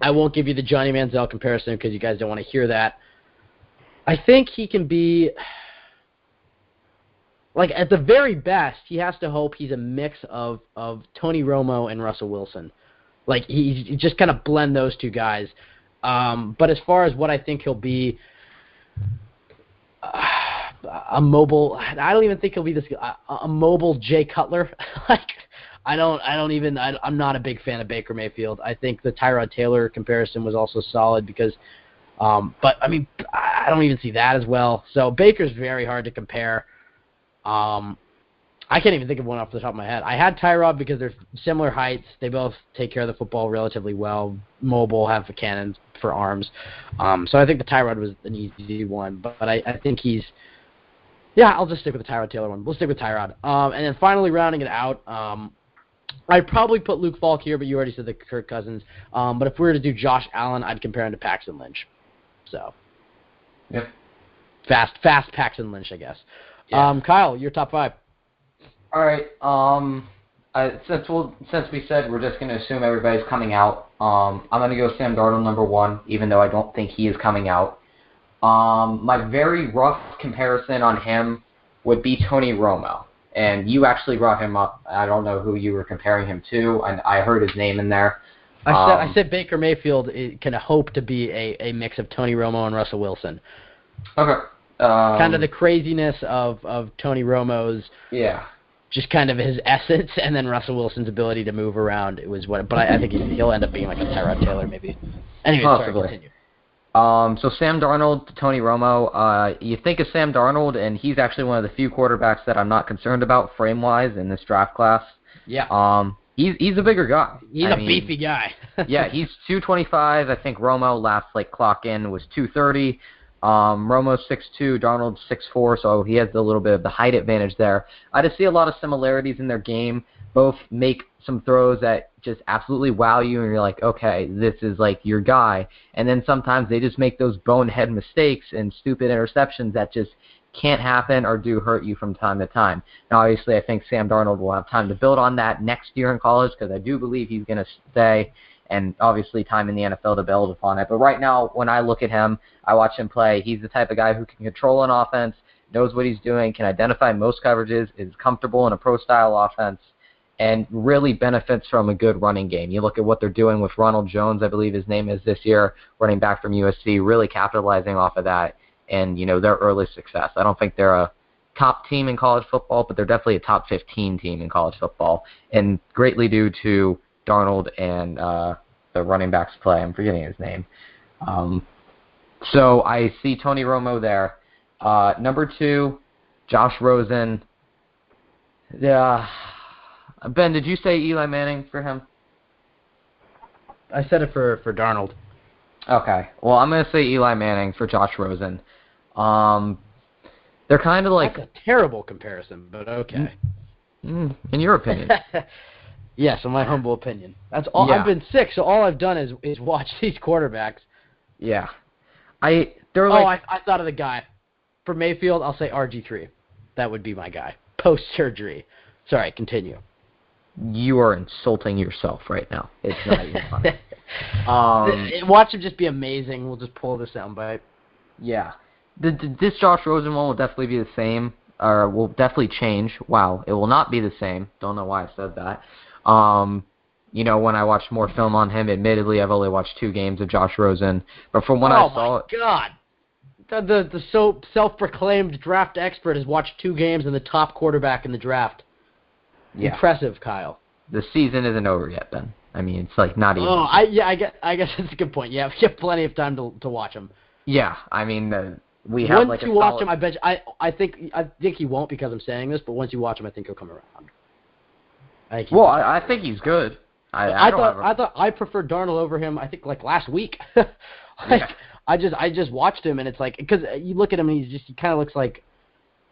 won't give you the Johnny Manziel comparison because you guys don't want to hear that. I think he can be, like, at the very best, he has to hope he's a mix of Tony Romo and Russell Wilson. Like, he just kind of blend those two guys. But as far as what I think he'll be, a mobile, I don't even think he'll be a mobile Jay Cutler. Like, I'm not a big fan of Baker Mayfield. I think the Tyrod Taylor comparison was also solid because, but I mean, I don't even see that as well. So Baker's very hard to compare. I can't even think of one off the top of my head. I had Tyrod because they're similar heights. They both take care of the football relatively well, mobile, have a cannon for arms. So I think the Tyrod was an easy one. But I think he's, yeah, I'll just stick with the Tyrod Taylor one. We'll stick with Tyrod. And then finally rounding it out, I'd probably put Luke Falk here, but you already said the Kirk Cousins. But if we were to do Josh Allen, I'd compare him to Paxton Lynch. So, yep. Fast Paxton Lynch, I guess. Yeah. Kyle, your top 5. All right. Since we said we're just going to assume everybody's coming out, I'm going to go Sam Darnold number 1, even though I don't think he is coming out. My very rough comparison on him would be Tony Romo, and you actually brought him up. I don't know who you were comparing him to, and I heard his name in there. I said Baker Mayfield can hope to be a mix of Tony Romo and Russell Wilson. Okay. Kind of the craziness of Tony Romo's. Yeah. Just kind of his essence, and then Russell Wilson's ability to move around. It was what, but I think he'll end up being like a Tyrod Taylor maybe. Anyway, possibly. Sorry, continue. So Sam Darnold to Tony Romo. You think of Sam Darnold, and he's actually one of the few quarterbacks that I'm not concerned about frame-wise in this draft class. Yeah. He's a bigger guy. He's a beefy guy. Yeah, he's 225. I think Romo last clock in was 230. Romo's 6'2", Darnold's 6'4", so he has a little bit of the height advantage there. I just see a lot of similarities in their game. Both make some throws that just absolutely wow you, and you're like, okay, this is like your guy. And then sometimes they just make those bonehead mistakes and stupid interceptions that just can't happen or do hurt you from time to time. Now, obviously, I think Sam Darnold will have time to build on that next year in college because I do believe he's going to stay, and obviously time in the NFL to build upon it. But right now, when I look at him, I watch him play. He's the type of guy who can control an offense, knows what he's doing, can identify most coverages, is comfortable in a pro-style offense, and really benefits from a good running game. You look at what they're doing with Ronald Jones, I believe his name is this year, running back from USC, really capitalizing off of that and, their early success. I don't think they're a top team in college football, but they're definitely a top 15 team in college football, and greatly due to Darnold and the running back's play. I'm forgetting his name. So I see Tony Romo there. Number 2, Josh Rosen. Yeah. Ben, did you say Eli Manning for him? I said it for Darnold. Okay. Well, I'm going to say Eli Manning for Josh Rosen. They're kind of like... That's a terrible comparison, but okay. In your opinion. Yes, in my humble opinion. That's all. Yeah. I've been sick, so all I've done is watch these quarterbacks. Yeah. I thought of the guy. For Mayfield, I'll say RG3. That would be my guy. Post-surgery. Sorry, continue. You are insulting yourself right now. It's not even funny. Watch him just be amazing. We'll just pull this soundbite. Yeah. This Josh Rosen one will definitely be the same, or will definitely change. Wow, it will not be the same. Don't know why I said that. When I watched more film on him, admittedly, I've only watched 2 games of Josh Rosen. But from when I saw it... Oh, my God. The so self-proclaimed draft expert has watched 2 games and the top quarterback in the draft. Yeah. Impressive, Kyle. The season isn't over yet, Ben. I mean, it's like not even... Oh, I guess that's a good point. Yeah, we have plenty of time to watch him. Yeah, I mean, we have once like a you watch solid... him, I bet I think he won't because I'm saying this, but once you watch him, I think he'll come around. I think he's good. I preferred Darnold over him. I think like last week. Yeah. I just watched him and it's like because you look at him and he kind of looks like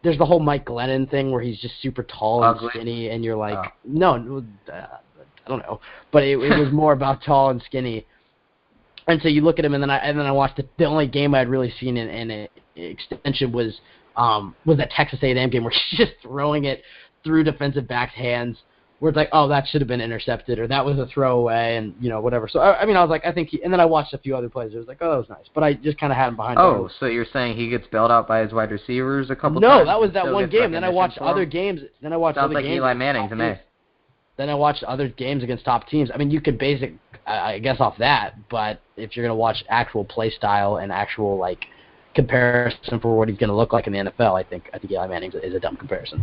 there's the whole Mike Glennon thing where he's just super tall and skinny and you're like no I don't know, but it was more about tall and skinny. And so you look at him and then I watched the only game I had really seen in extension was that Texas A&M game where he's just throwing it through defensive backs' hands. Where it's like, oh, that should have been intercepted, or that was a throwaway, and whatever. So I was like, I think and then I watched a few other plays. It was like, oh, that was nice, but I just kind of had him behind. Oh, so you're saying he gets bailed out by his wide receivers a couple times? No, that was that one game. Then I watched other games. Then I watched Sounds other like games. Eli Manning to me. Then I watched other games against top teams. I mean, you could base it, I guess, off that. But if you're gonna watch actual play style and actual like comparison for what he's gonna look like in the NFL, I think Eli Manning is a dumb comparison.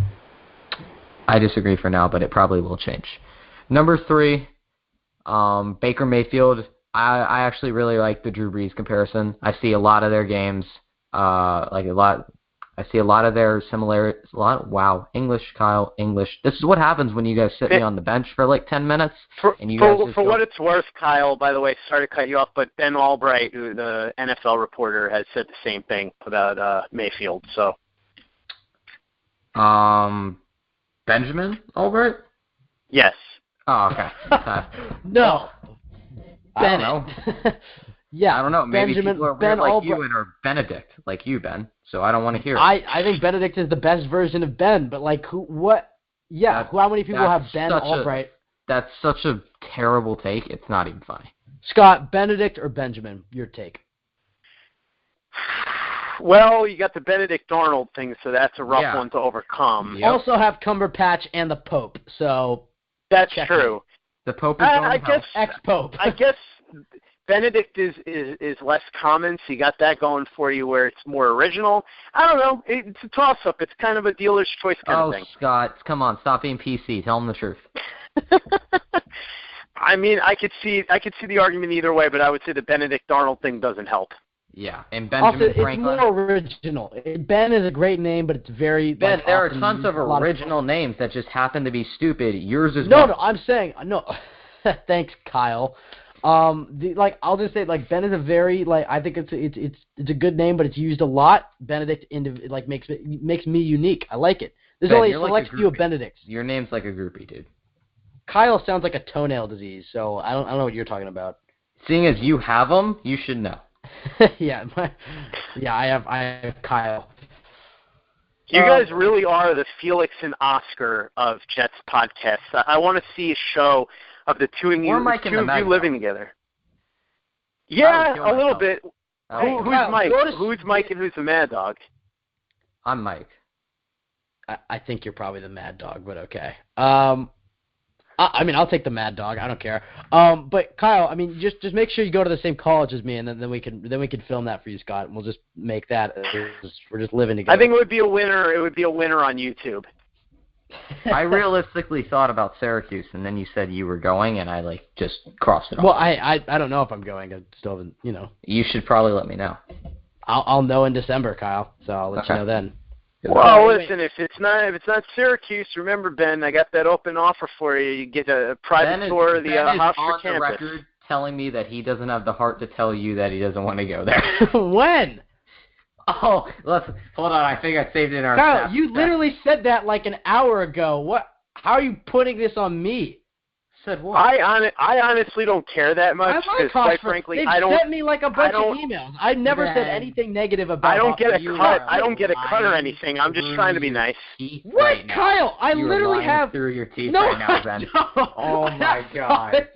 I disagree for now, but it probably will change. Number 3, Baker Mayfield. I actually really like the Drew Brees comparison. I see a lot of their games, I see a lot of their similarities. English, Kyle, English. This is what happens when you guys sit me on the bench for like 10 minutes. For what it's worth, Kyle, by the way, sorry to cut you off, but Ben Albright, who the NFL reporter, has said the same thing about Mayfield. So, Benjamin Albright? Yes. Oh, okay. No. I don't know. Yeah, I don't know. Maybe Benjamin, people are weird Ben like Albright. you and are Benedict like you, Ben. So I don't want to hear it. I think Benedict is the best version of Ben, but like who? What? Yeah, how many people have Ben Albright? That's such a terrible take. It's not even funny. Scott, Benedict or Benjamin? Your take. Well, you got the Benedict Arnold thing, so that's a rough one to overcome. Yep. Also have Cumberpatch and the Pope, so that's true. The Pope is I guess ex-Pope. I guess Benedict is less common, so you got that going for you where it's more original. I don't know. It's a toss-up. It's kind of a dealer's choice kind of thing. Oh, Scott, come on. Stop being PC. Tell him the truth. I mean, I could see the argument either way, but I would say the Benedict Arnold thing doesn't help. Yeah, and Benjamin Franklin. It's more original. Ben is a great name, but it's very... Ben, there are tons of original names that just happen to be stupid. Yours is No, I'm saying... No. Thanks, Kyle. I'll just say, Ben is a very, I think it's a good name, but it's used a lot. Benedict, makes me unique. I like it. There's only a select few of Benedicts. Your name's like a groupie, dude. Kyle sounds like a toenail disease, so I don't know what you're talking about. Seeing as you have them, you should know. I have Kyle. You guys really are the Felix and Oscar of Jets podcasts. I want to see a show of the two of you living together. Yeah, a little bit. Who's Mike? Who's Mike and who's the Mad Dog? I'm Mike. I think you're probably the Mad Dog, but okay. I'll take the Mad Dog. I don't care. But Kyle, just make sure you go to the same college as me, and then we can film that for you, Scott. And we'll just make that. We're just living together. I think it would be a winner. It would be a winner on YouTube. I realistically thought about Syracuse, and then you said you were going, and I just crossed it off. Well, I don't know if I'm going. I still haven't, You should probably let me know. I'll know in December, Kyle. So I'll let you know then. Well, listen, if it's not Syracuse, remember, Ben, I got that open offer for you. You get a private tour of the Hofstra campus. Ben is on the record telling me that he doesn't have the heart to tell you that he doesn't want to go there. When? Oh, hold on. I think I saved it in our Kyle, you literally said that like an hour ago. What? How are you putting this on me? Said what? I honestly don't care that much because, quite frankly, I don't. They've sent me like a bunch of emails. I've never said anything negative about. I don't get a cut. I don't get a cut or anything. I'm just trying to be nice. What, right, Kyle? I literally have through your teeth right now, Ben. Oh my God.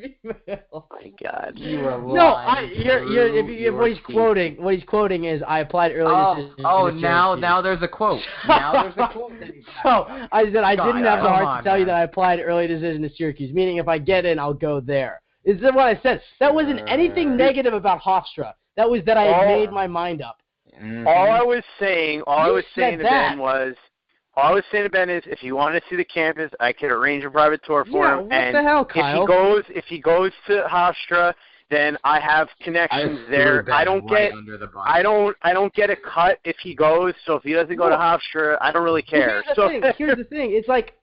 Oh my God. You are lying. What he's quoting is, I applied earlier. Now there's a quote. Now there's a quote. So I said I didn't have the heart to tell you that I applied early decision to Syracuse, meaning if I get in, I'll go there. Is that what I said? That wasn't anything negative about Hofstra. That was that I had made my mind up. Mm-hmm. All I was saying to Ben is, if you want to see the campus, I could arrange a private tour for him. What the hell, Kyle? If he goes to Hofstra, then I have connections there. I don't get a cut if he goes. So if he doesn't go to Hofstra, I don't really care. Here's the thing. It's like,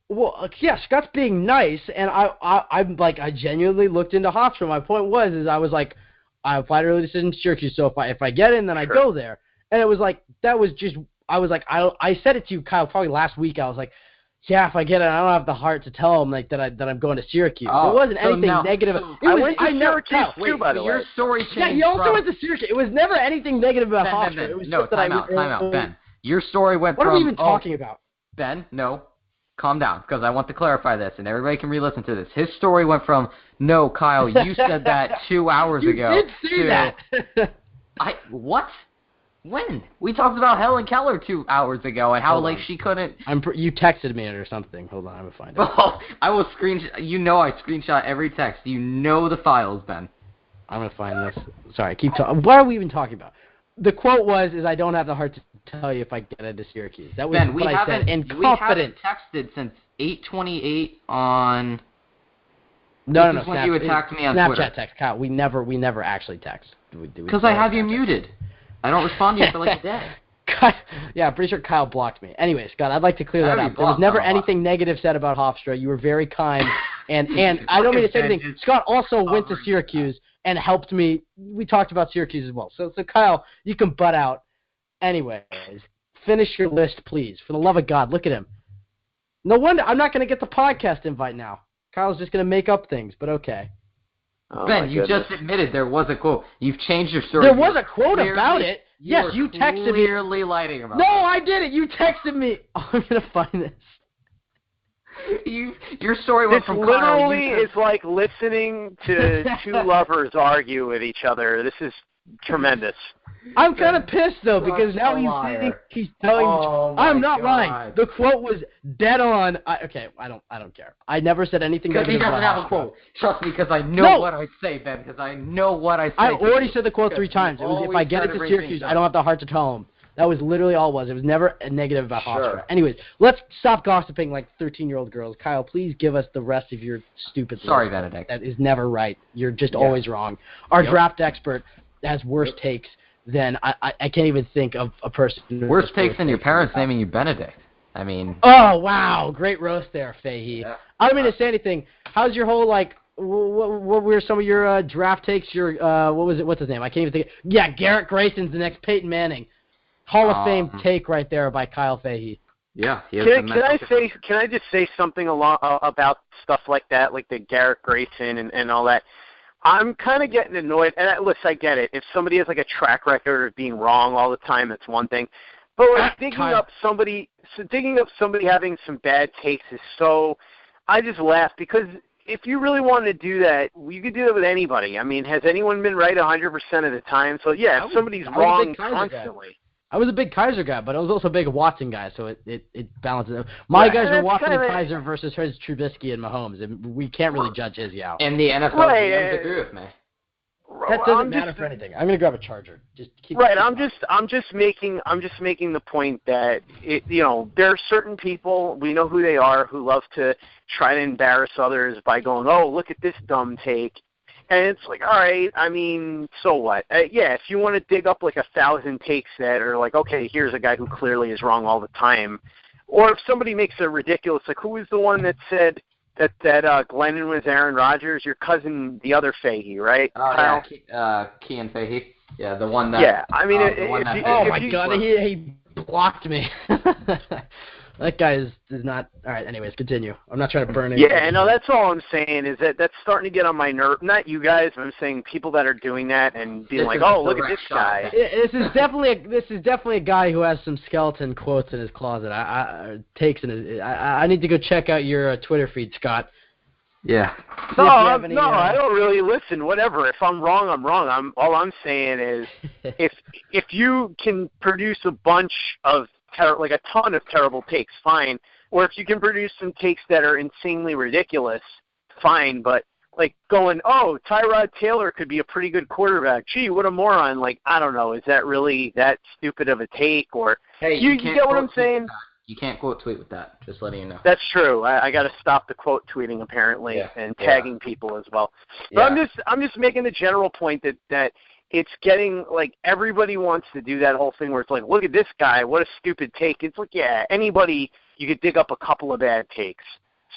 Scott's being nice, and I genuinely looked into Hofstra. My point was, I was like, I applied early decision to Syracuse. So if I get in, then I go there. And it was like I said it to you, Kyle, probably last week. I was like, yeah, if I get it, I don't have the heart to tell him that I'm going to Syracuse. It wasn't anything negative. I went to Syracuse too, by the way. Your story changed. Yeah, you also went to Syracuse. It was never anything negative about Hofstra. It was just that time out, Ben. Your story went from... What are we even talking about? Ben, no. Calm down, because I want to clarify this, and everybody can re-listen to this. His story went from, no, Kyle, you said that 2 hours ago. You did say that. What? When? We talked about Helen Keller 2 hours ago and how she couldn't. You texted me or something. Hold on, I'm gonna find it. Oh, I will screenshot. I screenshot every text. You know the files, Ben. I'm gonna find this. Sorry, keep talking. What are we even talking about? The quote was, I don't have the heart to tell you if I get into Syracuse. That was Ben, what I said. And we haven't texted since 8:28 on No. This is when you attacked me on Snapchat Twitter. text, Kyle. We never actually text. Because I have you muted. I don't respond to you for like a day. Yeah, I'm pretty sure Kyle blocked me. Anyway, Scott, I'd like to clear that up. There was never anything negative said about Hofstra. You were very kind, and I don't mean to say anything. Scott also went to Syracuse and helped me. We talked about Syracuse as well. So Kyle, you can butt out. Anyways, finish your list, please. For the love of God, look at him. No wonder I'm not going to get the podcast invite now. Kyle's just going to make up things, but okay. Oh, Ben, you just admitted there was a quote. You've changed your story. There was a quote about it. Yes, you texted me. Clearly lying about No, that. I didn't. You texted me. Oh, I'm going to find this. Your story went from literally is like listening to two lovers argue with each other. This is tremendous. I'm kind of pissed, though, because now he's telling me. I'm not lying. The quote was dead on. I don't care. I never said anything negative. Because he doesn't have a quote. Trust me, because I know what I say, Ben, because I know what I say. I already said the quote 3 times. It was, if I get it to Syracuse, I don't have the heart to tell him. That was literally all it was. It was never a negative about Hofstra. Anyways, let's stop gossiping like 13-year-old girls. Kyle, please give us the rest of your stupid Sorry, list. Benedict. That is never right. You're just always wrong. Our draft expert has worse takes than I can't even think of a person. Worse takes than your parents naming you Benedict. I mean. Oh, wow. Great roast there, Fahey. Yeah. I don't mean to say anything. How's your whole, what were some of your draft takes? Your, what was it? What's his name? I can't even think. Yeah, Garrett Grayson's the next Peyton Manning. Hall of Fame take right there by Kyle Fahey. Yeah. Can I just say something about stuff like that, like the Garrett Grayson and all that? I'm kind of getting annoyed, and listen, I get it. If somebody has like a track record of being wrong all the time, that's one thing. But digging up somebody having some bad takes is so. I just laugh because if you really wanted to do that, you could do that with anybody. I mean, has anyone been right 100% of the time? So yeah, if somebody's wrong constantly. I was a big Kaiser guy, but I was also a big Watson guy, so it balances out. My guys are Watson and Kaiser versus his Trubisky and Mahomes, and we can't really judge his out. And the NFL GMs agree with me. That doesn't matter for anything. I'm gonna grab a charger. I'm just making the point that there are certain people, we know who they are, who love to try to embarrass others by going, oh, look at this dumb take. And it's like, all right, I mean, so what? If you want to dig up like 1,000 takes that are like, okay, here's a guy who clearly is wrong all the time. Or if somebody makes a ridiculous, like who was the one that said that Glennon was Aaron Rodgers? Your cousin, the other Fahey, right? Kean Fahey. Yeah, the one that. Yeah, I mean, oh my God, he blocked me. That guy is not. All right, anyways, continue. I'm not trying to burn it. Yeah, no, that's all I'm saying is that's starting to get on my nerve. Not you guys, but I'm saying people that are doing that and being like, oh, look at this guy. This is definitely a guy who has some skeleton quotes in his closet. Takes in his. I need to go check out your Twitter feed, Scott. Yeah. No, I don't really listen. Whatever. If I'm wrong, I'm wrong. All I'm saying is, if you can produce a bunch of like a ton of terrible takes, fine. Or if you can produce some takes that are insanely ridiculous, fine. But like going, oh, Tyrod Taylor could be a pretty good quarterback. Gee, what a moron. Like, I don't know. Is that really that stupid of a take? Or hey, you get what I'm saying? You can't quote tweet with that. Just letting you know. That's true. I got to stop the quote tweeting apparently and tagging people as well. But I'm just making the general point that it's getting like everybody wants to do that whole thing where it's like, look at this guy, what a stupid take. It's like, yeah, anybody, you could dig up a couple of bad takes.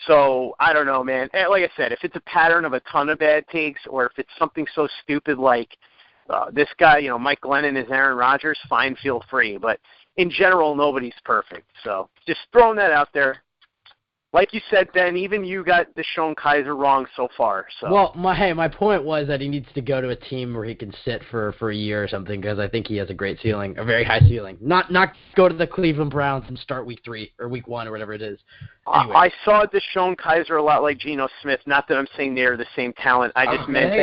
So I don't know, man. Like I said, if it's a pattern of a ton of bad takes, or if it's something so stupid like this guy, Mike Glennon is Aaron Rodgers, fine, feel free. But in general, nobody's perfect. So just throwing that out there. Like you said, Ben, even you got Deshaun Kaiser wrong so far. So. Well, my point was that he needs to go to a team where he can sit for a year or something, because I think he has a great ceiling, a very high ceiling. Not go to the Cleveland Browns and start week 3 or week 1 or whatever it is. Anyway. I saw Deshaun Kaiser a lot like Geno Smith. Not that I'm saying they're the same talent. I just meant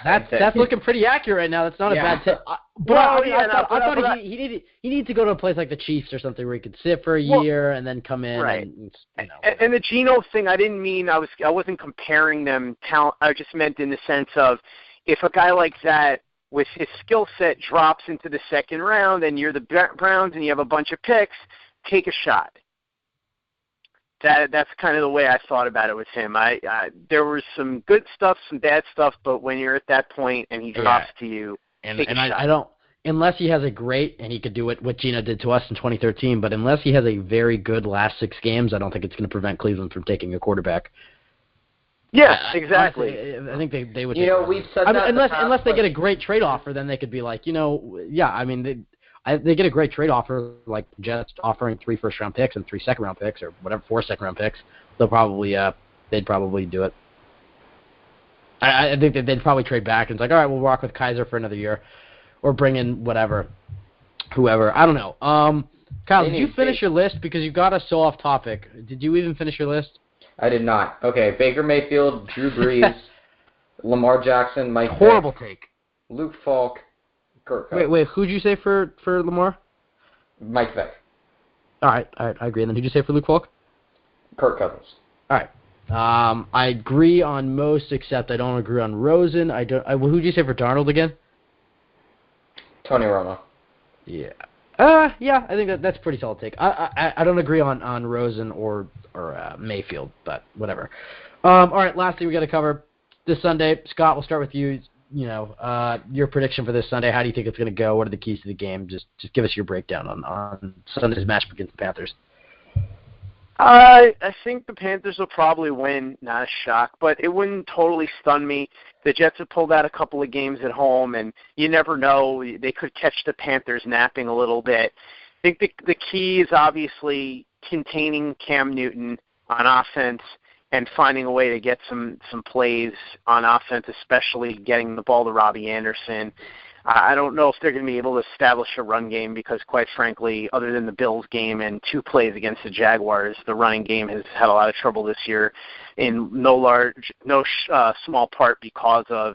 that's looking pretty accurate right now. That's not a bad tip. But I thought he needed to go to a place like the Chiefs or something where he could sit for a year and then come in. Right. And the Geno thing, I didn't mean I wasn't comparing them talent. I just meant in the sense of if a guy like that with his skill set drops into the second round and you're the Browns and you have a bunch of picks, take a shot. That's kind of the way I thought about it with him. There was some good stuff, some bad stuff, but when you're at that point and he drops to you, I don't, unless he has a great, and he could do what Gino did to us in 2013, but unless he has a very good last 6 games, I don't think it's going to prevent Cleveland from taking a quarterback. Yeah, exactly. Honestly, I think they would. We've said that unless they get a great trade offer, then they could be like, they get a great trade offer, like Jets offering 3 first-round picks and 3 second-round picks, or whatever, 4 second-round picks. They'd probably do it. I think that they'd probably trade back and it's like, all right, we'll rock with Kaiser for another year, or bring in whoever. I don't know. Kyle, did you finish your list? Because you got us so off topic. Did you even finish your list? I did not. Okay, Baker Mayfield, Drew Brees, Lamar Jackson, Mike Horrible Vick, take. Luke Falk, Kirk Cousins. Wait, who'd you say for Lamar? Mike Vick. All right, I agree. And then who'd you say for Luke Falk? Kirk Cousins. All right. I agree on most, except I don't agree on Rosen. Who'd you say for Darnold again? Tony Romo. Yeah. Yeah, I think that's a pretty solid take. I don't agree on Rosen or Mayfield, but whatever. All right, last thing we got to cover this Sunday. Scott, we'll start with you. Your prediction for this Sunday. How do you think it's going to go? What are the keys to the game? Just give us your breakdown on Sunday's matchup against the Panthers. I think the Panthers will probably win, not a shock, but it wouldn't totally stun me. The Jets have pulled out a couple of games at home, and you never know. They could catch the Panthers napping a little bit. I think the key is obviously containing Cam Newton on offense and finding a way to get some plays on offense, especially getting the ball to Robbie Anderson. I don't know if they're going to be able to establish a run game because, quite frankly, other than the Bills game and 2 plays against the Jaguars, the running game has had a lot of trouble this year, in no small part because of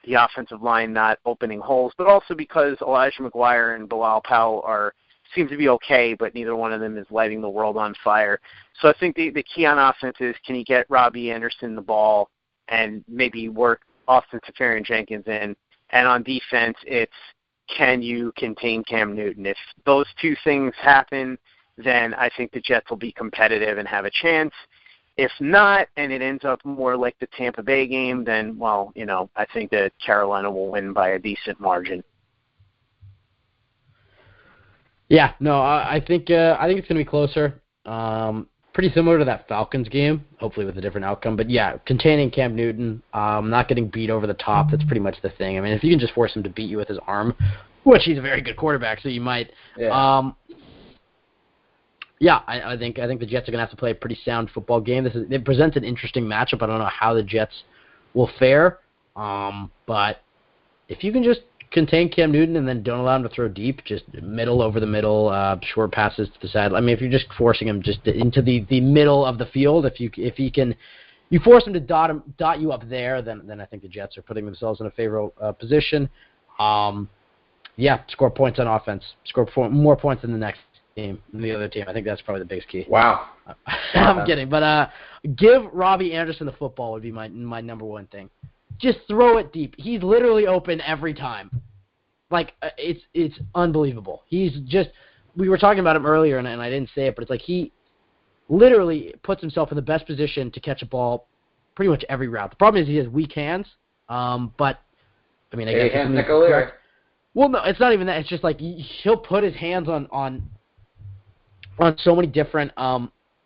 the offensive line not opening holes, but also because Elijah McGuire and Bilal Powell seem to be okay, but neither one of them is lighting the world on fire. So I think the key on offense is, can you get Robbie Anderson the ball and maybe work Austin Seferian-Jenkins in? And on defense, it's, can you contain Cam Newton? If those 2 things happen, then I think the Jets will be competitive and have a chance. If not, and it ends up more like the Tampa Bay game, then, I think that Carolina will win by a decent margin. Yeah, no, I think it's going to be closer. Pretty similar to that Falcons game, hopefully with a different outcome. But yeah, containing Cam Newton, not getting beat over the top, that's pretty much the thing. I mean, if you can just force him to beat you with his arm, which he's a very good quarterback, so you might. Yeah. I think the Jets are going to have to play a pretty sound football game. It presents an interesting matchup. I don't know how the Jets will fare, but if you can just contain Cam Newton and then don't allow him to throw deep, just middle over the middle, short passes to the side. I mean, if you're just forcing him just into the middle of the field, if you force him to dot you up there, then I think the Jets are putting themselves in a favorable position. Score points on offense, more points than the next team, than the other team. I think that's probably the biggest key. Wow. I'm kidding, but give Robbie Anderson the football would be my number one thing. Just throw it deep. He's literally open every time. Like, it's unbelievable. He's just, we were talking about him earlier, and I didn't say it, but it's like he literally puts himself in the best position to catch a ball pretty much every route. The problem is he has weak hands, but, I mean, I guess... Well, no, it's not even that. It's just like he'll put his hands on so many different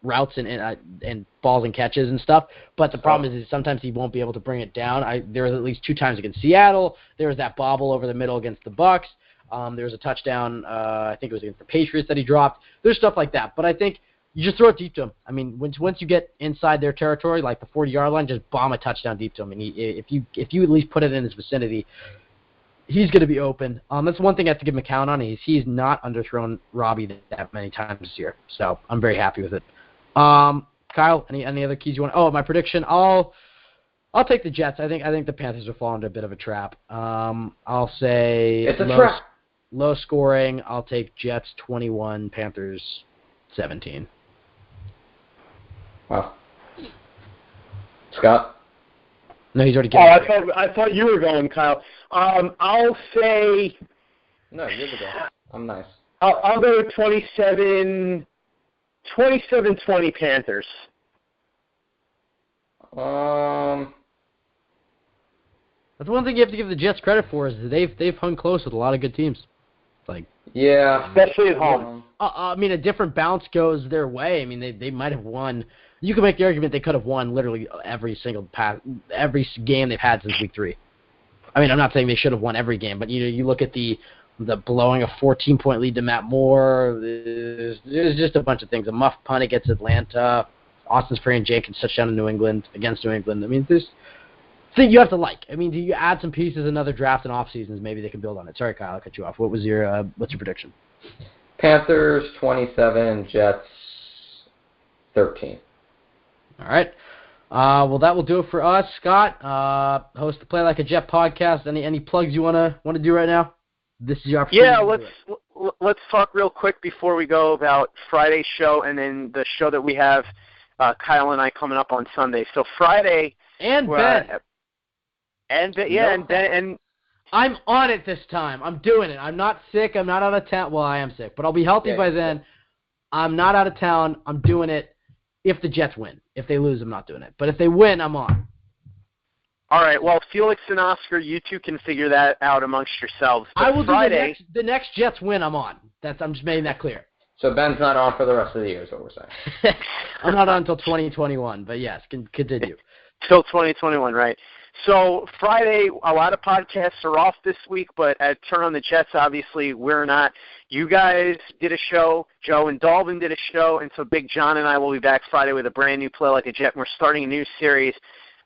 routes and balls and catches and stuff, but the problem is sometimes he won't be able to bring it down. There was at least 2 times against Seattle. There was that bobble over the middle against the Bucs. There was a touchdown, I think it was against the Patriots that he dropped. There's stuff like that, but I think you just throw it deep to him. I mean, once you get inside their territory, like the 40-yard line, just bomb a touchdown deep to him. And if you at least put it in his vicinity, he's going to be open. That's one thing I have to give him a count on. He's not underthrown Robbie that many times this year, so I'm very happy with it. Kyle, any other keys you want? Oh, my prediction. I'll take the Jets. I think the Panthers will fall into a bit of a trap. I'll say it's a trap. Low scoring. I'll take Jets 21, Panthers 17. Wow. Scott? No, he's already getting I thought you were going, Kyle. I'll say... No, you're the guy. I'm nice. I'll go 27-17. 27-20 Panthers. That's one thing you have to give the Jets credit for is they've hung close with a lot of good teams. Yeah, especially at home. I mean, a different bounce goes their way. I mean, they might have won. You can make the argument they could have won literally every game they've had since week 3. I mean, I'm not saying they should have won every game, but you look at the blowing a 14-point lead to Matt Moore. There's just a bunch of things. A muff punt against Atlanta. Austin Sperry-Jenkins touchdown in New England against New England. I mean, there's things you have to like. I mean, do you add some pieces, another draft and off seasons? Maybe they can build on it. Sorry, Kyle, I cut you off. What's your prediction? Panthers 27, Jets 13. All right. Well, that will do it for us. Scott, host the Play Like a Jet podcast. Any plugs you wanna do right now? This is your opportunity. Yeah, let's talk real quick before we go about Friday's show and then the show that we have Kyle and I coming up on Sunday. So Friday and Ben. And I'm on it this time. I'm doing it. I'm not sick. I'm not out of town. Well, I am sick, but I'll be healthy by then. I'm not out of town. I'm doing it if the Jets win. If they lose, I'm not doing it. But if they win, I'm on. All right. Well, Felix and Oscar, you two can figure that out amongst yourselves. But I will Friday, do the next Jets win, I'm on. I'm just making that clear. So Ben's not on for the rest of the year is what we're saying. I'm not on until 2021, but yes, continue. Till 2021, right. So Friday, a lot of podcasts are off this week, but at Turn on the Jets, obviously, we're not. You guys did a show. Joe and Dalvin did a show, and so Big John and I will be back Friday with a brand new Play Like a Jet. We're starting a new series.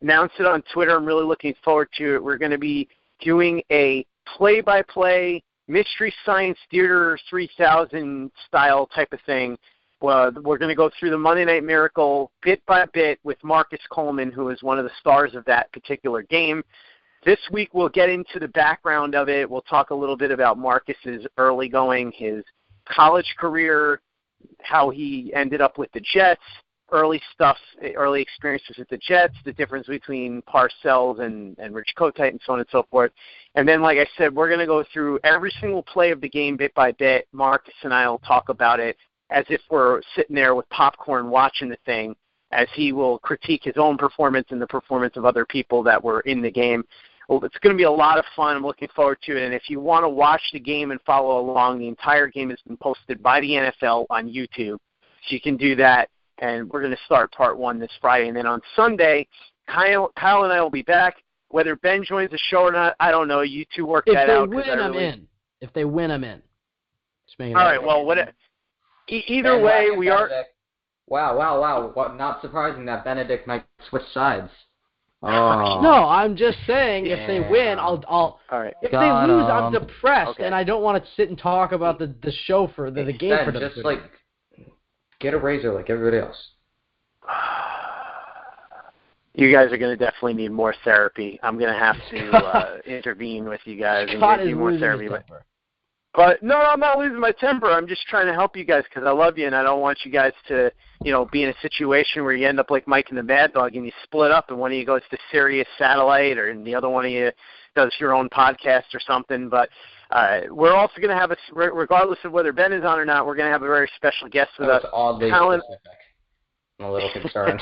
Announced it on Twitter. I'm really looking forward to it. We're going to be doing a play-by-play Mystery Science Theater 3000 style type of thing. We're going to go through the Monday Night Miracle bit by bit with Marcus Coleman, who is one of the stars of that particular game. This week we'll get into the background of it. We'll talk a little bit about Marcus's early going, his college career, how he ended up with the Jets, early stuff, early experiences with the Jets, the difference between Parcells and Rich Kotite and so on and so forth. And then, like I said, we're going to go through every single play of the game bit by bit. Marcus and I will talk about it as if we're sitting there with popcorn watching the thing, as he will critique his own performance and the performance of other people that were in the game. Well, it's going to be a lot of fun. I'm looking forward to it. And if you want to watch the game and follow along, the entire game has been posted by the NFL on YouTube. So you can do that. And we're going to start part 1 this Friday. And then on Sunday, Kyle and I will be back. Whether Ben joins the show or not, I don't know. You two work that out. If they win, I'm in. If they win, I'm in. All right, well, either way, we are... Wow. Not surprising that Benedict might switch sides. Oh. No, I'm just saying if they win, I'll all right. If they lose, I'm depressed, and I don't want to sit and talk about the show for the game Ben, for the just get a razor like everybody else. You guys are going to definitely need more therapy. I'm going to have to intervene with you guys and give you more therapy. But no, I'm not losing my temper. I'm just trying to help you guys because I love you, and I don't want you guys to, be in a situation where you end up like Mike and the Mad Dog and you split up, and one of you goes to Sirius Satellite, and the other one of you does your own podcast or something. But we're also going to have regardless of whether Ben is on or not, we're going to have a very special guest with us. Oddly specific. I'm a little concerned.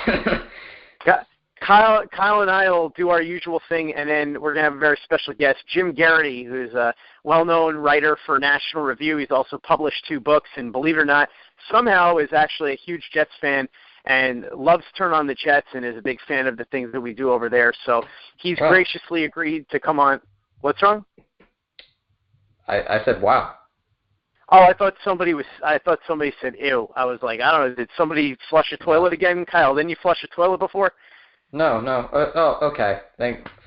Kyle and I will do our usual thing, and then we're going to have a very special guest, Jim Garrity, who's a well-known writer for National Review. He's also published 2 books, and believe it or not, somehow is actually a huge Jets fan and loves Turn on the Jets and is a big fan of the things that we do over there. So he's graciously agreed to come on. What's wrong? I said, wow. Oh, I thought somebody said ew. I was like, I don't know, did somebody flush a toilet again? Kyle, didn't you flush a toilet before? No. Okay.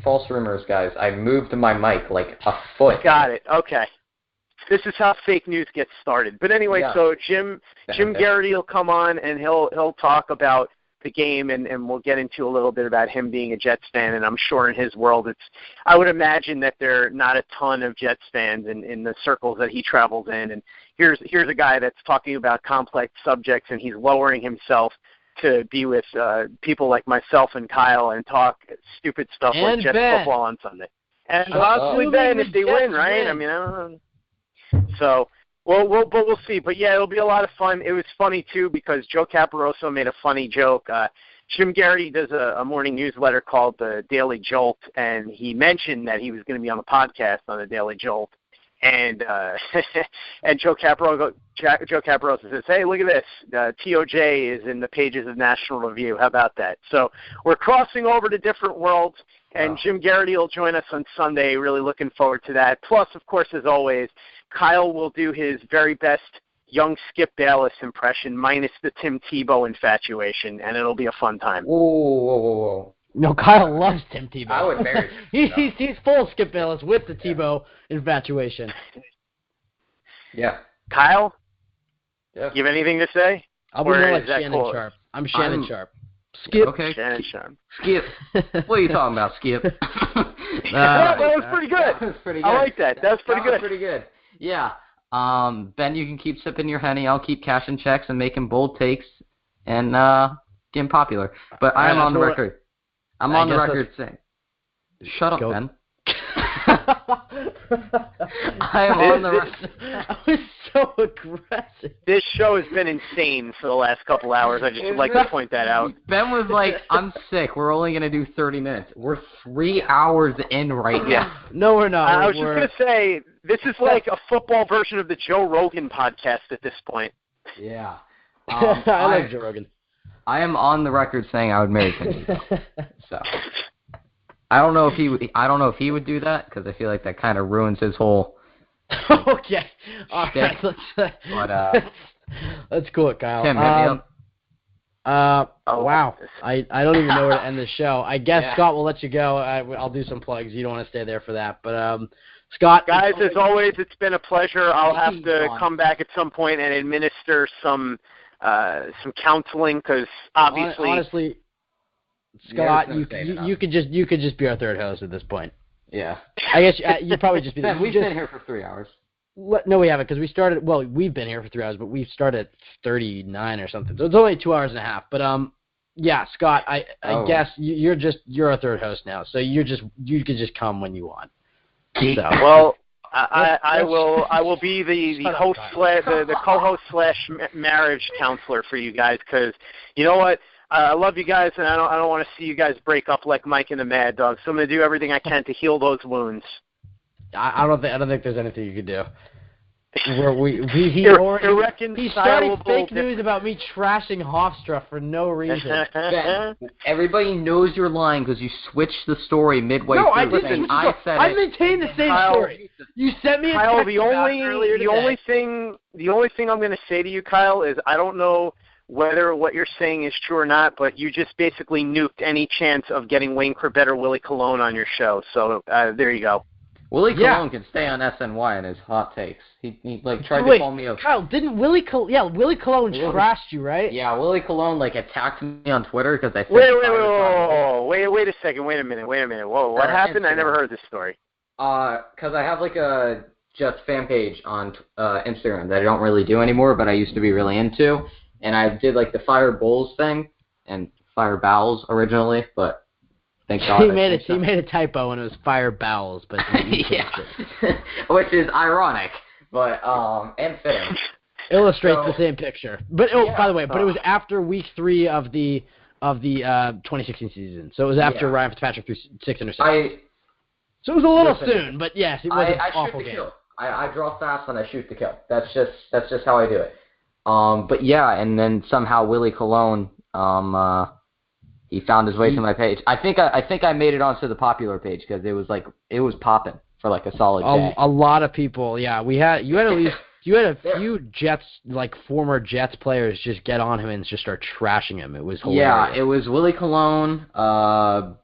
False rumors, guys. I moved my mic like a foot. Got it. Okay. This is how fake news gets started. But anyway, So Jim Garrity will come on and he'll talk about the game and we'll get into a little bit about him being a Jets fan. And I'm sure in his world, I would imagine that there are not a ton of Jets fans in the circles that he travels in. And here's a guy that's talking about complex subjects and he's lowering himself to be with people like myself and Kyle and talk stupid stuff like Jets football on Sunday. And possibly Ben if they win, right? I mean, I don't know. So But we'll see. But yeah, it'll be a lot of fun. It was funny too because Joe Caporoso made a funny joke. Jim Garrity does a morning newsletter called the Daily Jolt, and he mentioned that he was going to be on the podcast on the Daily Jolt. And and Joe Caporoso says, "Hey, look at this. TOJ is in the pages of National Review. How about that?" So we're crossing over to different worlds, and Jim Garrity will join us on Sunday. Really looking forward to that. Plus, of course, as always, Kyle will do his very best young Skip Bayless impression minus the Tim Tebow infatuation, and it'll be a fun time. Whoa. No, Kyle loves Tim Tebow. I would marry he's full Skip Bayless with the Tebow infatuation. Yeah. Kyle? Yeah. You have anything to say? I'll be more like Shannon Sharp. I'm Shannon Sharp. Skip. Okay. Shannon Sharp. Skip. What are you talking about, Skip? That was pretty good. That was pretty good. I like that. That was pretty good. Pretty good. Yeah. Ben, you can keep sipping your honey. I'll keep cashing checks and making bold takes and getting popular. But I am on the record. I'm on the record saying, shut up, Ben. I am on the record. I was so aggressive. This show has been insane for the last couple hours. I just would like to point that out. Ben was like, I'm sick. We're only going to do 30 minutes. We're 3 hours in right now. Yeah. No, we're not. I was just going to say, this is like a football version of the Joe Rogan podcast at this point. Yeah. I like Joe Rogan. I am on the record saying I would marry Tim Tebow. So I don't know if he would do that because I feel like that kind of ruins his whole. Okay. All right. Let's cool it, Kyle. Tim, hit me up. Wow. I don't even know where to end the show. I guess Scott will let you go. I'll do some plugs. You don't want to stay there for that, but Scott. Guys, as always, it's been a pleasure. I'll have to come back at some point and administer some counseling because honestly, Scott, you could just be our third host at this point. Yeah. I guess you'd probably just be. We've been here for 3 hours. No, we haven't because we started. Well, we've been here for 3 hours, but we've started at 39 or something. So it's only 2 hours and a half. But yeah, Scott, I guess you're our third host now. So you could just come when you want. So. Well. I will be the host the co-host / marriage counselor for you guys because you know what, I love you guys and I don't want to see you guys break up like Mike and the Mad Dog, so I'm going to do everything I can to heal those wounds. I don't think there's anything you could do. He started fake news about me trashing Hofstra for no reason. Ben, everybody knows you're lying because you switched the story midway through. No, I didn't. I maintained the same story. You sent me a text the only thing I'm going to say to you, Kyle, is I don't know whether what you're saying is true or not, but you just basically nuked any chance of getting Wayne Corbett or Willie Colon on your show. So there you go. Willie Colon can stay on SNY in his hot takes. He tried to call me a... Kyle, didn't Willie Colon... Yeah, Willie Colon trashed you, right? Yeah, Willie Colon, attacked me on Twitter because I said... Wait a second. Wait a minute. Whoa, what happened? I never heard this story. Because I have, a Jets fan page on Instagram that I don't really do anymore, but I used to be really into. And I did, the Fire Bulls thing and Fire Bowels originally, but... Thank God. He made a typo and it was Fire Bowels, but yeah, which is ironic, but and fitting. Illustrates the same picture. But by the way, but it was after week 3 of the 2016 season, so it was after Ryan Fitzpatrick threw 6 interceptions. So it was a little soon, but yes, it was an awful game. Kill. I draw fast and I shoot to kill. That's just how I do it. But yeah, and then somehow Willie Colon he found his way to my page. I think I made it onto the popular page because it was popping for a solid day. A lot of people, yeah. You had a few Jets, former Jets players, just get on him and just start trashing him. It was hilarious. Yeah, it was Willie Colon, Bo.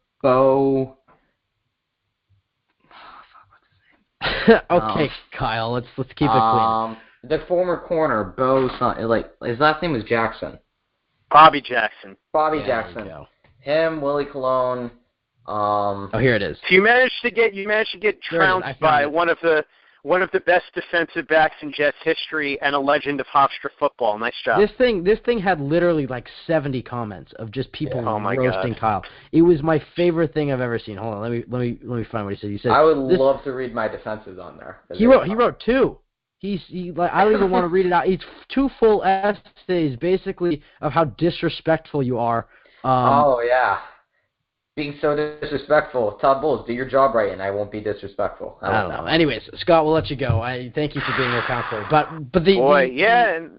Okay, Kyle, let's keep it clean. The former corner, Bo. His last name was Jackson. Bobby Jackson. Jackson. Him, Willie Colon. Here it is. So you managed to get trounced by one of the best defensive backs in Jets history and a legend of Hofstra football. Nice job. This thing had literally 70 comments of just people roasting Kyle. It was my favorite thing I've ever seen. Hold on, let me find what he said. He said I would love to read my defenses on there. He wrote 2. I don't even want to read it out. It's 2 full essays, basically, of how disrespectful you are. Oh, yeah. Being so disrespectful. Todd Bowles, do your job right, and I won't be disrespectful. I don't know. Anyways, Scott, we'll let you go. I thank you for being our counselor. But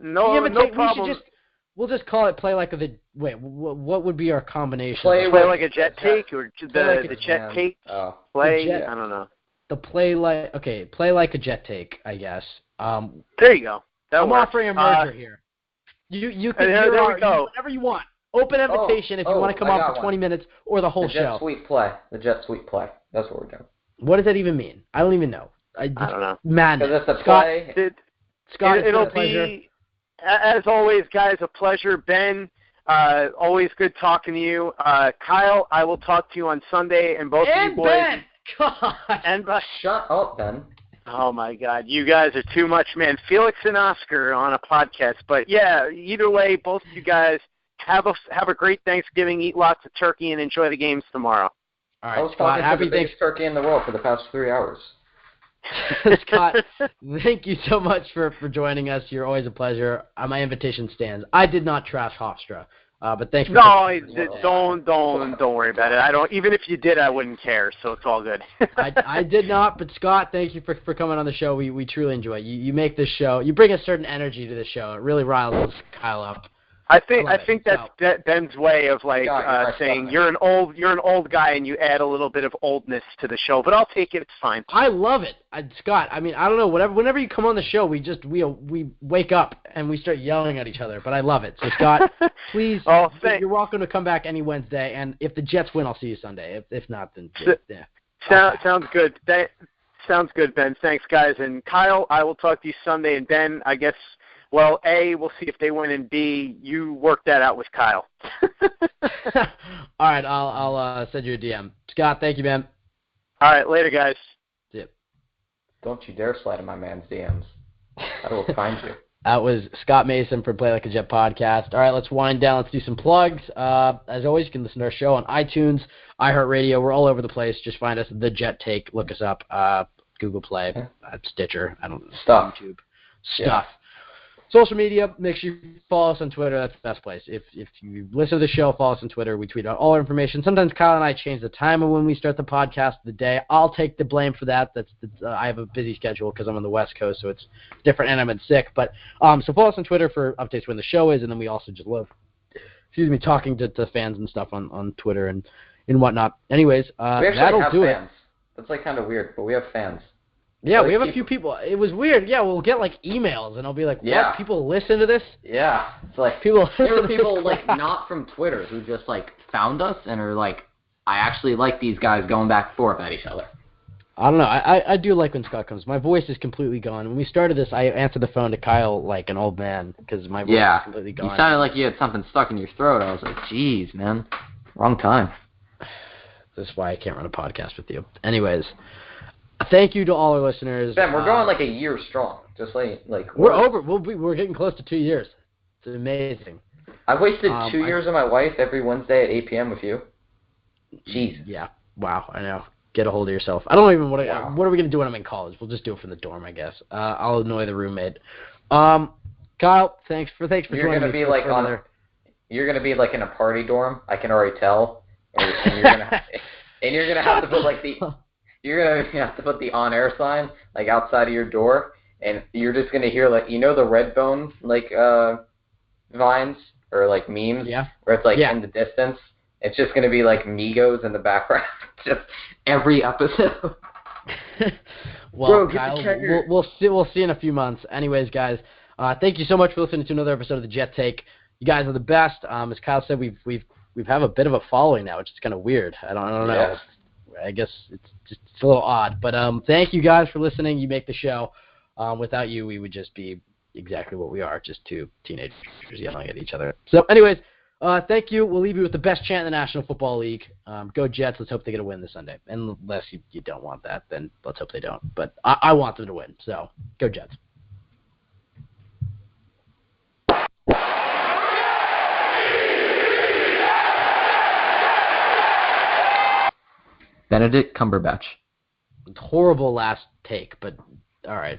no problem. We'll just call it play like what would be our combination? Play like a jet take or the jet take play? I don't know. The play like a jet take, I guess. There you go. I'm offering a merger here. You can do whatever you want. Open invitation if you want to come on for 20 minutes or the whole show. The jet sweep play. That's what we're doing. What does that even mean? I don't even know. I don't know. Madness. Because it's a Scott, play. Scott, it'll be, as always, guys, a pleasure. Ben, always good talking to you. Kyle, I will talk to you on Sunday, and both of you boys. Ben! God. And Shut up, Ben. Oh, my God. You guys are too much, man. Felix and Oscar on a podcast. But, yeah, either way, both of you guys have a great Thanksgiving, eat lots of turkey, and enjoy the games tomorrow. All right, Scott, happy Thanksgiving turkey in the world for the past 3 hours. Scott, thank you so much for joining us. You're always a pleasure. My invitation stands. I did not trash Hofstra, but thanks for don't worry about it. I don't. Even if you did, I wouldn't care. So it's all good. I did not, but Scott, thank you for coming on the show. We truly enjoy it. You make this show. You bring a certain energy to the show. It really riles Kyle up. I think that's Ben's way of saying you're an old guy and you add a little bit of oldness to the show, but I'll take it. It's fine. I love it, Scott. I mean, I don't know. Whenever you come on the show, we wake up and we start yelling at each other. But I love it. So Scott, please, you're welcome to come back any Wednesday. And if the Jets win, I'll see you Sunday. If not, then yeah. Sounds good. Sounds good, Ben. Thanks, guys. And Kyle, I will talk to you Sunday. And Ben, I guess. Well, A, we'll see if they win, and B, you work that out with Kyle. All right, I'll send you a DM. Scott, thank you, man. All right, later, guys. Yep. Don't you dare slide in my man's DMs. I will find you. That was Scott Mason for Play Like a Jet podcast. All right, let's wind down. Let's do some plugs. As always, you can listen to our show on iTunes, iHeartRadio. We're all over the place. Just find us, The Jet Take. Look us up. Google Play, Stitcher. I don't know. Stuff. YouTube. Stuff. Social media, make sure you follow us on Twitter. That's the best place. If you listen to the show, follow us on Twitter. We tweet out all our information. Sometimes Kyle and I change the time of when we start the podcast, the day. I'll take the blame for that. I have a busy schedule because I'm on the West Coast, so it's different, and I'm sick. But so follow us on Twitter for updates when the show is, and then we also just love, talking to fans and stuff on Twitter and whatnot. Anyways, that'll do it. That's kind of weird, but we have fans. Yeah, we have a few people. It was weird. Yeah, we'll get emails, and I'll be like, "What? Yeah. People listen to this?" Yeah, it's people. There were people not from Twitter who just found us and are like, "I actually like these guys going back and forth at each other." I don't know. I do like when Scott comes. My voice is completely gone. When we started this, I answered the phone to Kyle like an old man because my voice is completely gone. You sounded like you had something stuck in your throat. I was like, "Geez, man, wrong time." This is why I can't run a podcast with you. Anyways. Thank you to all our listeners. Ben, we're going a year strong. Just we're over. We're getting close to 2 years. It's amazing. I wasted 2 years of my life every Wednesday at 8 p.m. with you. Jeez. Yeah. Wow. I know. Get a hold of yourself. I don't even what are we gonna do when I'm in college? We'll just do it from the dorm, I guess. I'll annoy the roommate. Kyle, thanks for joining me. You're gonna be in a party dorm. I can already tell. And you're gonna have to put You're going to have to put the on-air sign, outside of your door, and you're just going to hear, the Redbone, vines or, memes? Yeah. Where it's, in the distance. It's just going to be, Migos in the background. Just every episode. Well, Kyle, we'll see in a few months. Anyways, guys, thank you so much for listening to another episode of The Jet Take. You guys are the best. As Kyle said, we've have a bit of a following now, which is kind of weird. I don't know. Yeah. I guess it's a little odd, but thank you guys for listening. You make the show. Without you, we would just be exactly what we are, just two teenagers yelling at each other. So, anyways, thank you. We'll leave you with the best chant in the National Football League. Go Jets. Let's hope they get a win this Sunday. Unless you don't want that, then let's hope they don't. But I want them to win, so go Jets. Benedict Cumberbatch. Horrible last take, but all right.